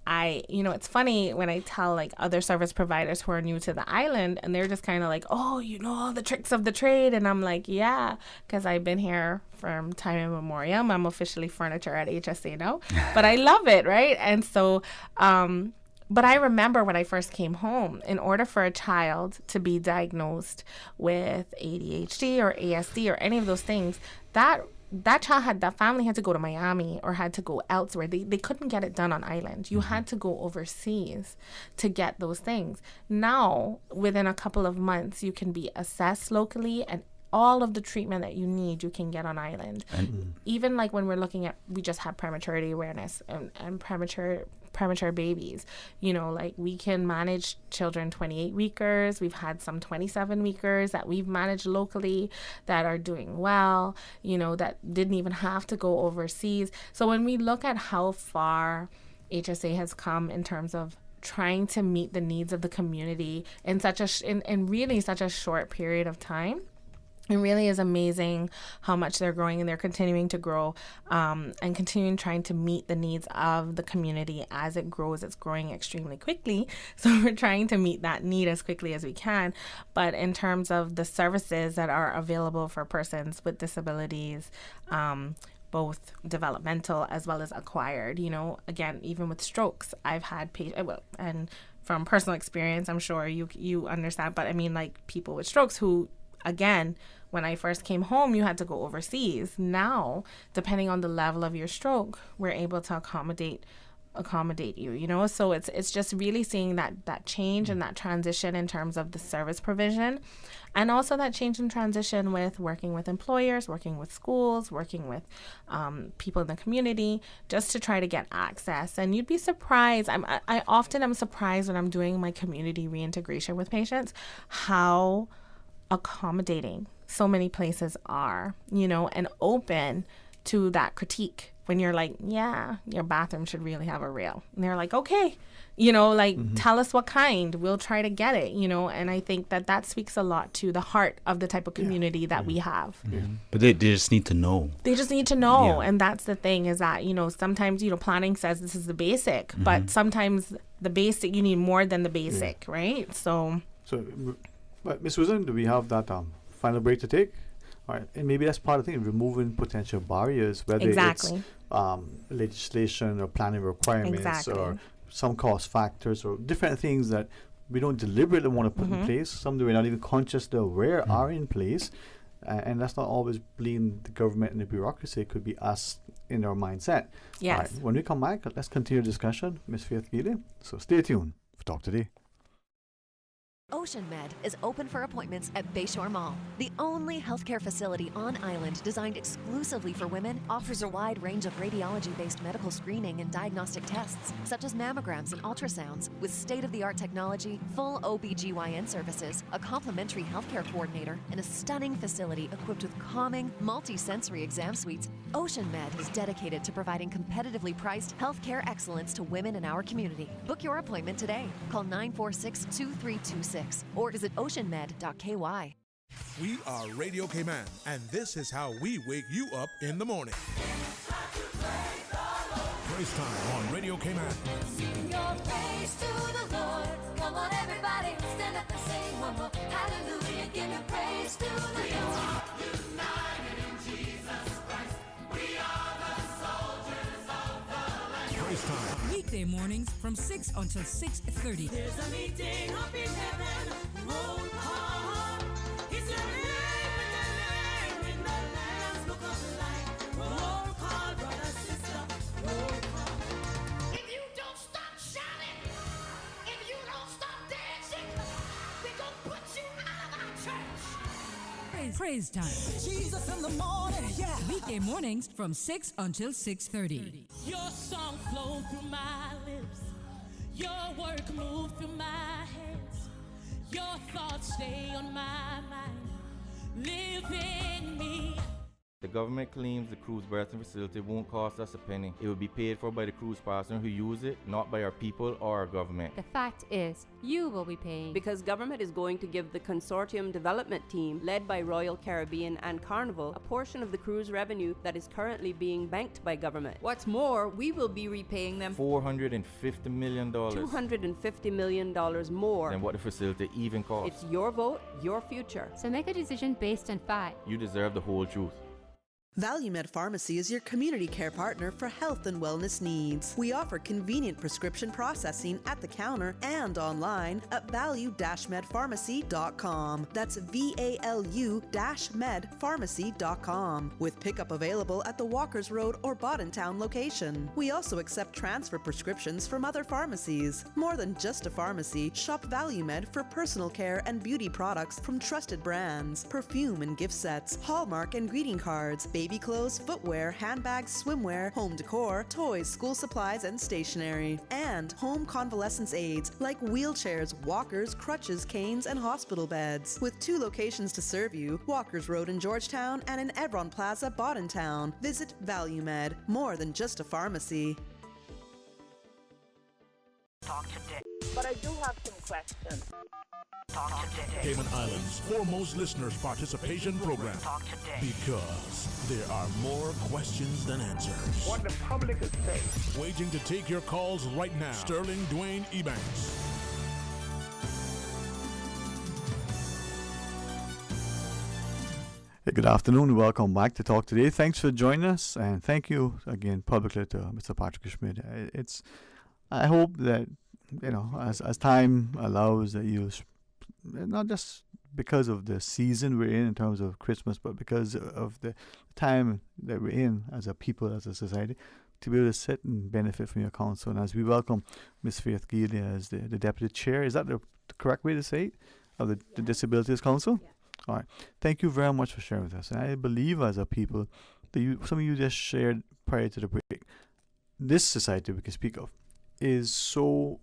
you know, it's funny when I tell like other service providers who are new to the island, and they're just kind of like, oh, you know all the tricks of the trade, and I'm like, yeah, because I've been here from time immemorial. I'm officially furniture at HSA now, but I love it, right? And so, but I remember when I first came home, in order for a child to be diagnosed with ADHD or ASD or any of those things, that family had to go to Miami or had to go elsewhere. They couldn't get it done on island. You had to go overseas to get those things. Now, within a couple of months, you can be assessed locally, and all of the treatment that you need, you can get on island. Even like when we're looking at, we just have prematurity awareness and premature babies, you know, like we can manage children 28 weekers. We've had some 27 weekers that we've managed locally that are doing well, you know, that didn't even have to go overseas. So when we look at how far HSA has come in terms of trying to meet the needs of the community in really such a short period of time, it really is amazing how much they're growing, and they're continuing to grow and continuing trying to meet the needs of the community as it grows. It's growing extremely quickly, so we're trying to meet that need as quickly as we can. But in terms of the services that are available for persons with disabilities, both developmental as well as acquired, you know, again, even with strokes, I've had and from personal experience, I'm sure you understand, but I mean, like people with strokes who, again, when I first came home, you had to go overseas. Now, depending on the level of your stroke, we're able to accommodate you, you know? So it's just really seeing that change and that transition in terms of the service provision, and also that change and transition with working with employers, working with schools, working with people in the community, just to try to get access. And you'd be surprised. I often am surprised when I'm doing my community reintegration with patients, how accommodating so many places are, you know, and open to that critique when you're like, yeah, your bathroom should really have a rail. And they're like, okay, you know, like, tell us what kind, we'll try to get it, you know. And I think that speaks a lot to the heart of the type of community that we have. But they just need to know. They just need to know. And that's the thing, is that, you know, sometimes, you know, planning says this is the basic, but sometimes the basic, you need more than the basic, right? So, but Ms. Susan, do we have that final break to take? All right, and maybe that's part of the thing, removing potential barriers, whether it's legislation or planning requirements or some cost factors or different things that we don't deliberately want to put in place. Some that we're not even consciously aware are in place. And that's not always blame the government and the bureaucracy. It could be us in our mindset. Yes. All right, when we come back, let's continue the discussion. Ms. Faith Keeley. So stay tuned for Talk Today. Ocean Med is open for appointments at Bayshore Mall. The only healthcare facility on island designed exclusively for women offers a wide range of radiology-based medical screening and diagnostic tests, such as mammograms and ultrasounds, with state-of-the-art technology, full OBGYN services, a complimentary healthcare coordinator, and a stunning facility equipped with calming, multi-sensory exam suites. Ocean Med is dedicated to providing competitively priced healthcare excellence to women in our community. Book your appointment today. Call 946-2326 or visit oceanmed.ky. We are Radio Cayman, and this is how we wake you up in the morning. Praise time on Radio Cayman. Sing your praise to the Lord. Come on, everybody, stand up and sing one more. Hallelujah, give your praise to the Lord. United in Jesus Christ. We are the soldiers of the land. Praise time. Weekday mornings from 6 until 6:30. There's a meeting up in heaven. Roll call. It's your name in the name in the Lamb's book of life. Roll call, brother, sister. Roll call. If you don't stop shouting, if you don't stop dancing, we're going to put you out of our church. Praise time. Jesus in the morning, yeah. Weekday mornings from 6 until 6:30. Your song flowed through my lips. Your work moved through my hands. Your thoughts stay on my mind. Live in me. The government claims the cruise berthing facility won't cost us a penny. It will be paid for by the cruise passenger who use it, not by our people or our government. The fact is, you will be paying. Because government is going to give the consortium development team, led by Royal Caribbean and Carnival, a portion of the cruise revenue that is currently being banked by government. What's more, we will be repaying them $450 million. $250 million more than what the facility even costs. It's your vote, your future. So make a decision based on fact. You deserve the whole truth. ValueMed Pharmacy is your community care partner for health and wellness needs. We offer convenient prescription processing at the counter and online at value-medpharmacy.com. That's VALU-medpharmacy.com, with pickup available at the Walkers Road or Boddentown location. We also accept transfer prescriptions from other pharmacies. More than just a pharmacy, shop ValueMed for personal care and beauty products from trusted brands, perfume and gift sets, Hallmark and greeting cards, baby clothes, footwear, handbags, swimwear, home decor, toys, school supplies, and stationery. And home convalescence aids like wheelchairs, walkers, crutches, canes, and hospital beds. With 2 locations to serve you, Walkers Road in Georgetown and in Evron Plaza, Boddentown. Visit ValueMed, more than just a pharmacy. Talk today. But I do have some questions. Talk today. Cayman Islands' foremost listeners' participation program. Talk today. Because there are more questions than answers. What the public is saying. Waiting to take your calls right now. Sterling Dwayne Ebanks. Hey, good afternoon. Welcome back to Talk Today. Thanks for joining us, and thank you again publicly to Mr. Patrick Schmid. I hope that as time allows, that you, not just because of the season we're in terms of Christmas, but because of the time that we're in as a people, as a society, to be able to sit and benefit from your counsel. And as we welcome Ms. Faith Geely as the Deputy Chair, is that the correct way to say it, of the Disabilities Council? Yeah. All right. Thank you very much for sharing with us. And I believe as a people, that some of you just shared prior to the break, this society we can speak of is so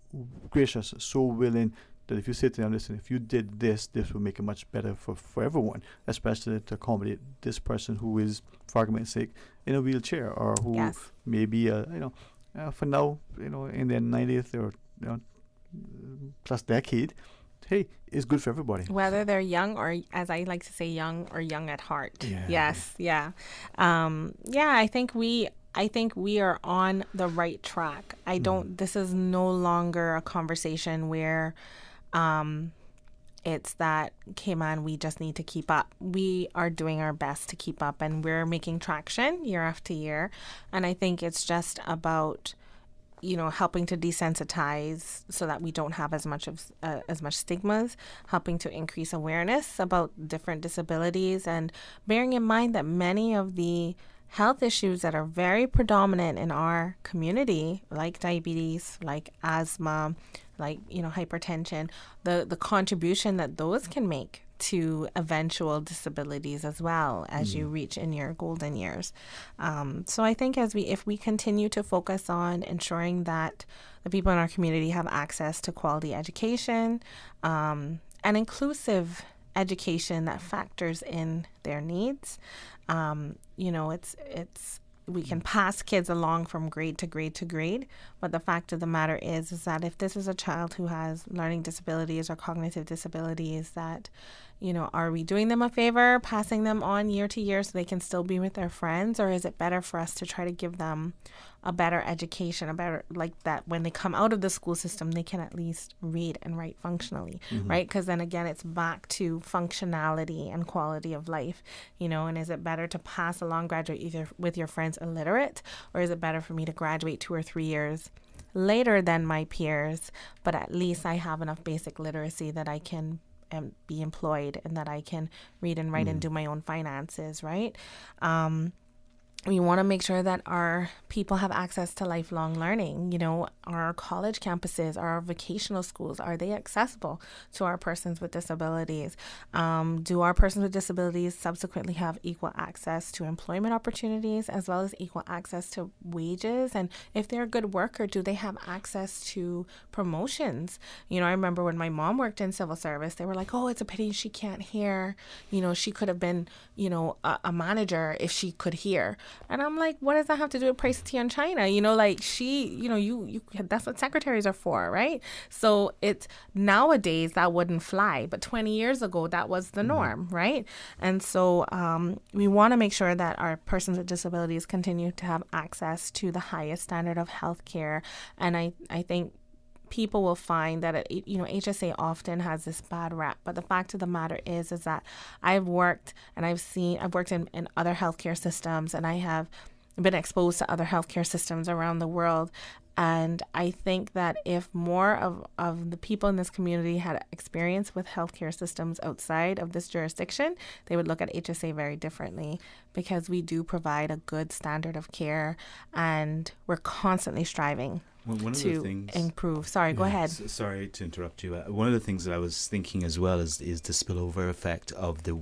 gracious, so willing, that if you sit there and listen, if you did this will make it much better for everyone, especially to accommodate this person who is, for argument's sake, in a wheelchair, or who may be, for now, in their 90th or plus decade. Hey, it's good for everybody. Whether they're young or, as I like to say, young or young at heart. Yeah. Yes, yeah. I think we are on the right track. This is no longer a conversation where it's that, okay, man, we just need to keep up. We are doing our best to keep up, and we're making traction year after year. And I think it's just about, helping to desensitize so that we don't have as much stigmas, helping to increase awareness about different disabilities, and bearing in mind that many of the health issues that are very predominant in our community, like diabetes, like asthma, like, hypertension, the contribution that those can make to eventual disabilities as well as you reach in your golden years. So I think if we continue to focus on ensuring that the people in our community have access to quality education, and inclusive education that factors in their needs, we can pass kids along from grade to grade to grade, but the fact of the matter is that if this is a child who has learning disabilities or cognitive disabilities, that, are we doing them a favor, passing them on year to year so they can still be with their friends, or is it better for us to try to give them a better education, a better, like that when they come out of the school system, they can at least read and write functionally, right? Because then again, it's back to functionality and quality of life, and is it better to pass along, graduate either with your friends illiterate, or is it better for me to graduate 2 or 3 years later than my peers, but at least I have enough basic literacy that I can be employed and that I can read and write and do my own finances, right? We want to make sure that our people have access to lifelong learning. Our college campuses, our vocational schools, are they accessible to our persons with disabilities? Do our persons with disabilities subsequently have equal access to employment opportunities as well as equal access to wages? And if they're a good worker, do they have access to promotions? I remember when my mom worked in civil service, they were like, oh, it's a pity she can't hear. She could have been, a manager if she could hear. And I'm like, what does that have to do with price of tea in China? That's what secretaries are for, right? So it's nowadays that wouldn't fly, but 20 years ago that was the norm, right? And so we want to make sure that our persons with disabilities continue to have access to the highest standard of health care. And I think people will find that, HSA often has this bad rap. But the fact of the matter is that I've worked in other healthcare systems, and I have been exposed to other healthcare systems around the world. And I think that if more of the people in this community had experience with healthcare systems outside of this jurisdiction, they would look at HSA very differently, because we do provide a good standard of care and we're constantly striving to improve. Sorry, go ahead. Sorry to interrupt you. One of the things that I was thinking as well is the spillover effect of the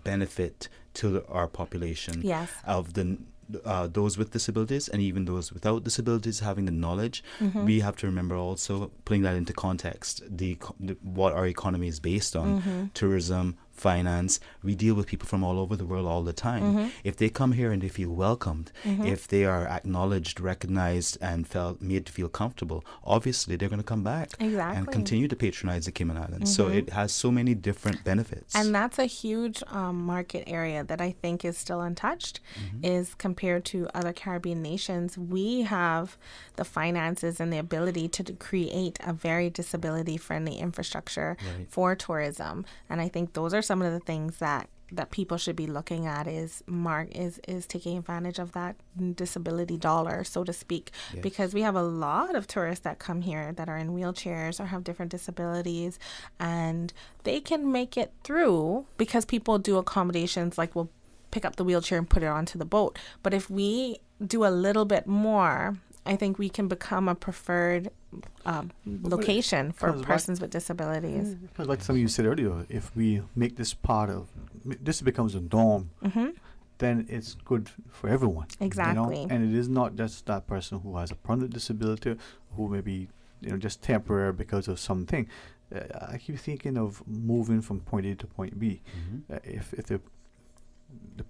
benefit to our population. Yes. Of those with disabilities and even those without disabilities having the knowledge. We have to remember also, putting that into context, what our economy is based on, tourism, finance. We deal with people from all over the world all the time. If they come here and they feel welcomed, if they are acknowledged, recognized, and made to feel comfortable, obviously they're going to come back and continue to patronize the Cayman Islands. So it has so many different benefits. And that's a huge market area that I think is still untouched, is compared to other Caribbean nations. We have the finances and the ability to create a very disability-friendly infrastructure for tourism. And I think those are some of the things that people should be looking at, is taking advantage of that disability dollar, so to speak, because we have a lot of tourists that come here that are in wheelchairs or have different disabilities, and they can make it through because people do accommodations, like we'll pick up the wheelchair and put it onto the boat. But if we do a little bit more, I think we can become a preferred location for persons with disabilities. Because like something you said earlier, if we make this this becomes a norm, then it's good for everyone. Exactly. And it is not just that person who has a permanent disability, who may be just temporary because of something. I keep thinking of moving from point A to point B. If the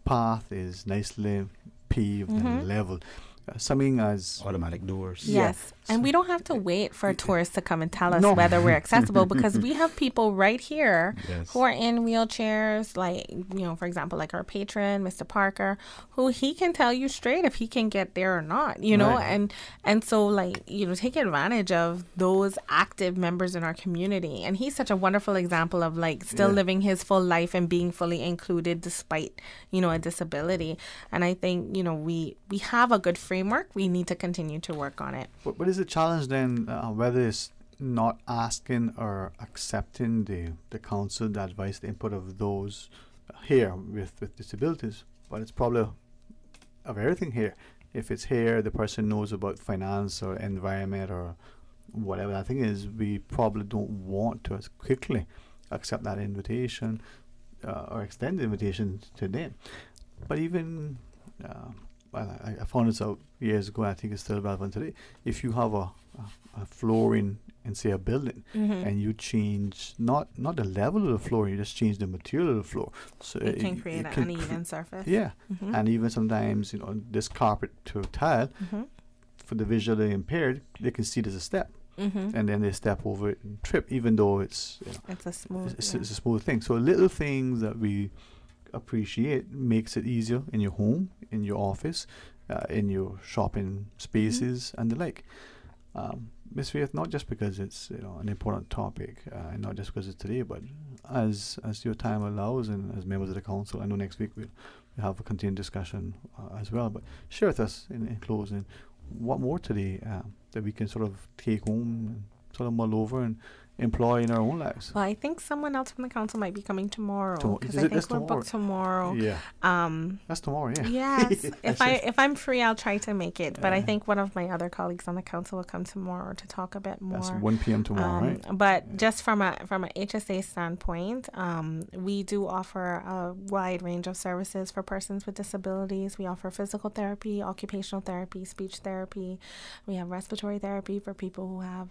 path is nicely paved and level, something as automatic doors. Yes. And we don't have to wait for a tourist to come and tell us whether we're accessible, because we have people right here who are in wheelchairs, like, for example, like our patron, Mr. Parker, who he can tell you straight if he can get there or not, and so, like, take advantage of those active members in our community. And he's such a wonderful example of, like, still living his full life and being fully included despite, a disability. And I think, we have a good framework. We need to continue to work on it. But is the challenge then whether it's not asking or accepting the counsel, the advice, the input of those here with disabilities? But it's probably of everything here. If it's here, the person knows about finance or environment or whatever. I think is we probably don't want to as quickly accept that invitation or extend the invitation to them. But even, I found this out years ago, I think it's still relevant today. If you have a floor in say, a building, and you change not the level of the floor, you just change the material of the floor. So it can create an uneven surface. Yeah, and even sometimes, this carpet to tile, for the visually impaired, they can see there's a step. And then they step over it and trip, even though it's it's a smooth it's a smooth thing. So little things that we appreciate makes it easier in your home, in your office, in your shopping spaces and the like. Ms. Faith, not just because it's an important topic, and not just because it's today, but as your time allows, and as members of the council, I know next week we'll have a continued discussion as well. But share with us in closing, what more today that we can sort of take home and sort of mull over and employ in our own lives? Well, I think someone else from the council might be coming tomorrow, because I think we're tomorrow? booked tomorrow. Yeah. That's tomorrow, yeah. Yes. If I'm free, I'll try to make it. But I think one of my other colleagues on the council will come tomorrow to talk a bit more. That's 1 p.m. tomorrow, right? But just from a HSA standpoint, we do offer a wide range of services for persons with disabilities. We offer physical therapy, occupational therapy, speech therapy. We have respiratory therapy for people who have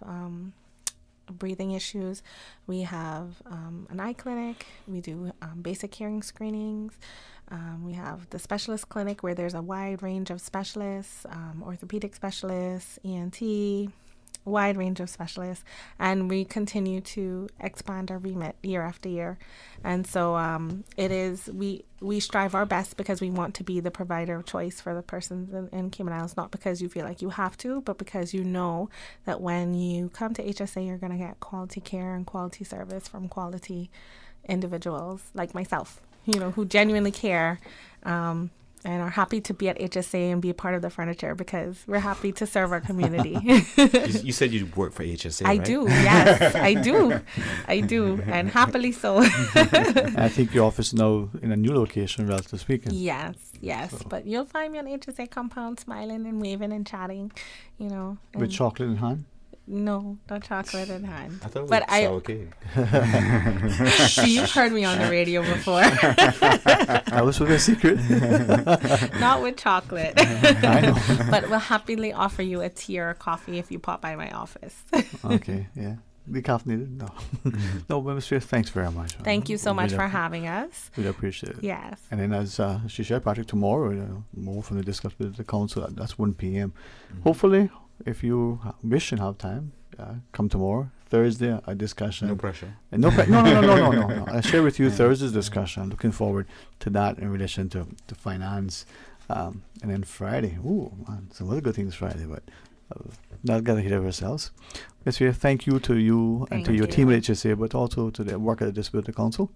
breathing issues. We have an eye clinic. We do basic hearing screenings. We have the specialist clinic, where there's a wide range of specialists, orthopedic specialists, ENT, wide range of specialists, and we continue to expand our remit year after year. And so we strive our best, because we want to be the provider of choice for the persons in Cayman Islands, not because you feel like you have to, but because you know that when you come to HSA, you're going to get quality care and quality service from quality individuals like myself, who genuinely care, and are happy to be at HSA and be a part of the furniture, because we're happy to serve our community. You said you work for HSA, I right? do, yes, I do, and happily so. I think your office now in a new location, relatively speaking. Yes, so. But you'll find me on HSA compound, smiling and waving and chatting, With chocolate in hand? No, not chocolate in hand. I thought it was sour cake. You've heard me on the radio before. That was with a secret. Not with chocolate. I know. But we'll happily offer you a tea or a coffee if you pop by my office. Okay, yeah. Decaffeinated? No. No, but Ms. Faith, thanks very much. Thank you so much for having us. Really appreciate it. Yes. And then as she shared, Patrick, tomorrow, more from the discussion with the council, that's 1 p.m. Hopefully, if you wish and have time, come tomorrow. Thursday, a discussion. No pressure. No. I'll share with you Thursday's discussion. I'm looking forward to that in relation to finance. And then Friday, some other good things Friday, but not got ahead of ourselves. Ms. Faith, thank you to you and to your team at HSA, but also to the work at the Disability Council.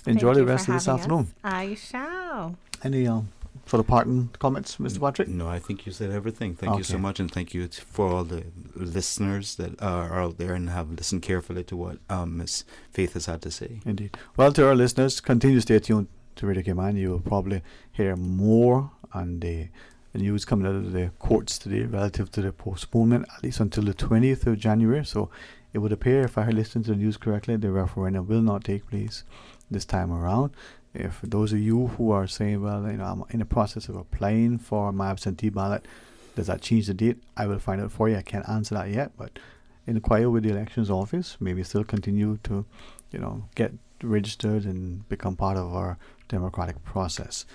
Enjoy the rest of this afternoon. I shall. Any sort of parting comments, Mr. Patrick? No, I think you said everything. Thank you so much, and thank you for all the listeners that are out there and have listened carefully to what Ms. Faith has had to say. Indeed. Well, to our listeners, continue to stay tuned to Radio Cayman. You will probably hear more on the news coming out of the courts today relative to the postponement, at least until the 20th of January. So it would appear, if I listened to the news correctly, the referendum will not take place this time around. If those of you who are saying, well, I'm in the process of applying for my absentee ballot, does that change the date? I will find out for you. I can't answer that yet, but inquire with the elections office. Maybe still continue to, get registered and become part of our democratic process.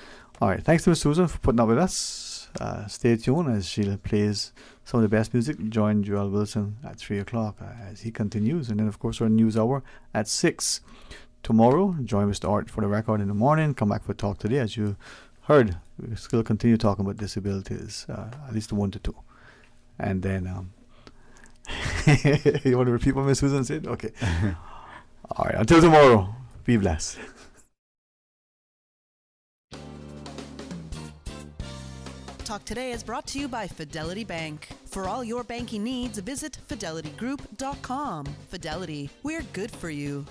All right. Thanks to Ms. Susan for putting up with us. Stay tuned as Sheila plays some of the best music. Join Joel Wilson at 3 o'clock as he continues. And then, of course, our news hour at 6. Tomorrow, join Mr. Art for the record in the morning. Come back for Talk Today. As you heard, we still continue talking about disabilities, at least 1 to 2. And then, you want to repeat what Ms. Susan said? Okay. All right. Until tomorrow, be blessed. Talk Today is brought to you by Fidelity Bank. For all your banking needs, visit fidelitygroup.com. Fidelity, we're good for you.